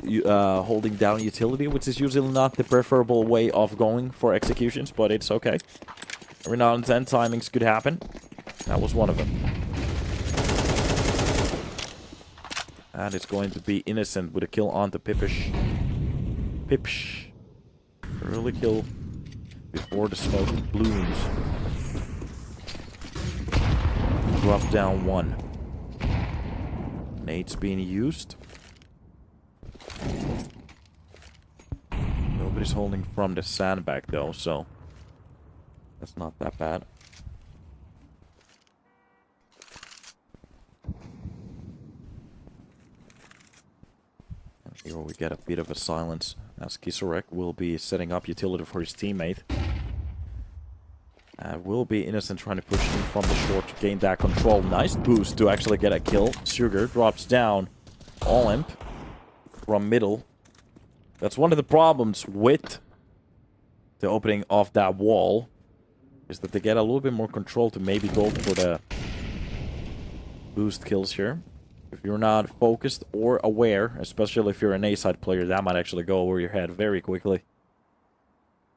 holding down utility, which is usually not the preferable way of going for executions, but it's okay. Every now and then, timings could happen. That was one of them. And it's going to be Innocent with a kill on the Pipish. Pipish. Early kill before the smoke blooms. Drop down one. Nade's being used. Nobody's holding from the sandbag though, so that's not that bad. And here we get a bit of a silence as Kisorek will be setting up utility for his teammate. Will be Innocent trying to push in from the short to gain that control. Nice boost to actually get a kill. Sugar drops down. Olymp from middle. That's one of the problems with the opening of that wall. Is that they get a little bit more control to maybe go for the boost kills here. If you're not focused or aware, especially if you're an A-side player, that might actually go over your head very quickly.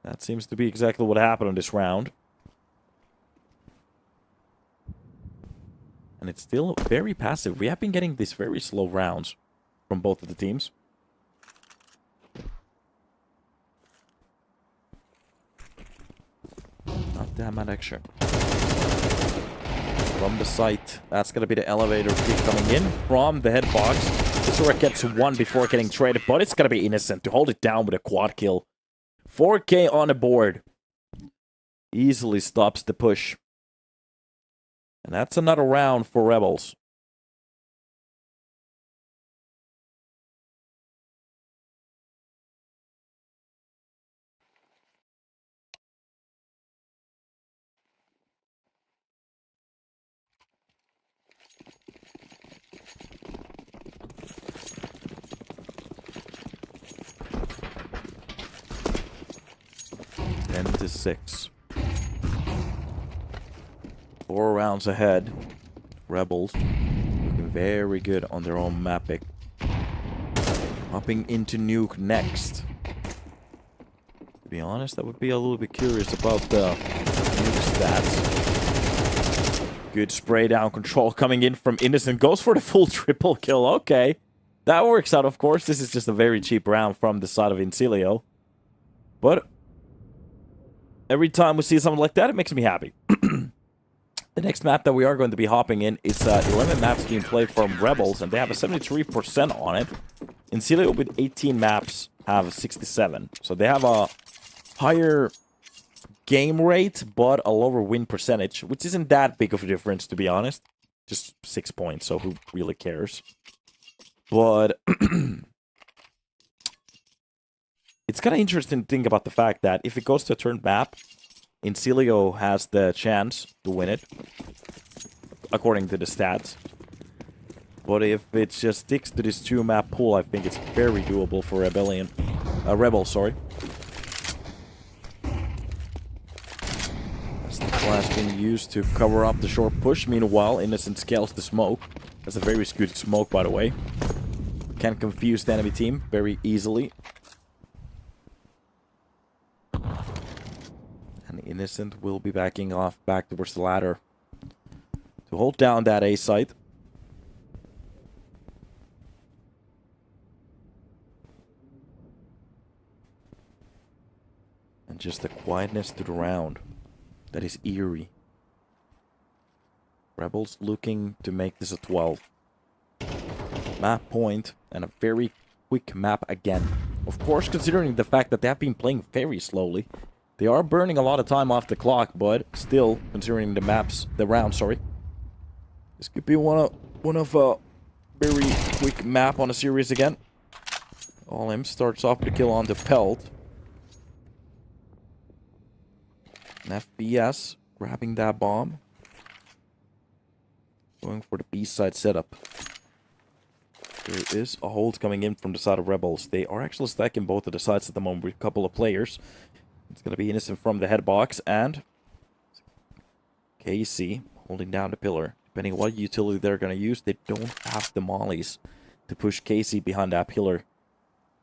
That seems to be exactly what happened in this round. And it's still very passive. We have been getting these very slow rounds from both of the teams. Not that much extra. From the site, that's going to be the elevator kick coming in from the headbox. Kisorek gets one before getting traded, but it's going to be Innocent to hold it down with a quad kill. 4K on the board. Easily stops the push. And that's another round for Rebels. Ten to 6. 4 rounds ahead. Rebels looking very good on their own mapping. Hopping into Nuke next. To be honest, I would be a little bit curious about the Nuke stats. Good spray down control coming in from Innocent. Goes for the full triple kill. Okay. That works out, of course. This is just a very cheap round from the side of Insilio. But every time we see something like that, it makes me happy. The next map that we are going to be hopping in is 11 maps being played from Rebels, and they have a 73% on it. Insilio with 18 maps have 67. So they have a higher game rate, but a lower win percentage, which isn't that big of a difference, to be honest. Just 6 points, so who really cares? But it's kind of interesting to think about the fact that if it goes to a turned map, Insilio has the chance to win it, according to the stats. But if it just sticks to this 2-map pool, I think it's very doable for Rebel, sorry. As the class being used to cover up the short push. Meanwhile, Innocent scales the smoke. That's a very good smoke, by the way. Can confuse the enemy team very easily. And Innocent will be backing off back towards the ladder to hold down that A site. And just the quietness to the round that is eerie. Rebels looking to make this a 12. Map point and a very quick map again. Of course, considering the fact that they have been playing very slowly. They are burning a lot of time off the clock, but still, considering the round, sorry. This could be one of a very quick map on a series again. Olymp starts off with a kill on the pelt. An FPS grabbing that bomb. Going for the B side setup. There is a hold coming in from the side of Rebels. They are actually stacking both of the sides at the moment with a couple of players. It's going to be Innocent from the head box, and KC holding down the pillar. Depending on what utility they're going to use, they don't have the mollies to push KC behind that pillar.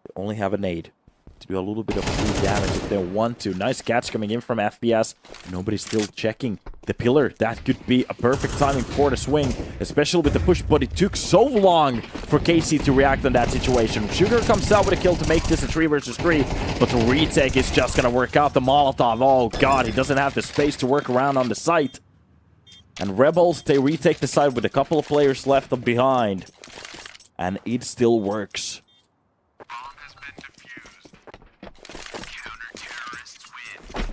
They only have a nade to do a little bit of free damage if they want to. Nice catch coming in from FPS. Nobody's still checking the pillar. That could be a perfect timing for the swing, especially with the push, but it took so long for KC to react on that situation. Sugar comes out with a kill to make this a 3 versus 3, but the retake is just going to work out. The Molotov, oh god, he doesn't have the space to work around on the site. And Rebels, they retake the side with a couple of players left behind. And it still works. Bomb has been defused. Counter-terrorists win.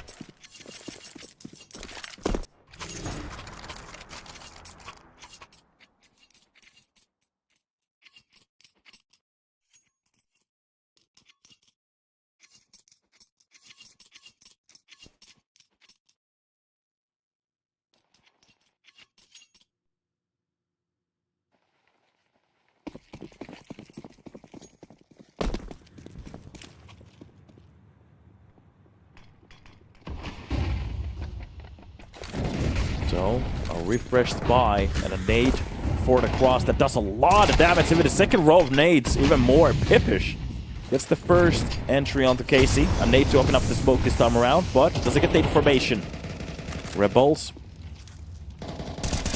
So, a refreshed buy and a nade for the cross that does a lot of damage. Even the second row of nades, even more. Pippish gets the first entry onto Casey. A nade to open up the smoke this time around, but doesn't get the information. Rebels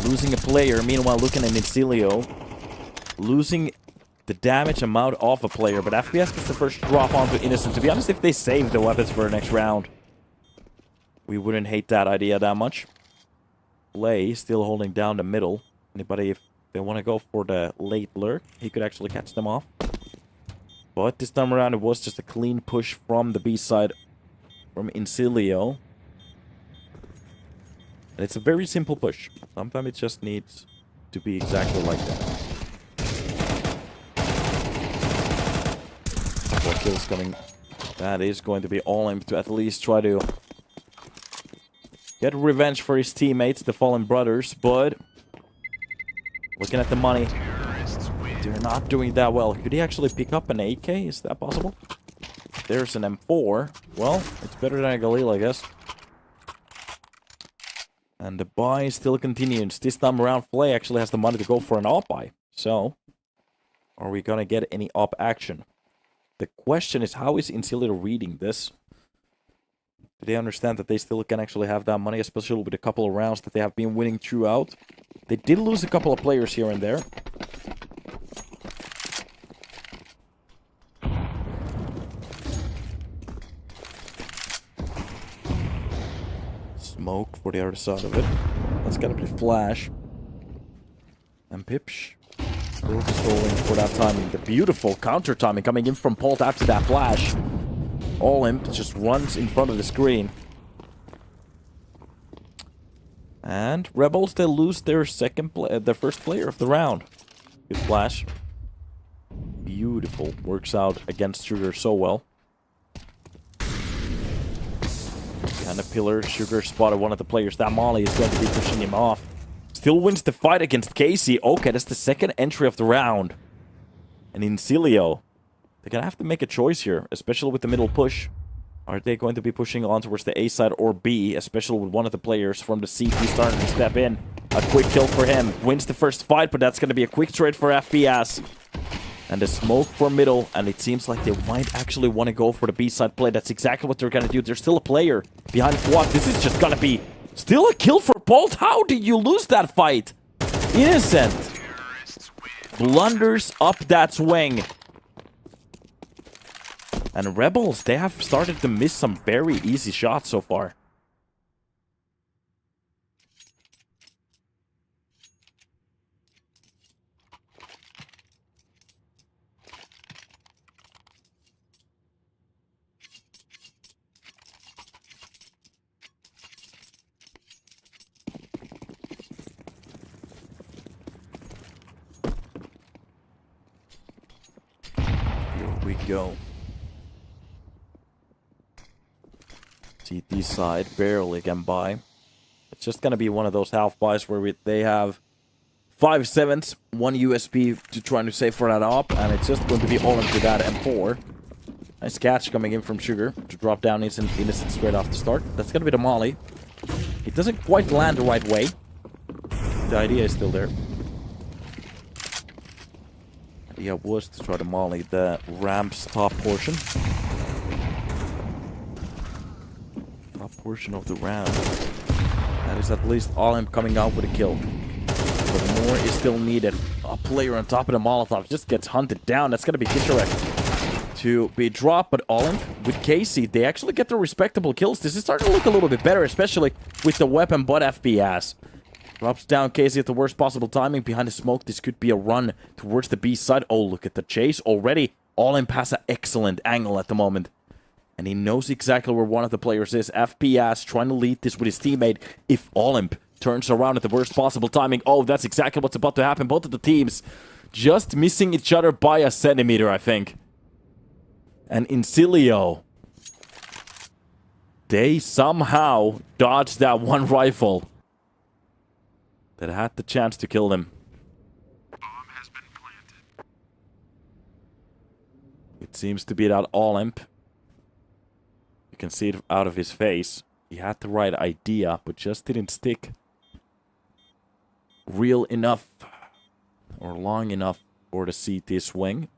losing a player. Meanwhile, looking at Insilio, losing the damage amount of a player, but FPS gets the first drop onto Innocent. To be honest, if they save the weapons for the next round, we wouldn't hate that idea that much. Play still holding down the middle. Anybody, if they want to go for the late lurk, he could actually catch them off. But this time around, it was just a clean push from the B side from Insilio. And it's a very simple push. Sometimes it just needs to be exactly like that. 4 kills coming. That is going to be all in to at least try to get revenge for his teammates, the Fallen Brothers, but looking at the money, they're not doing that well. Could he actually pick up an AK? Is that possible? There's an M4. Well, it's better than a Galil, I guess. And the buy still continues. This time around, Flay actually has the money to go for an op buy. So, are we gonna get any op action? The question is, how is Insilio reading this? Do they understand that they still can actually have that money, especially with a couple of rounds that they have been winning throughout? They did lose a couple of players here and there. Smoke for the other side of it. That's gonna be Flash. And Pipsh still stalling for that timing. The beautiful counter timing coming in from Polt after that Flash. All Imp just runs in front of the screen. And Rebels, they lose their their first player of the round. Good Flash. Beautiful. Works out against Sugar so well. And a pillar. Sugar spotted one of the players. That Molly is going to be pushing him off. Still wins the fight against Casey. Okay, that's the second entry of the round. And Insilio, they're going to have to make a choice here, especially with the middle push. Are they going to be pushing on towards the A side or B, especially with one of the players from the CT starting to step in? A quick kill for him. Wins the first fight, but that's going to be a quick trade for FPS. And the smoke for middle, and it seems like they might actually want to go for the B side play. That's exactly what they're going to do. There's still a player behind Quad. This is just going to be still a kill for Bolt. How did you lose that fight? Innocent blunders up that swing. And Rebels, they have started to miss some very easy shots so far. Here we go. CT side barely can buy. It's just gonna be one of those half buys where they have 5/7, 1 USP to trying to save for that op, and it's just going to be all into that M4. Nice catch coming in from Sugar to drop down Innocent straight off the start. That's going to be the molly. It doesn't quite land the right way. The idea is still there. The idea was to try to molly the ramp's top portion. Top portion of the ramp. That is at least all I'm coming out with a kill. But more is still needed. A player on top of the Molotov just gets hunted down. That's going to be Kisharek to be dropped. But Olymp with Casey, they actually get the respectable kills. This is starting to look a little bit better, especially with the weapon but FPS. Drops down Casey at the worst possible timing. Behind the smoke, this could be a run towards the B side. Oh, look at the chase already. Olymp has an excellent angle at the moment. And he knows exactly where one of the players is. FPS trying to lead this with his teammate. If Olymp turns around at the worst possible timing. Oh, that's exactly what's about to happen. Both of the teams just missing each other by a centimeter, I think. And Insilio, they somehow dodged that one rifle that had the chance to kill them. Bomb has been planted. It seems to be that Olymp. You can see it out of his face. He had the right idea, but just didn't stick real enough or long enough for the CT swing.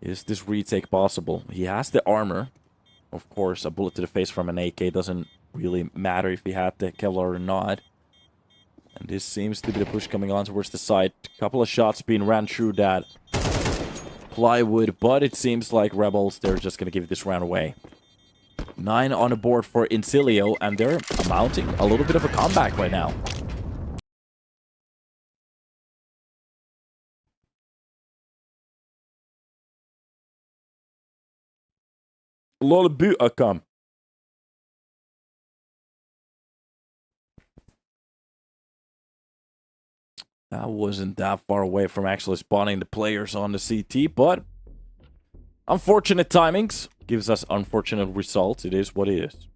Is this retake possible? He has the armor. Of course, a bullet to the face from an AK doesn't really matter if he had the Kevlar or not. And this seems to be the push coming on towards the side. A couple of shots being ran through that plywood, but it seems like Rebels, they're just going to give this round away. 9 on the board for Insilio, and they're mounting a little bit of a comeback right now. A lot of boot come. That wasn't that far away from actually spawning the players on the CT, but unfortunate timings gives us unfortunate results. It is what it is.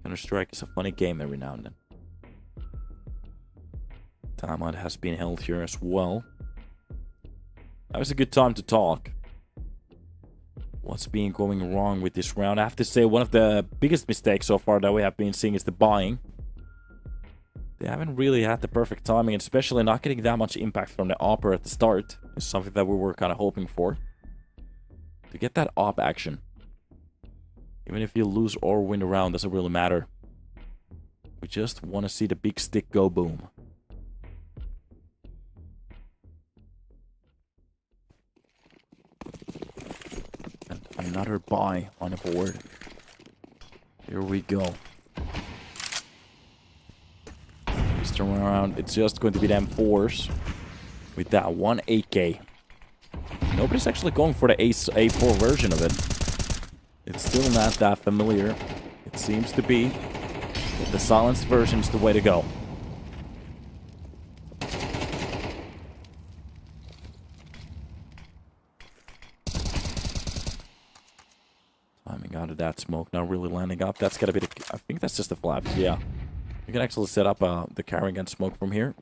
Counter-Strike is a funny game every now and then. Timeout has been held here as well. That was a good time to talk. What's been going wrong with this round? I have to say one of the biggest mistakes so far that we have been seeing is the buying. They haven't really had the perfect timing, and especially not getting that much impact from the opera at the start is something that we were kind of hoping for. To get that op action. Even if you lose or win the round, doesn't really matter. We just want to see the big stick go boom. And another buy on the board. Here we go. This turn around, it's just going to be them 4s with that one AK. Nobody's actually going for the A4 version of it. It's still not that familiar. It seems to be that the silenced version is the way to go. Timing out of that smoke, not really landing up. That's gotta be the... I think that's just the flaps, yeah. You can actually set up the carrying gun smoke from here.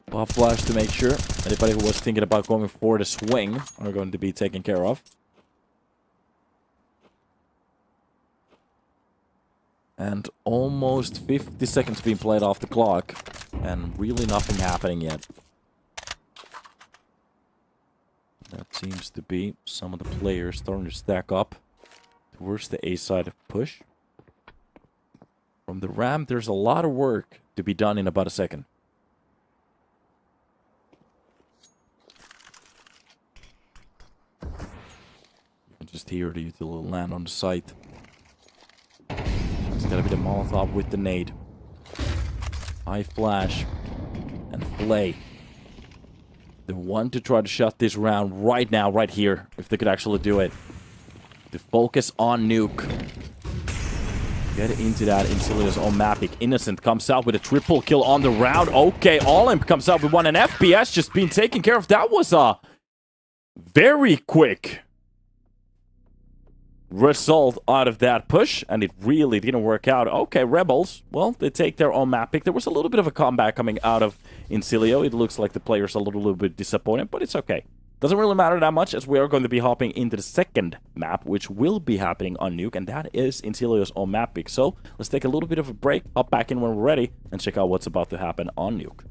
Pop flash to make sure anybody who was thinking about going for the swing are going to be taken care of. And almost 50 seconds being played off the clock. And really nothing happening yet. That seems to be some of the players starting to stack up towards the A side push. From the ramp, there's a lot of work to be done in about a second. You can just hear the utility land on the site. It's gotta be the Molotov with the nade. High flash. And play. The one to try to shut this round right now, right here. If they could actually do it. To focus on Nuke. Get into that Insilio's own mapping. Innocent comes out with a triple kill on the round. Okay, Olymp comes out with one, and FPS just being taken care of. That was very quick. result out of that push, and it really didn't work out. Okay, Rebels, well, they take their own map pick. There was a little bit of a comeback coming out of Insilio. It looks like the players are a little bit disappointed, but it's okay. Doesn't really matter that much, as we are going to be hopping into the second map, which will be happening on Nuke, and that is Insilio's own map pick. So let's take a little bit of a break, hop back in when we're ready, and check out what's about to happen on Nuke.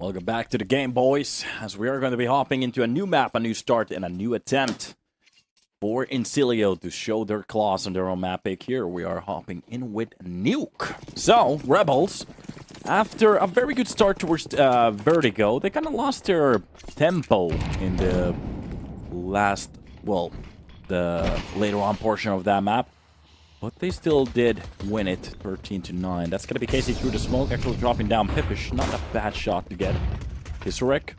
Welcome back to the game, boys, as we are going to be hopping into a new map, a new start, and a new attempt for Insilio to show their claws on their own map pick. Here we are hopping in with Nuke. So, Rebels, after a very good start towards Vertigo, they kind of lost their tempo in the last, well, the later on portion of that map. But they still did win it, 13-9. That's going to be Casey through the smoke, actually dropping down Pippish. Not a bad shot to get. Kisarek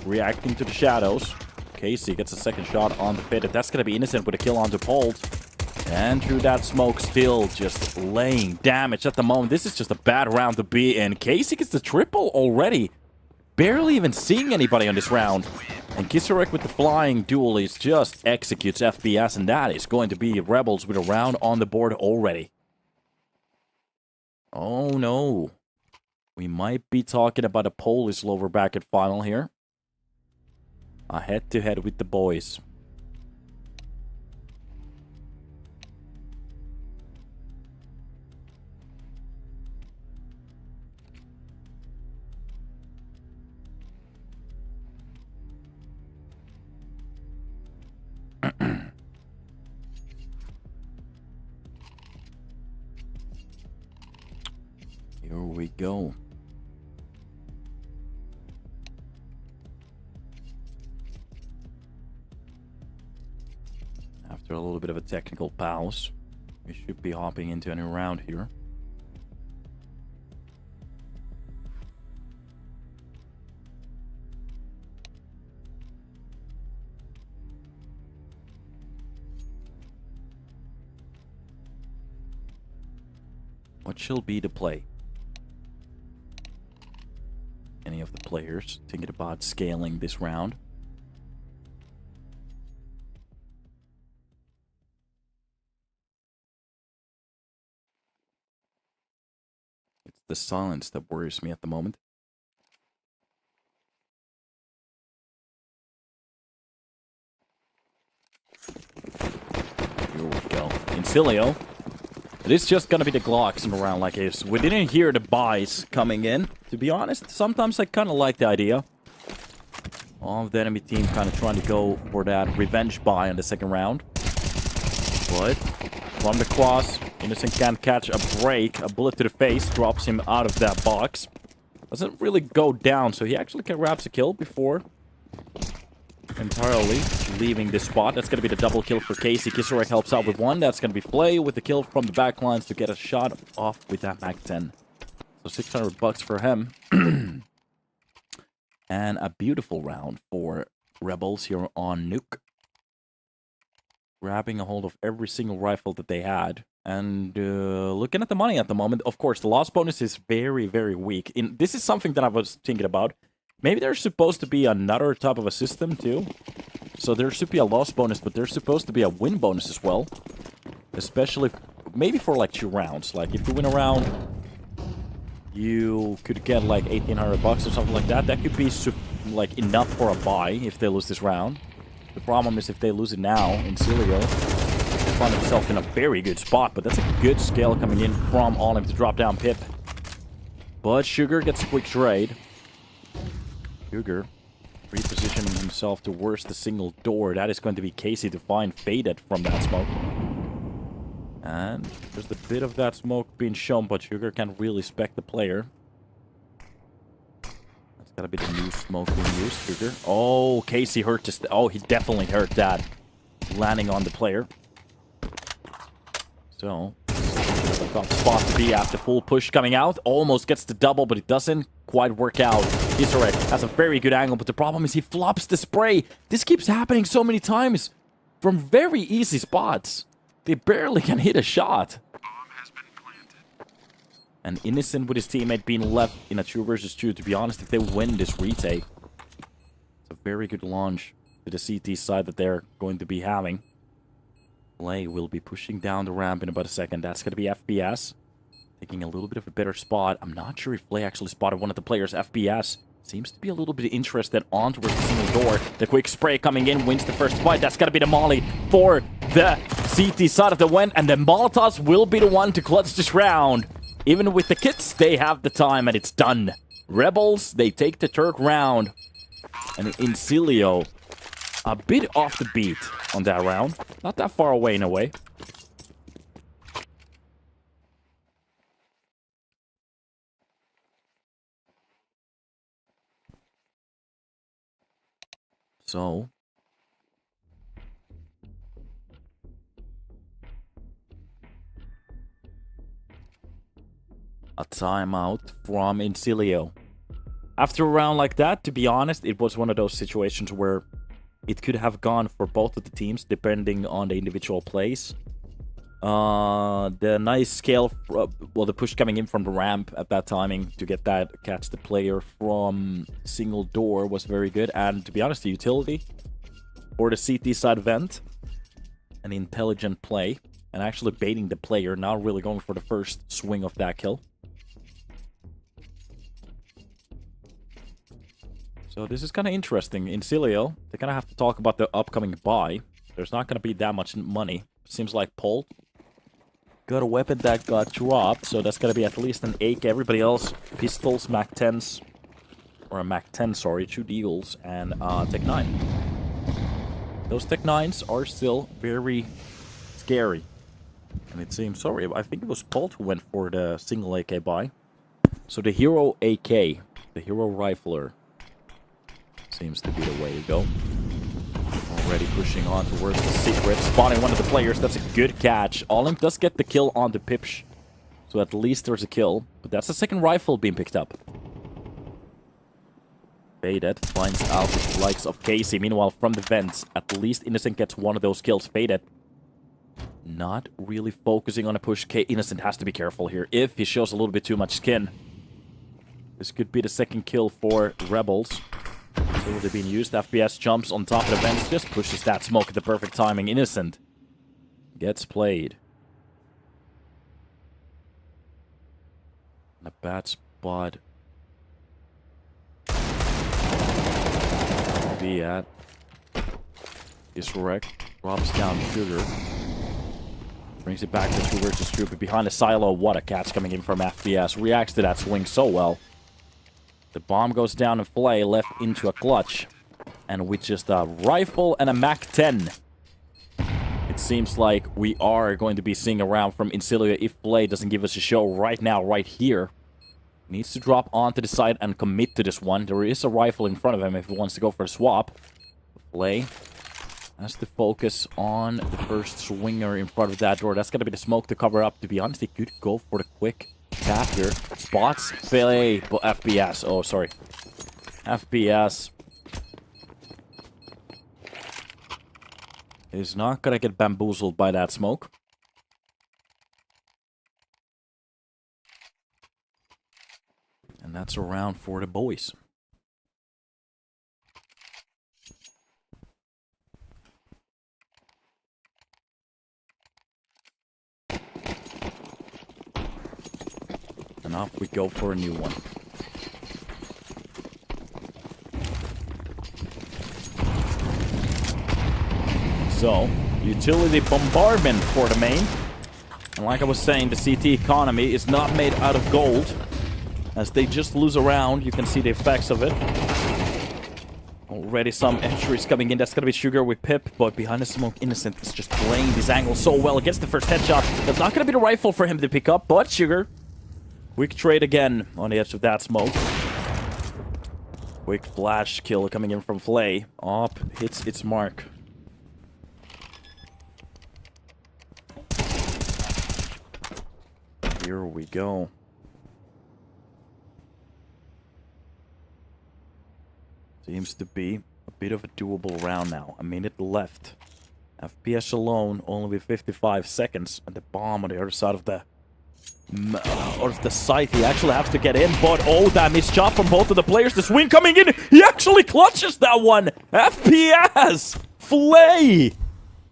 reacting to the shadows. Casey gets a second shot on the pit. That's going to be Innocent with a kill onto Polt. And through that smoke, still just laying damage at the moment. This is just a bad round to be in. Casey gets the triple already. Barely even seeing anybody on this round. And Kisarek with the flying dualies just executes FPS, and that is going to be Rebels with a round on the board already. Oh no. We might be talking about a Polish lower bracket final here. A head-to-head with the boys. Here we go. After a little bit of a technical pause, we should be hopping into a new round here. What shall be the play? Any of the players thinking about scaling this round? It's the silence that worries me at the moment. Here we go. Insilio. It is just gonna be the Glocks in the round like this. We didn't hear the buys coming in, to be honest. Sometimes I kind of like the idea of the enemy team kind of trying to go for that revenge buy in the second round. But from the cross, Innocent can't catch a break. A bullet to the face drops him out of that box. Doesn't really go down, so he actually grabs a kill before entirely leaving this spot. That's going to be the double kill for Casey. Kisarek helps out with one. That's going to be Flay with the kill from the backlines to get a shot off with that Mag 10. So $600 for him. And a beautiful round for Rebels here on Nuke. Grabbing a hold of every single rifle that they had. And looking at the money at the moment, of course, the loss bonus is very, very weak. This is something that I was thinking about. Maybe there's supposed to be another type of a system, too. So there should be a loss bonus, but there's supposed to be a win bonus as well. Especially, maybe for like 2 rounds. Like, if you win a round, you could get like $1,800 or something like that. That could be, like, enough for a buy if they lose this round. The problem is if they lose it now, Insilio find himself in a very good spot. But that's a good scale coming in from Olim to drop down Pip. But Sugar gets a quick trade. Sugar repositioning himself towards the single door. That is going to be Casey to find faded from that smoke. And there's a bit of that smoke being shown, but Sugar can't really spec the player. That's gotta be the new smoke being used, Sugar. Oh, Casey hurt this. Oh, he definitely hurt that. Landing on the player. So, a tough spot to be after full push coming out. Almost gets the double, but it doesn't quite work out. Kisarek has a very good angle, but the problem is he flops the spray. This keeps happening so many times from very easy spots. They barely can hit a shot. And Innocent with his teammate being left in a 2 versus 2. To be honest, if they win this retake, it's a very good launch to the CT side that they're going to be having. Flay will be pushing down the ramp in about a second. That's going to be FPS. Taking a little bit of a better spot. I'm not sure if Flay actually spotted one of the players. FPS seems to be a little bit interested on towards the single door. The quick spray coming in wins the first fight. That's going to be the molly for the CT side of the win. And the Molotovs will be the one to clutch this round. Even with the kits, they have the time and it's done. Rebels, they take the third round. And Insilio, a bit off the beat on that round. Not that far away in a way. So... a timeout from Insilio. After a round like that, to be honest, it was one of those situations where it could have gone for both of the teams, depending on the individual plays. The nice scale, well, the push coming in from the ramp at that timing to get that, catch the player from single door was very good. And to be honest, the utility for the CT side vent, an intelligent play, and actually baiting the player, not really going for the first swing of that kill. So this is kind of interesting. Insilio, they're going to have to talk about the upcoming buy. There's not going to be that much money. Seems like Polt got a weapon that got dropped, so that's going to be at least an AK. Everybody else, pistols, Mac 10s, or a Mac 10, sorry, 2 deagles, and Tech 9. Those Tech 9s are still very scary. And it seems, sorry, I think it was Polt who went for the single AK buy. So the hero AK, the hero rifler, seems to be the way to go. Already pushing on towards the secret, spotting one of the players. That's a good catch. Olymp does get the kill on the Pipsh, so at least there's a kill. But that's the second rifle being picked up. Faded finds out the likes of Casey. Meanwhile, from the vents, at least Innocent gets one of those kills. Faded, not really focusing on a push. Innocent has to be careful here. If he shows a little bit too much skin, this could be the second kill for Rebels. Still being used. FPS jumps on top of the vents, just pushes that smoke at the perfect timing. Innocent gets played. A bad spot to be at. Is wrecked. Drops down Sugar. Brings it back to 2 versus 2. But behind the silo, what a catch coming in from FPS. Reacts to that swing so well. The bomb goes down and Flay left into a clutch. And with just a rifle and a Mac 10, it seems like we are going to be seeing a round from Insilio if Flay doesn't give us a show right now, right here. Needs to drop onto the side and commit to this one. There is a rifle in front of him if he wants to go for a swap. Flay has to focus on the first swinger in front of that door. That's going to be the smoke to cover up. To be honest, he could go for the quick tap here. Spots Flay, but FPS. Oh, sorry. FPS is not going to get bamboozled by that smoke. And that's a round for the boys. And off we go for a new one. So, utility bombardment for the main. And like I was saying, the CT economy is not made out of gold. As they just lose a round, you can see the effects of it. Already some entries coming in. That's going to be Sugar with Pip, but behind the smoke, Innocent is just playing this angle so well. Gets the first headshot. That's not going to be the rifle for him to pick up, but Sugar. Quick trade again on the edge of that smoke. Quick flash kill coming in from Flay. Up, hits its mark. Here we go. Seems to be a bit of a doable round now. A minute left. FPS alone only with 55 seconds. And the bomb on the other side of the site. He actually has to get in, but oh, that missed shot from both of the players. The swing coming in. He actually clutches that one. FPS! Flay!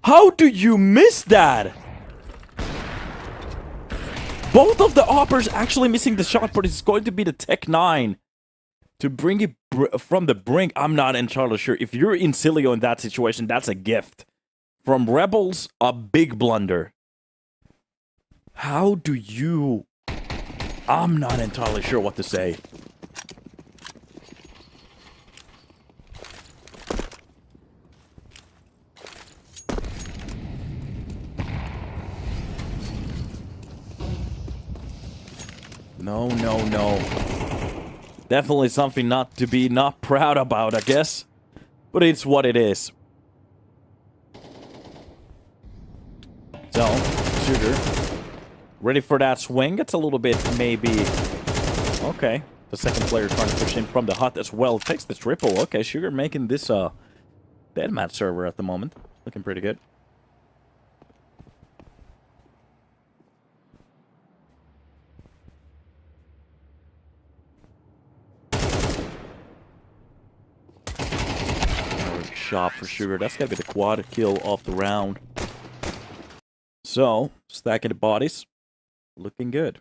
How do you miss that? Both of the oppers actually missing the shot, but it's going to be the Tech 9 to bring it from the brink. I'm not entirely sure. If you're Insilio in that situation, that's a gift. From Rebels, a big blunder. How do you... I'm not entirely sure what to say. No, no, no. Definitely something not to be not proud about, I guess. But it's what it is. So, Sugar. Ready for that swing? It's a little bit, maybe... Okay. The second player trying to push in from the hut as well. Takes the triple. Okay, Sugar making this, deathmatch server at the moment. Looking pretty good. Shot for Sugar. That's gotta be the quad kill of the round. So, stacking the bodies. Looking good.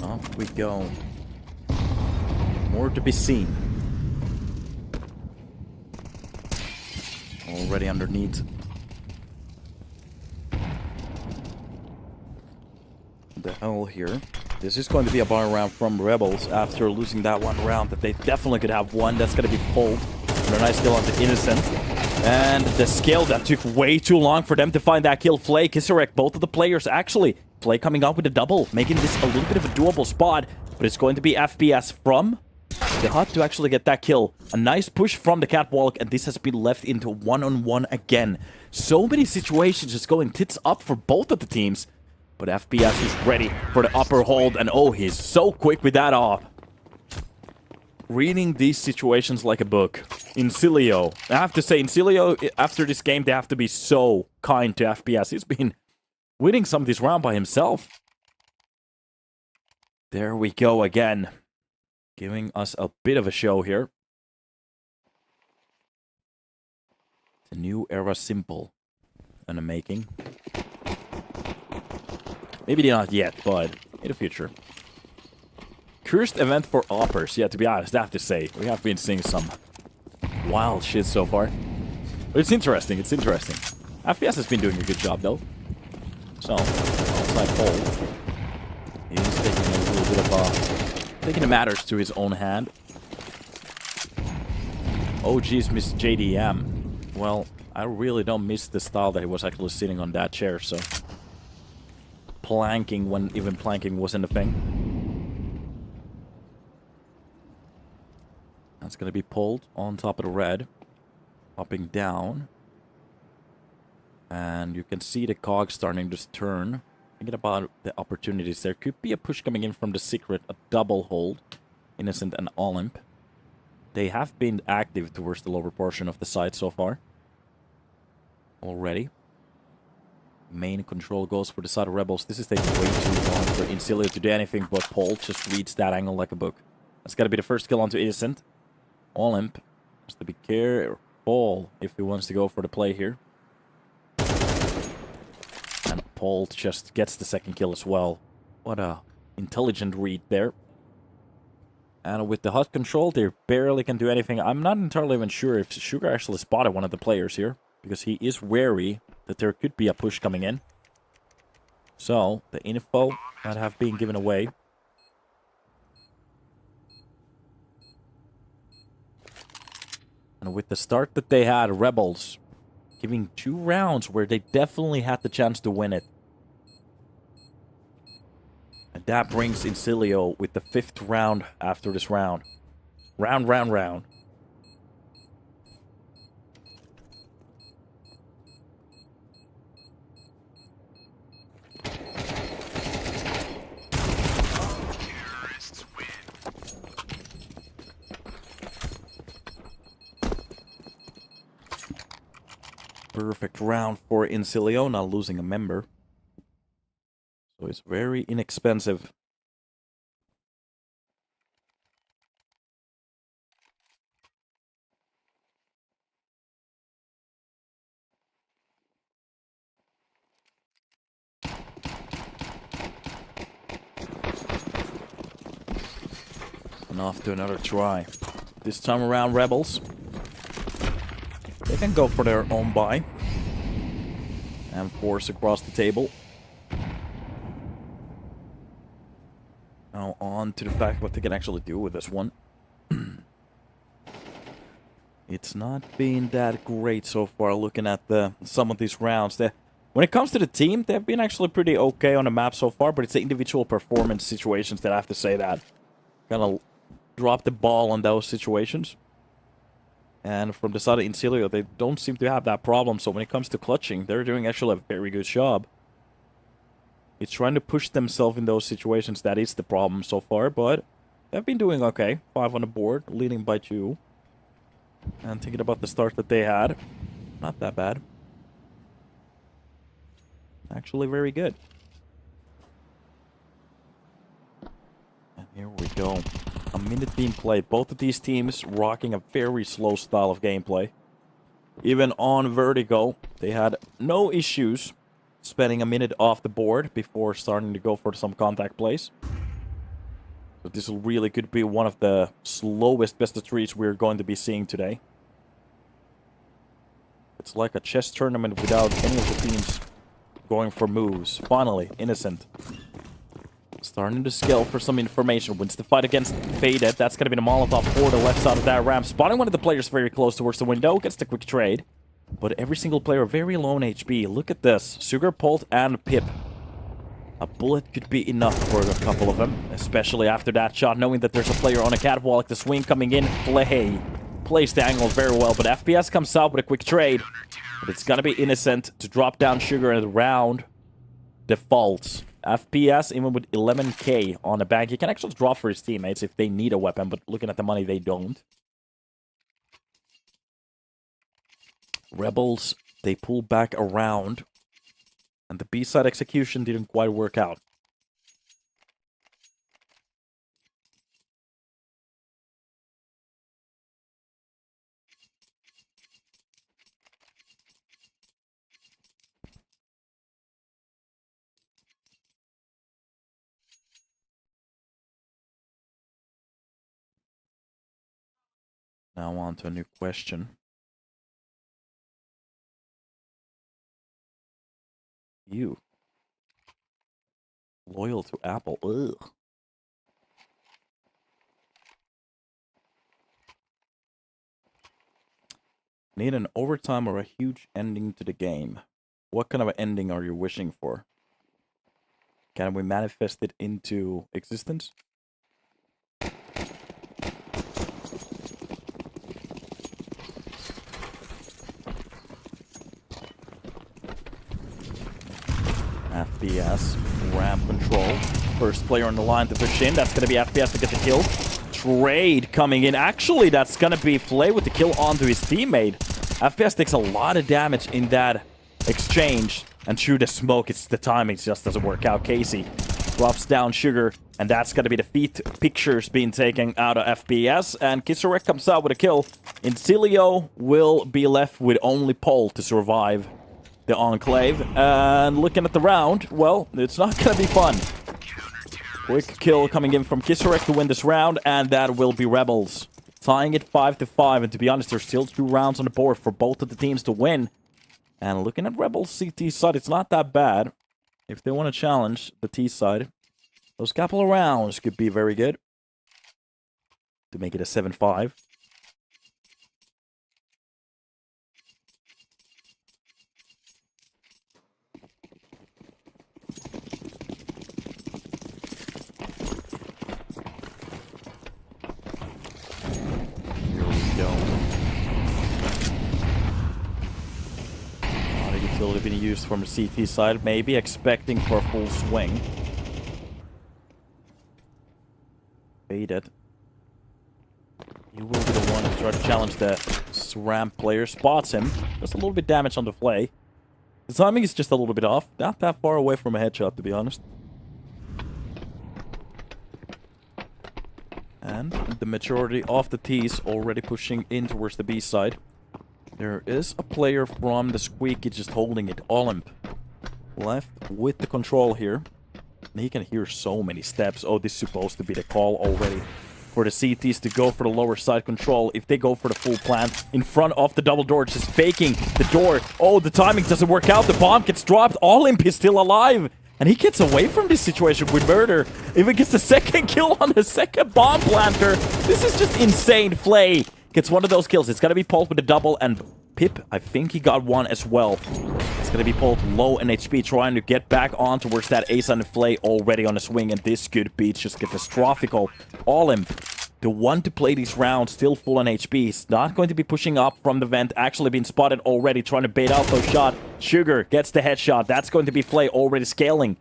Off we go. More to be seen. Already underneath. The hell here. This is going to be a bar round from Rebels after losing that one round that they definitely could have won. That's going to be pulled. And a nice kill on the Innocent. And the skill that took way too long for them to find that kill. Flay, Kisarek, both of the players actually. Flay coming out with a double, making this a little bit of a doable spot. But it's going to be FPS from the hut to actually get that kill. A nice push from the catwalk, and this has been left into one-on-one again. So many situations just going tits up for both of the teams. But FPS is ready for the upper hold, and oh, he's so quick with that off. Reading these situations like a book. Insilio. I have to say, Insilio, after this game, they have to be so kind to FPS. He's been winning some of this round by himself. There we go again. Giving us a bit of a show here. The new era simple in the making. Maybe not yet, but in the future. Cursed event for Oppers. Yeah, to be honest, I have to say, we have been seeing some wild shit so far. But it's interesting, it's interesting. FPS has been doing a good job, though. So, outside hold. He's taking a little bit of taking the matters to his own hand. Oh, geez, Miss JDM. Well, I really don't miss the style that he was actually sitting on that chair, so... Planking when even planking wasn't a thing. That's gonna be pulled on top of the red. Popping down. And you can see the cog starting to turn. Thinking about the opportunities. There could be a push coming in from the secret. A double hold. Innocent and Olymp. They have been active towards the lower portion of the site so far. Already. Main control goes for the side of Rebels. This is taking way too long for Insilio to do anything but hold. Just reads that angle like a book. That's gotta be the first kill onto Innocent. Olymp has to be careful if he wants to go for the play here. And Paul just gets the second kill as well. What a intelligent read there. And with the hut control, they barely can do anything. I'm not entirely even sure if Sugar actually spotted one of the players here. Because he is wary that there could be a push coming in. So, the info might have been given away. And with the start that they had, Rebels giving 2 rounds where they definitely had the chance to win it. And that brings Insilio with the 5th round after this round. Round. Perfect round for Insilio, not losing a member. So it's very inexpensive. And off to another try. This time around, Rebels. They can go for their own buy. And force across the table. Now on to the fact what they can actually do with this one. It's not been that great so far looking at some of these rounds. When it comes to the team, they've been actually pretty okay on the map so far, but it's the individual performance situations that I have to say that. Kind of drop the ball on those situations. And from the side of Insilio, they don't seem to have that problem, so when it comes to clutching, they're doing actually a very good job. It's trying to push themselves in those situations that is the problem so far, but they've been doing okay. 5 on the board, leading by 2. And thinking about the start that they had, not that bad. Actually very good. And here we go. A minute being played. Both of these teams rocking a very slow style of gameplay. Even on Vertigo, they had no issues spending a minute off the board before starting to go for some contact plays. So this really could be one of the slowest best of threes we're going to be seeing today. It's like a chess tournament without any of the teams going for moves. Finally, Innocent. Starting to scale for some information. Wins the fight against Faded. That's going to be the Molotov for the left side of that ramp. Spotting one of the players very close towards the window. Gets the quick trade. But every single player very low on HP. Look at this. Sugar, Polt, and Pip. A bullet could be enough for a couple of them. Especially after that shot. Knowing that there's a player on a catwalk. The swing coming in. Play. Plays the angle very well. But FPS comes out with a quick trade. But it's going to be Innocent to drop down Sugar and the round defaults. FPS, even with 11k on the bank, he can actually drop for his teammates if they need a weapon, but looking at the money, they don't. Rebels, they pull back around, and the B-side execution didn't quite work out. Now on to a new question. You. Loyal to Apple. Ugh. Need an overtime or a huge ending to the game. What kind of an ending are you wishing for? Can we manifest it into existence? FPS, ramp control. First player on the line to push in. That's going to be FPS to get the kill. Trade coming in. Actually, that's going to be Flay with the kill onto his teammate. FPS takes a lot of damage in that exchange. And through the smoke, it's the timing just doesn't work out. Casey drops down Sugar. And that's going to be the feet pictures being taken out of FPS. And Kisarek comes out with a kill. Insilio will be left with only Pole to survive the Enclave. And looking at the round, well, it's not going to be fun. Quick kill coming in from Kisarek to win this round, and that will be Rebels. Tying it 5-5, and to be honest, there's still 2 rounds on the board for both of the teams to win. And looking at Rebels CT side, it's not that bad. If they want to challenge the T side, those couple of rounds could be very good. To make it a 7-5. Utility being used from the CT side, maybe expecting for a full swing. Faded. He will be the one to try to challenge the ramp player. Spots him. Just a little bit damage on the play. The timing is just a little bit off. Not that far away from a headshot, to be honest. And the majority of the T's already pushing in towards the B side. There is a player from the Squeaky just holding it. Olymp left with the control here. And he can hear so many steps. Oh, this is supposed to be the call already. for the CTs to go for the lower side control. If they go for the full plant in front of the double door, just faking the door. Oh, the timing doesn't work out. The bomb gets dropped. Olymp is still alive. And he gets away from this situation with murder. Even gets the second kill on the second bomb planter. This is just insane. Flay gets one of those kills. It's going to be Pult with a double. And Pip, I think he got one as well. It's going to be Pult low in HP, trying to get back on towards that ace and Flay already on the swing. And this could be just catastrophical. Olymp, the one to play these rounds, still full on HP. He's not going to be pushing up from the vent. Actually been spotted already, trying to bait out those shots. Sugar gets the headshot. That's going to be Flay already scaling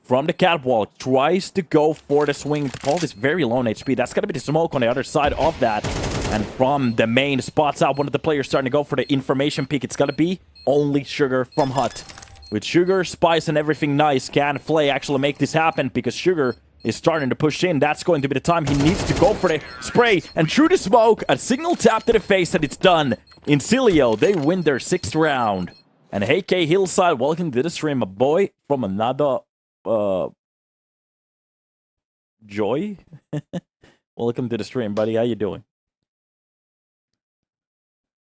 from the catwalk. Tries to go for the swing. Pult is very low on HP. That's going to be the smoke on the other side of that. And from the main, spots out one of the players starting to go for the information peek. It's going to be only Sugar from Hut. With Sugar, Spice, and everything nice, can Flay actually make this happen? Because Sugar is starting to push in. That's going to be the time he needs to go for the spray. And through the smoke, a single tap to the face, and it's done. Insilio, they win their 6th round. And hey, K Hillside, welcome to the stream, a boy from another Joy. Welcome to the stream, buddy. How you doing?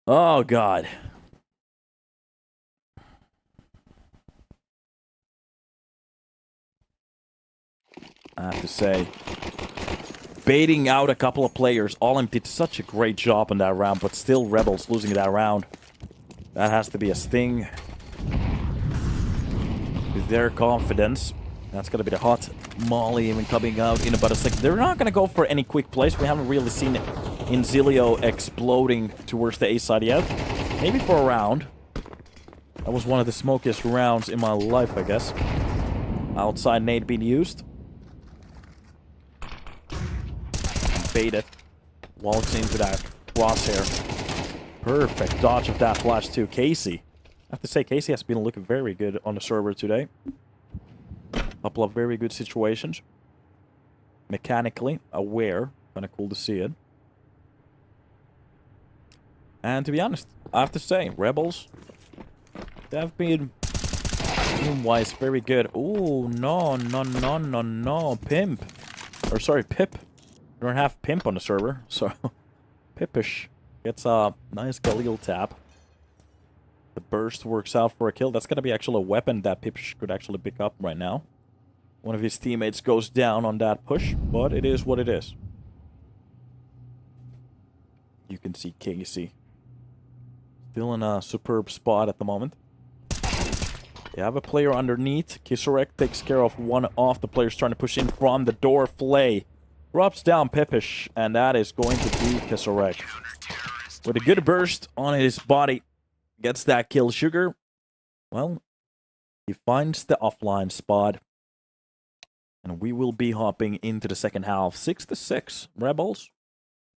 Oh, God. I have to say, baiting out a couple of players. Olymp did such a great job on that round, but still Rebels losing that round. That has to be a sting. With their confidence. That's going to be the Hot Molly even coming out in about a second. They're not going to go for any quick plays. We haven't really seen Insilio exploding towards the A side yet. Maybe for a round. That was one of the smokiest rounds in my life, I guess. Outside nade being used. Baited. Walks into that crosshair. Perfect dodge of that flash too. Casey. I have to say, Casey has been looking very good on the server today. Couple of very good situations. Mechanically aware. Kind of cool to see it. And to be honest, I have to say, Rebels, they have been team-wise very good. Oh, no. Pimp. Or sorry, Pip. We don't have Pimp on the server, so Pipish gets a nice Galil tap. The burst works out for a kill. That's going to be actually a weapon that Pipish could actually pick up right now. One of his teammates goes down on that push, but it is what it is. You can see Casey still in a superb spot at the moment. You have a player underneath. Kisorek takes care of one of the players trying to push in from the door. Flay drops down Pipish, and that is going to be Kisorek. With a good burst on his body, gets that kill. Sugar, well, he finds the offline spot. And we will be hopping into the second half. 6-6. Rebels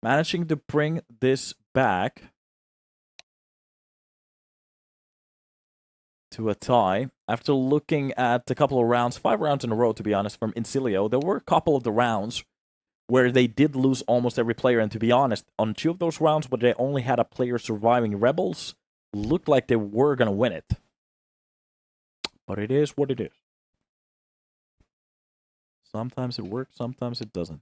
managing to bring this back to a tie. After looking at a couple of rounds, 5 rounds in a row, to be honest, from Insilio, there were a couple of the rounds where they did lose almost every player. And to be honest, on 2 of those rounds where they only had a player surviving, Rebels looked like they were going to win it. But it is what it is. Sometimes it works, sometimes it doesn't.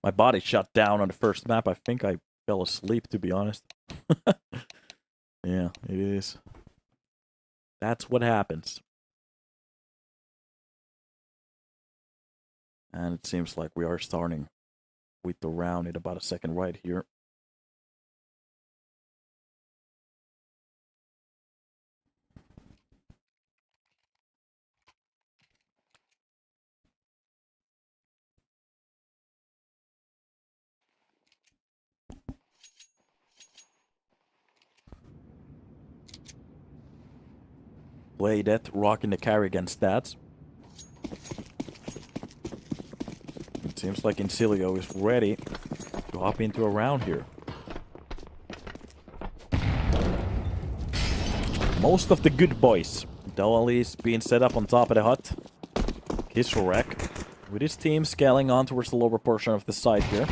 My body shut down on the first map. I think I fell asleep, to be honest. Yeah, it is. That's what happens. And it seems like we are starting with the round in about a second right here. Play that, rocking the carry against stats. It seems like Insilio is ready to hop into a round here. Most of the good boys. Dawali's being set up on top of the hut. Kisorek with his team scaling on towards the lower portion of the site here.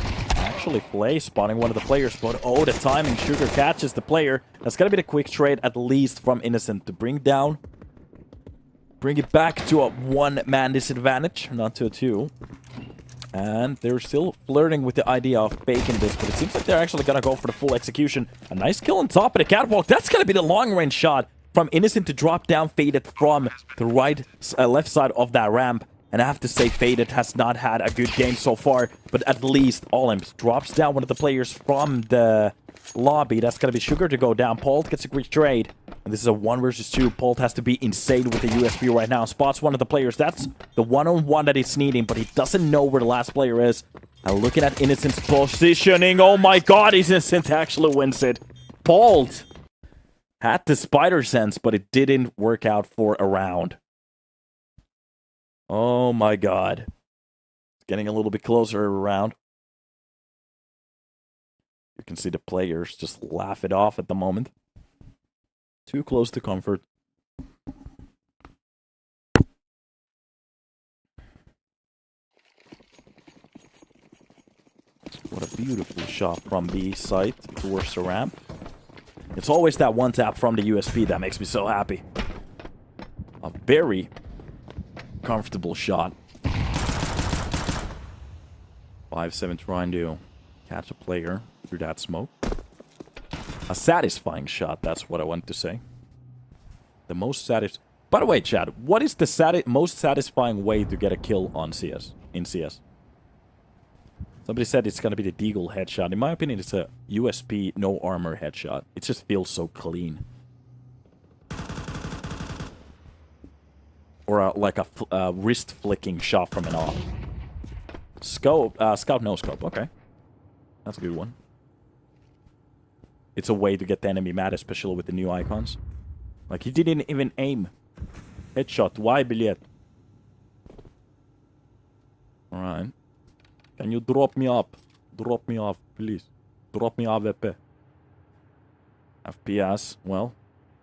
actually Flay spotting one of the players, but oh, the timing. Sugar catches the player. That's gonna be the quick trade, at least from Innocent, to bring it back to a one-man disadvantage, not to a two. And they're still flirting with the idea of faking this, but it seems like they're actually gonna go for the full execution. A nice kill on top of the catwalk. That's gonna be the long-range shot from Innocent to drop down Faded from the left side of that ramp. And I have to say, Faded has not had a good game so far, but at least Olymps drops down one of the players from the lobby. That's going to be Sugar to go down. Polt gets a quick trade. And this is a 1 versus 2. Polt has to be insane with the USB right now. Spots one of the players. That's the one-on-one that he's needing, but he doesn't know where the last player is. And looking at Innocent's positioning. Oh my god, Innocent actually wins it. Polt had the spider sense, but it didn't work out for a round. Oh my god. It's getting a little bit closer around. You can see the players just laugh it off at the moment. Too close to comfort. What a beautiful shot from B site towards the ramp. It's always that one tap from the USB that makes me so happy. A very comfortable shot. 5-7 trying to catch a player through that smoke. A satisfying shot, that's what I want to say. The most satisfying... By the way, Chad, what is the most satisfying way to get a kill on CS? In CS? Somebody said it's gonna be the Deagle headshot. In my opinion, it's a USP no armor headshot. It just feels so clean. Or like a wrist flicking shot from an off. Scope, scout no scope. Okay, that's a good one. It's a way to get the enemy mad, especially with the new icons. Like he didn't even aim. Headshot. Why billet? All right. Can you drop me up? Drop me off, please. Drop me AWP. FPS. Well,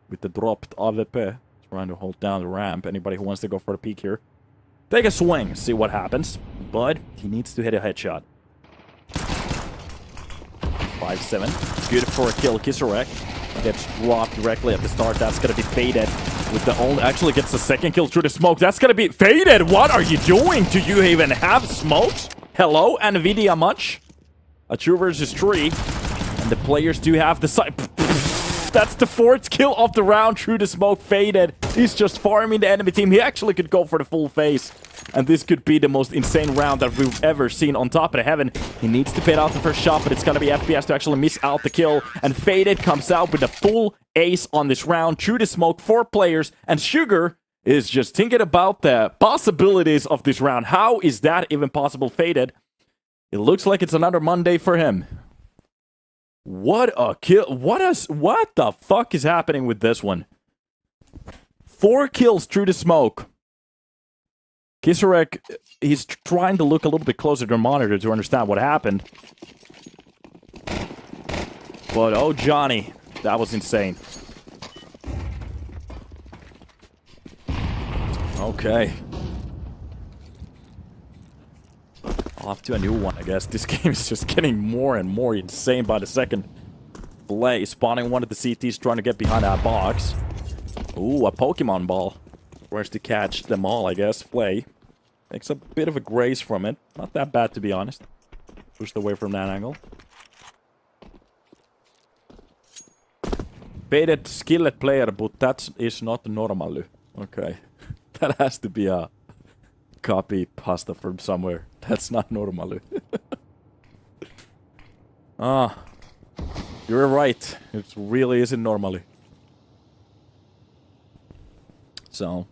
with the dropped AWP. Trying to hold down the ramp. Anybody who wants to go for a peek here, take a swing, see what happens. But he needs to hit a headshot. 5-7. Good for a kill. Kisarek gets dropped directly at the start. That's gonna be Faded. With the only actually gets the second kill through the smoke. That's gonna be Faded. What are you doing? Do you even have smokes? Hello, Nvidia much? A 2 versus 3, and the players do have the side. That's the 4th kill of the round through the smoke. Faded. He's just farming the enemy team. He actually could go for the full face. And this could be the most insane round that we've ever seen on top of the heaven. He needs to pay out the first shot, but it's going to be FPS to actually miss out the kill. And Faded comes out with a full ace on this round through the smoke. 4 players. And Sugar is just thinking about the possibilities of this round. How is that even possible, Faded? It looks like it's another Monday for him. What a kill. What the fuck is happening with this one? 4 kills through the smoke. Kisarek, he's trying to look a little bit closer to the monitor to understand what happened. But, oh, Johnny, that was insane. Okay. Off to a new one, I guess. This game is just getting more and more insane by the second. Flay spawning one of the CTs, trying to get behind that box. Ooh, a Pokemon ball. Where's to catch them all, I guess. Flay takes a bit of a grace from it. Not that bad, to be honest. Pushed away from that angle. Faded skilled player, but that is not normal. Okay. That has to be a copy pasta from somewhere. That's not normal. Ah, you're right. It really isn't normally. So,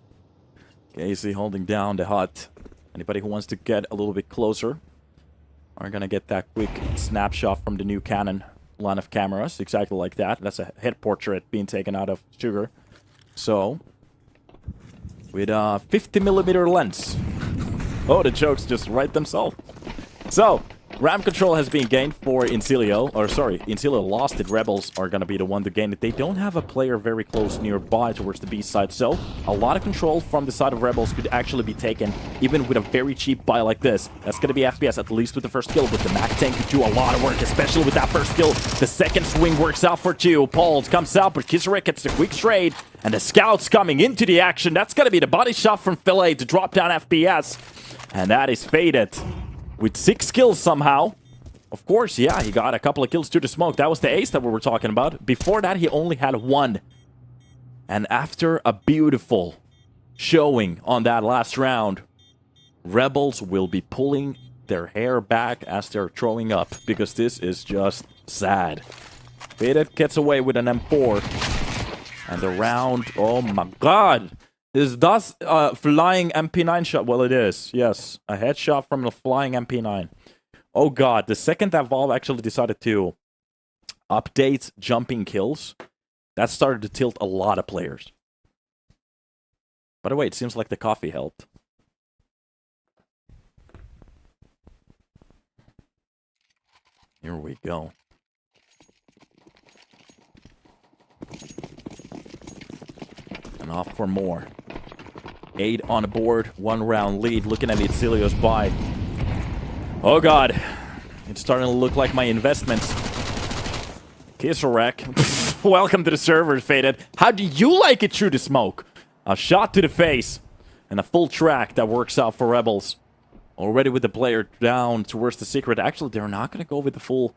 Casey holding down the hut. Anybody who wants to get a little bit closer are gonna get that quick snapshot from the new Canon line of cameras. Exactly like that. That's a head portrait being taken out of Sugar. So, with a 50mm lens. Oh, the jokes just write themselves. So, Ram control has been gained for Insilio. Or sorry, Insilio lost it. Rebels are going to be the one to gain it. They don't have a player very close nearby towards the B side. So a lot of control from the side of Rebels could actually be taken, even with a very cheap buy like this. That's going to be FPS, at least with the first kill. But the Mac tank could do a lot of work, especially with that first kill. The second swing works out for 2. Paul comes out, but Kisarek gets the quick trade. And the scouts coming into the action. That's going to be the body shot from Filet to drop down FPS. And that is faded. With 6 kills somehow. Of course, yeah, he got a couple of kills to the smoke. That was the ace that we were talking about. Before that, he only had 1. And after a beautiful showing on that last round, Rebels will be pulling their hair back as they're throwing up. Because this is just sad. Faded gets away with an M4. And the round, oh my god. Is thus flying MP9 shot? Well, it is. Yes, a headshot from the flying MP9. Oh god, the second that Valve actually decided to update jumping kills, that started to tilt a lot of players. By the way, it seems like the coffee helped. Here we go. And off for more. 8 on the board, 1 round lead. Looking at Insilio's buy. Oh god. It's starting to look like my investments. Kisarek. Welcome to the server, Faded. How do you like it through the smoke? A shot to the face. And a full track that works out for Rebels. Already with the player down towards the secret. Actually, they're not going to go with the full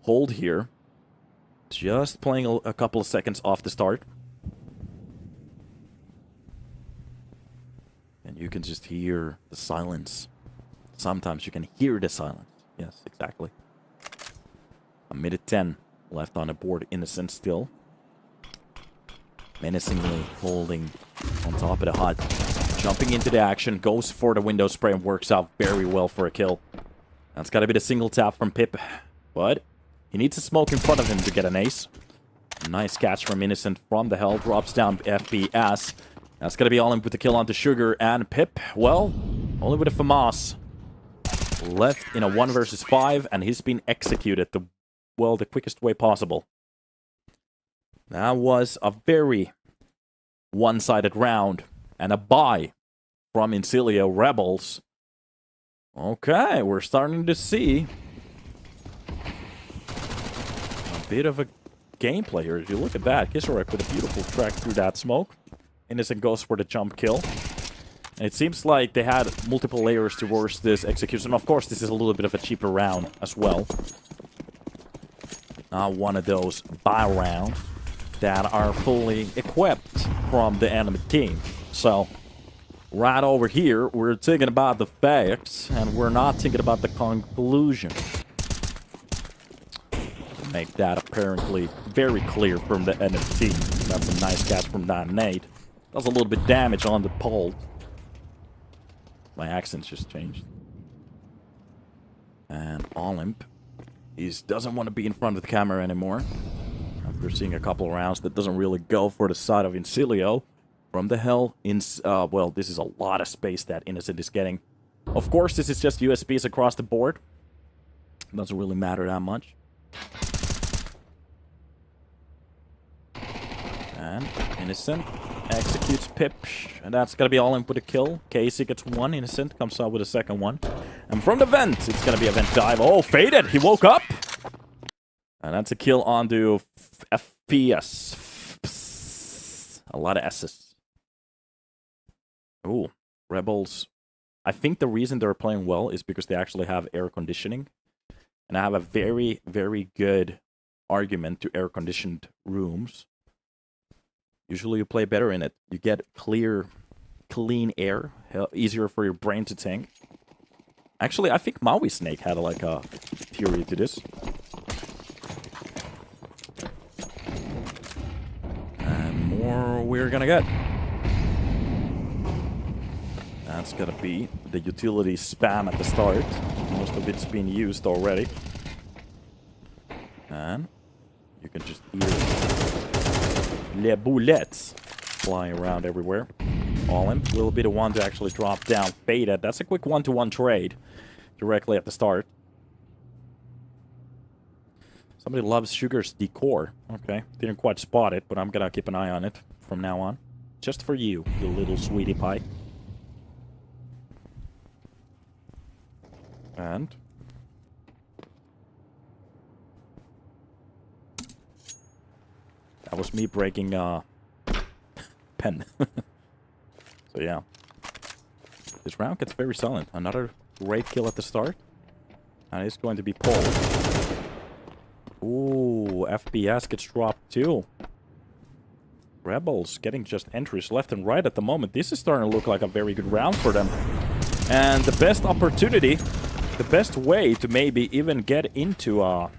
hold here. Just playing a couple of seconds off the start. And you can just hear the silence. Sometimes you can hear the silence. Yes, exactly. A minute 10 left on the board. Innocent still. Menacingly holding on top of the hut. Jumping into the action. Goes for the window spray and works out very well for a kill. That's got to be the single tap from Pip. But he needs a smoke in front of him to get an ace. Nice catch from Innocent from the hell. Drops down FPS. That's going to be all in with the kill onto Sugar and Pip. Well, only with a FAMAS left in a 1 versus 5, and he's been executed the quickest way possible. That was a very one-sided round, and a bye from Insilio Rebels. Okay, we're starting to see a bit of a gameplay here. If you look at that, Kisarek with a beautiful track through that smoke. Innocent goes for the jump kill. And it seems like they had multiple layers towards this execution. Of course, this is a little bit of a cheaper round as well. Not one of those buy rounds that are fully equipped from the enemy team. So, right over here, we're thinking about the facts, and we're not thinking about the conclusion. Make that apparently very clear from the enemy team. That's a nice catch from that nade. Does a little bit damage on the pole. My accent's just changed. And Olymp, he doesn't want to be in front of the camera anymore. After seeing a couple of rounds that doesn't really go for the side of Insilio. From the hell, well, this is a lot of space that Innocent is getting. Of course, this is just USBs across the board. Doesn't really matter that much. And Innocent executes Pip, and that's gonna be all in with a kill. Casey gets 1, Innocent comes out with a second one. And from the vent, it's gonna be a vent dive. Oh, Faded! He woke up! And that's a kill onto FPS. A lot of S's. Ooh, Rebels. I think the reason they're playing well is because they actually have air conditioning. And I have a very, very good argument to air-conditioned rooms. Usually you play better in it. You get clear, clean air. Easier for your brain to think. Actually, I think Maui Snake had like a theory to this. And more we're gonna get. That's gonna be the utility spam at the start. Most of it's been used already. And you can just hear les boulettes flying around everywhere. Olymp will be the one to actually drop down Faded. That's a quick 1-to-1 trade directly at the start. Somebody loves Sugar's decor. Okay, didn't quite spot it, but I'm gonna keep an eye on it from now on. Just for you, you little sweetie pie. And... that was me breaking, pen. So yeah. This round gets very silent. Another great kill at the start. And it's going to be Paul. Ooh, FPS gets dropped too. Rebels getting just entries left and right at the moment. This is starting to look like a very good round for them. And the best opportunity, the best way to maybe even get into a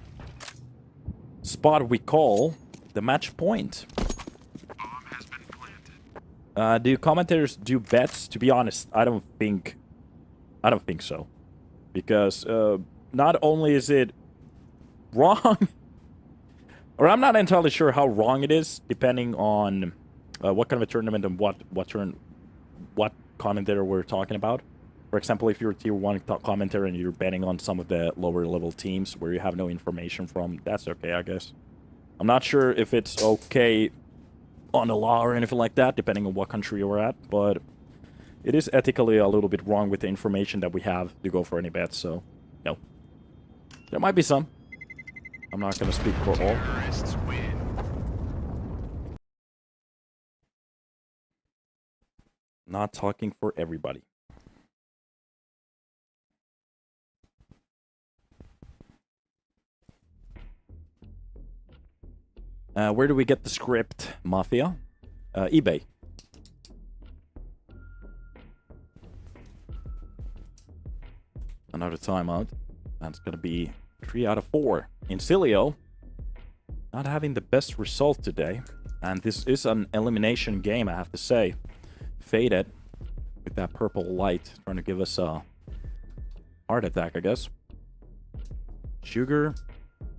spot we call the match point. Bomb has been planted. Do commentators do bets? To be honest, I don't think so. Because not only is it wrong, or I'm not entirely sure how wrong it is, depending on what kind of a tournament and what commentator we're talking about. For example, if you're a tier 1 commentator and you're betting on some of the lower level teams where you have no information from, that's okay, I guess. I'm not sure if it's okay on the law or anything like that, depending on what country you're at, but it is ethically a little bit wrong with the information that we have to go for any bets, so, no. There might be some. I'm not going to speak for all. Terrorists win. Not talking for everybody. Where do we get the script, Mafia? eBay. Another timeout. That's going to be 3 out of 4. Insilio not having the best result today. And this is an elimination game, I have to say. Faded with that purple light trying to give us a heart attack, I guess. Sugar.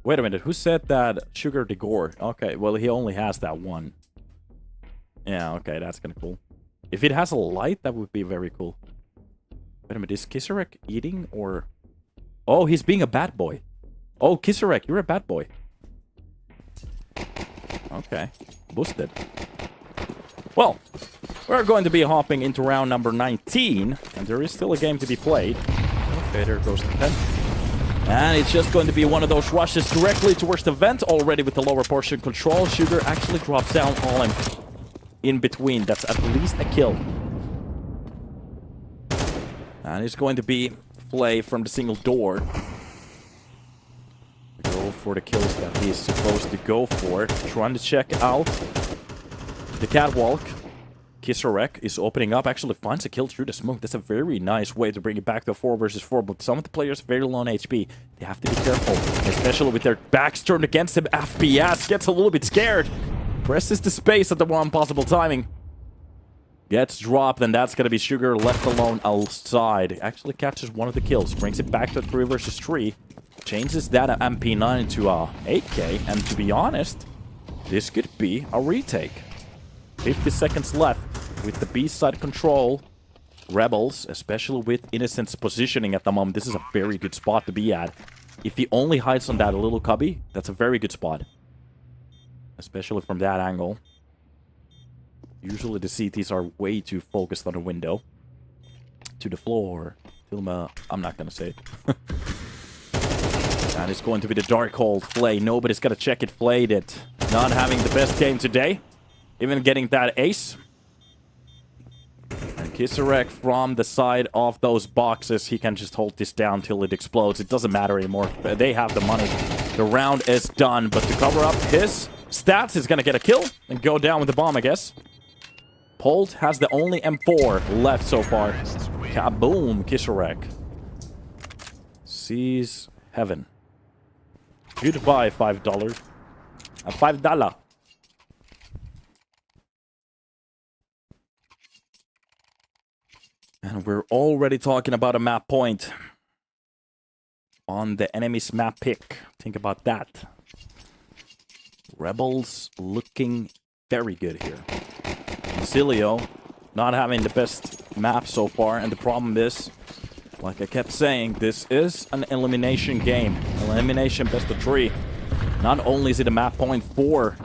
Wait a minute, who said that Sugar de Gore? Okay, well, he only has that one. Yeah, okay, that's kind of cool. If it has a light, that would be very cool. Wait a minute, is Kisarek eating or... oh, he's being a bad boy. Oh, Kisarek, you're a bad boy. Okay, boosted. Well, we're going to be hopping into round number 19, and there is still a game to be played. Okay, there goes the pen. And it's just going to be one of those rushes directly towards the vent already with the lower portion control. Sugar actually drops down all in between. That's at least a kill. And it's going to be Flay from the single door. Go for the kills that he's supposed to go for. Trying to check out the catwalk. Kisarek is opening up, actually finds a kill through the smoke. That's a very nice way to bring it back to a 4 versus 4, but some of the players very low on HP. They have to be careful, especially with their backs turned against him. FPS gets a little bit scared. Presses the space at the wrong possible timing. Gets dropped, and that's going to be Sugar left alone outside. Actually catches one of the kills, brings it back to 3 versus 3. Changes that MP9 to a 8K, and to be honest, this could be a retake. 50 seconds left with the B-side control. Rebels, especially with Innocent's positioning at the moment, this is a very good spot to be at. If he only hides on that little cubby, that's a very good spot. Especially from that angle. Usually the CTs are way too focused on the window. To the floor. Tilma, I'm not gonna say it. And it's going to be the Darkhold Flay. Nobody's gonna check it. Flayed it. Not having the best game today. Even getting that ace. And Kisarek from the side of those boxes. He can just hold this down till it explodes. It doesn't matter anymore. They have the money. The round is done. But to cover up his stats, he's going to get a kill and go down with the bomb, I guess. Polt has the only M4 left so far. Kaboom, Kisarek. Sees heaven. Goodbye, $5. $5. And we're already talking about a map point on the enemy's map pick. Think about that. Rebels looking very good here. Insilio not having the best map so far, and the problem is, like I kept saying, this is an elimination game. Elimination best of 3. Not only is it a map point for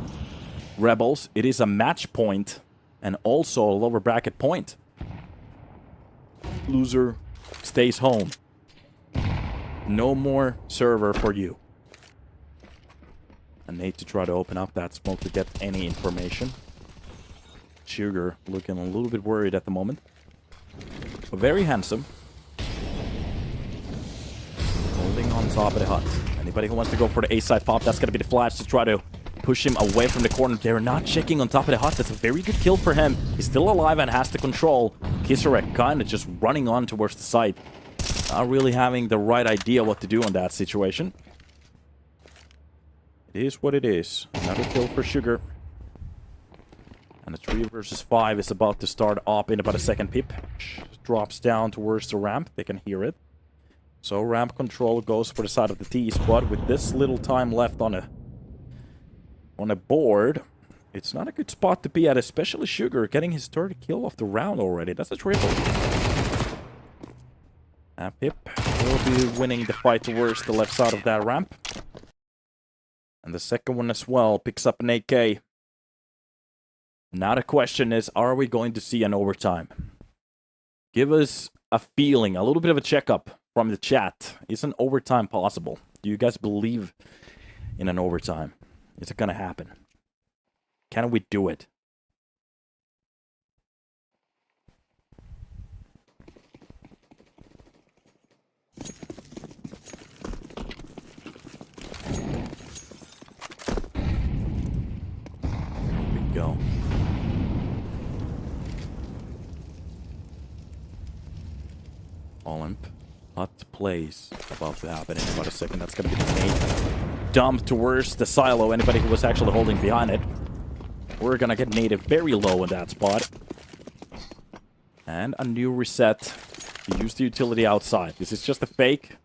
Rebels, it is a match point and also a lower bracket point. Loser stays home. No more server for you. I need to try to open up that smoke to get any information. Sugar looking a little bit worried at the moment. But very handsome. Holding on top of the hut. Anybody who wants to go for the A-side pop, that's going to be the flash to try to push him away from the corner. They're not checking on top of the hut. That's a very good kill for him. He's still alive and has the control. Kisarek kind of just running on towards the site. Not really having the right idea what to do on that situation. It is what it is. Another kill for Sugar. And the 3 versus 5 is about to start up in about a second. Pip drops down towards the ramp. They can hear it. So ramp control goes for the side of the T spot. With this little time left on a board, it's not a good spot to be at, especially Sugar getting his third kill of the round already. That's a triple. And Pip will be winning the fight towards the left side of that ramp. And the second one as well picks up an AK. Now the question is, are we going to see an overtime? Give us a feeling, a little bit of a checkup from the chat. Is an overtime possible? Do you guys believe in an overtime? Is it going to happen? Can we do it? Here we go. Olymp. Hot plays about to happen in about a second. That's going to be the nade dump towards the silo. Anybody who was actually holding behind it. We're going to get native very low in that spot. And a new reset to use the utility outside. This is just a fake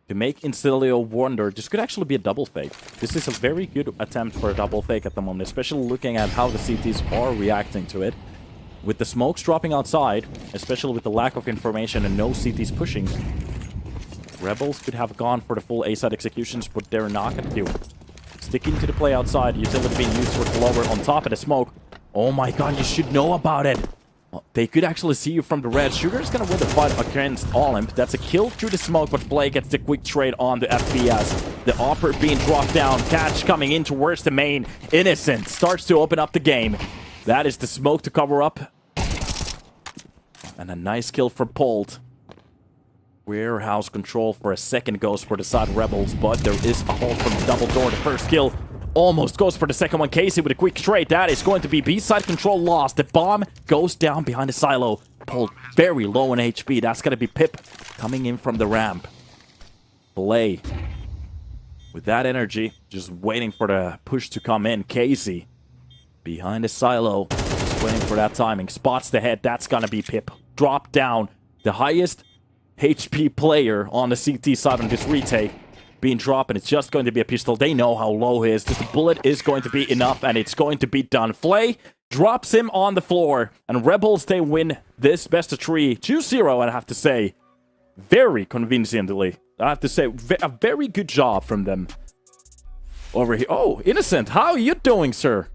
to make Insilio wonder. This could actually be a double fake. This is a very good attempt for a double fake at the moment, especially looking at how the CTs are reacting to it. With the smokes dropping outside, especially with the lack of information and no CTs pushing, Rebels could have gone for the full A-side executions, but they're not going to do it. Sticking to the play outside, utility being used for the lower on top of the smoke. Oh my god, you should know about it! Well, they could actually see you from the red. Sugar is going to win the fight against Olymp. That's a kill through the smoke, but Flay gets the quick trade on the FPS. The Opper being dropped down, Catch coming in towards the main. Innocent starts to open up the game. That is the smoke to cover up. And a nice kill for Polt. Warehouse control for a second goes for the side Rebels, but there is a hold from the double door. The first kill almost goes for the second one. Casey with a quick trade. That is going to be B-side control lost. The bomb goes down behind the silo. Polt very low in HP. That's going to be Pip coming in from the ramp. Play. With that energy, just waiting for the push to come in. Casey behind the silo. Just waiting for that timing. Spots the head. That's going to be Pip. Drop down. The highest HP player on the CT side on this retake being dropped, and it's just going to be a pistol. They know how low he is. Just a bullet is going to be enough, and it's going to be done. Flay drops him on the floor, and Rebels, they win this best of 3 2-0, and I have to say, very convincingly. I have to say, a very good job from them over here. Oh, Innocent, how are you doing, sir?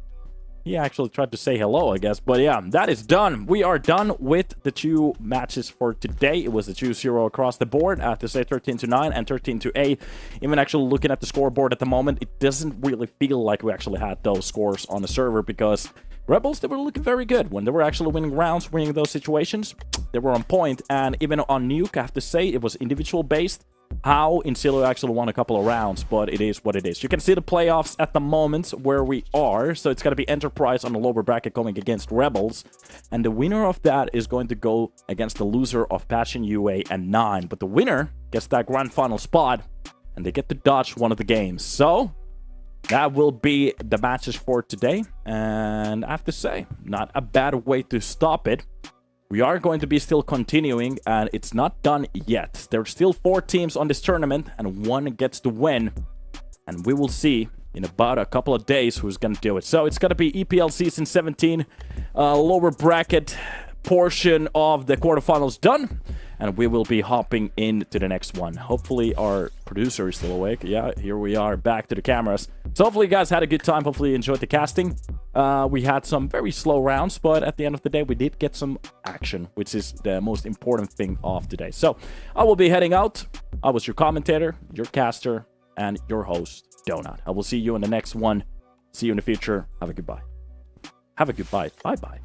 He actually tried to say hello, I guess. But yeah, that is done. We are done with the 2 matches for today. It was a 2-0 across the board. I have to say 13-9 and 13-8. Even actually looking at the scoreboard at the moment, it doesn't really feel like we actually had those scores on the server, because Rebels, they were looking very good. When they were actually winning rounds, winning those situations, they were on point. And even on Nuke, I have to say, it was individual based. How Insilio actually won a couple of rounds, but it is what it is. You can see the playoffs at the moment where we are. So it's going to be Enterprise on the lower bracket going against Rebels. And the winner of that is going to go against the loser of Passion UA and 9. But the winner gets that grand final spot, and they get to dodge one of the games. So that will be the matches for today. And I have to say, not a bad way to stop it. We are going to be still continuing, and it's not done yet. There's still 4 teams on this tournament, and 1 gets to win. And we will see in about a couple of days who's going to do it. So it's going to be EPL Season 17, lower bracket portion of the quarterfinals done, and we will be hopping into the next one. Hopefully our producer is still awake. Yeah, here we are, back to the cameras. So hopefully you guys had a good time. Hopefully you enjoyed the casting. We had some very slow rounds, but at the end of the day, we did get some action, which is the most important thing of today. So I will be heading out. I was your commentator, your caster, and your host, Donut. I will see you in the next one. See you in the future. Have a goodbye. Have a goodbye. Bye-bye.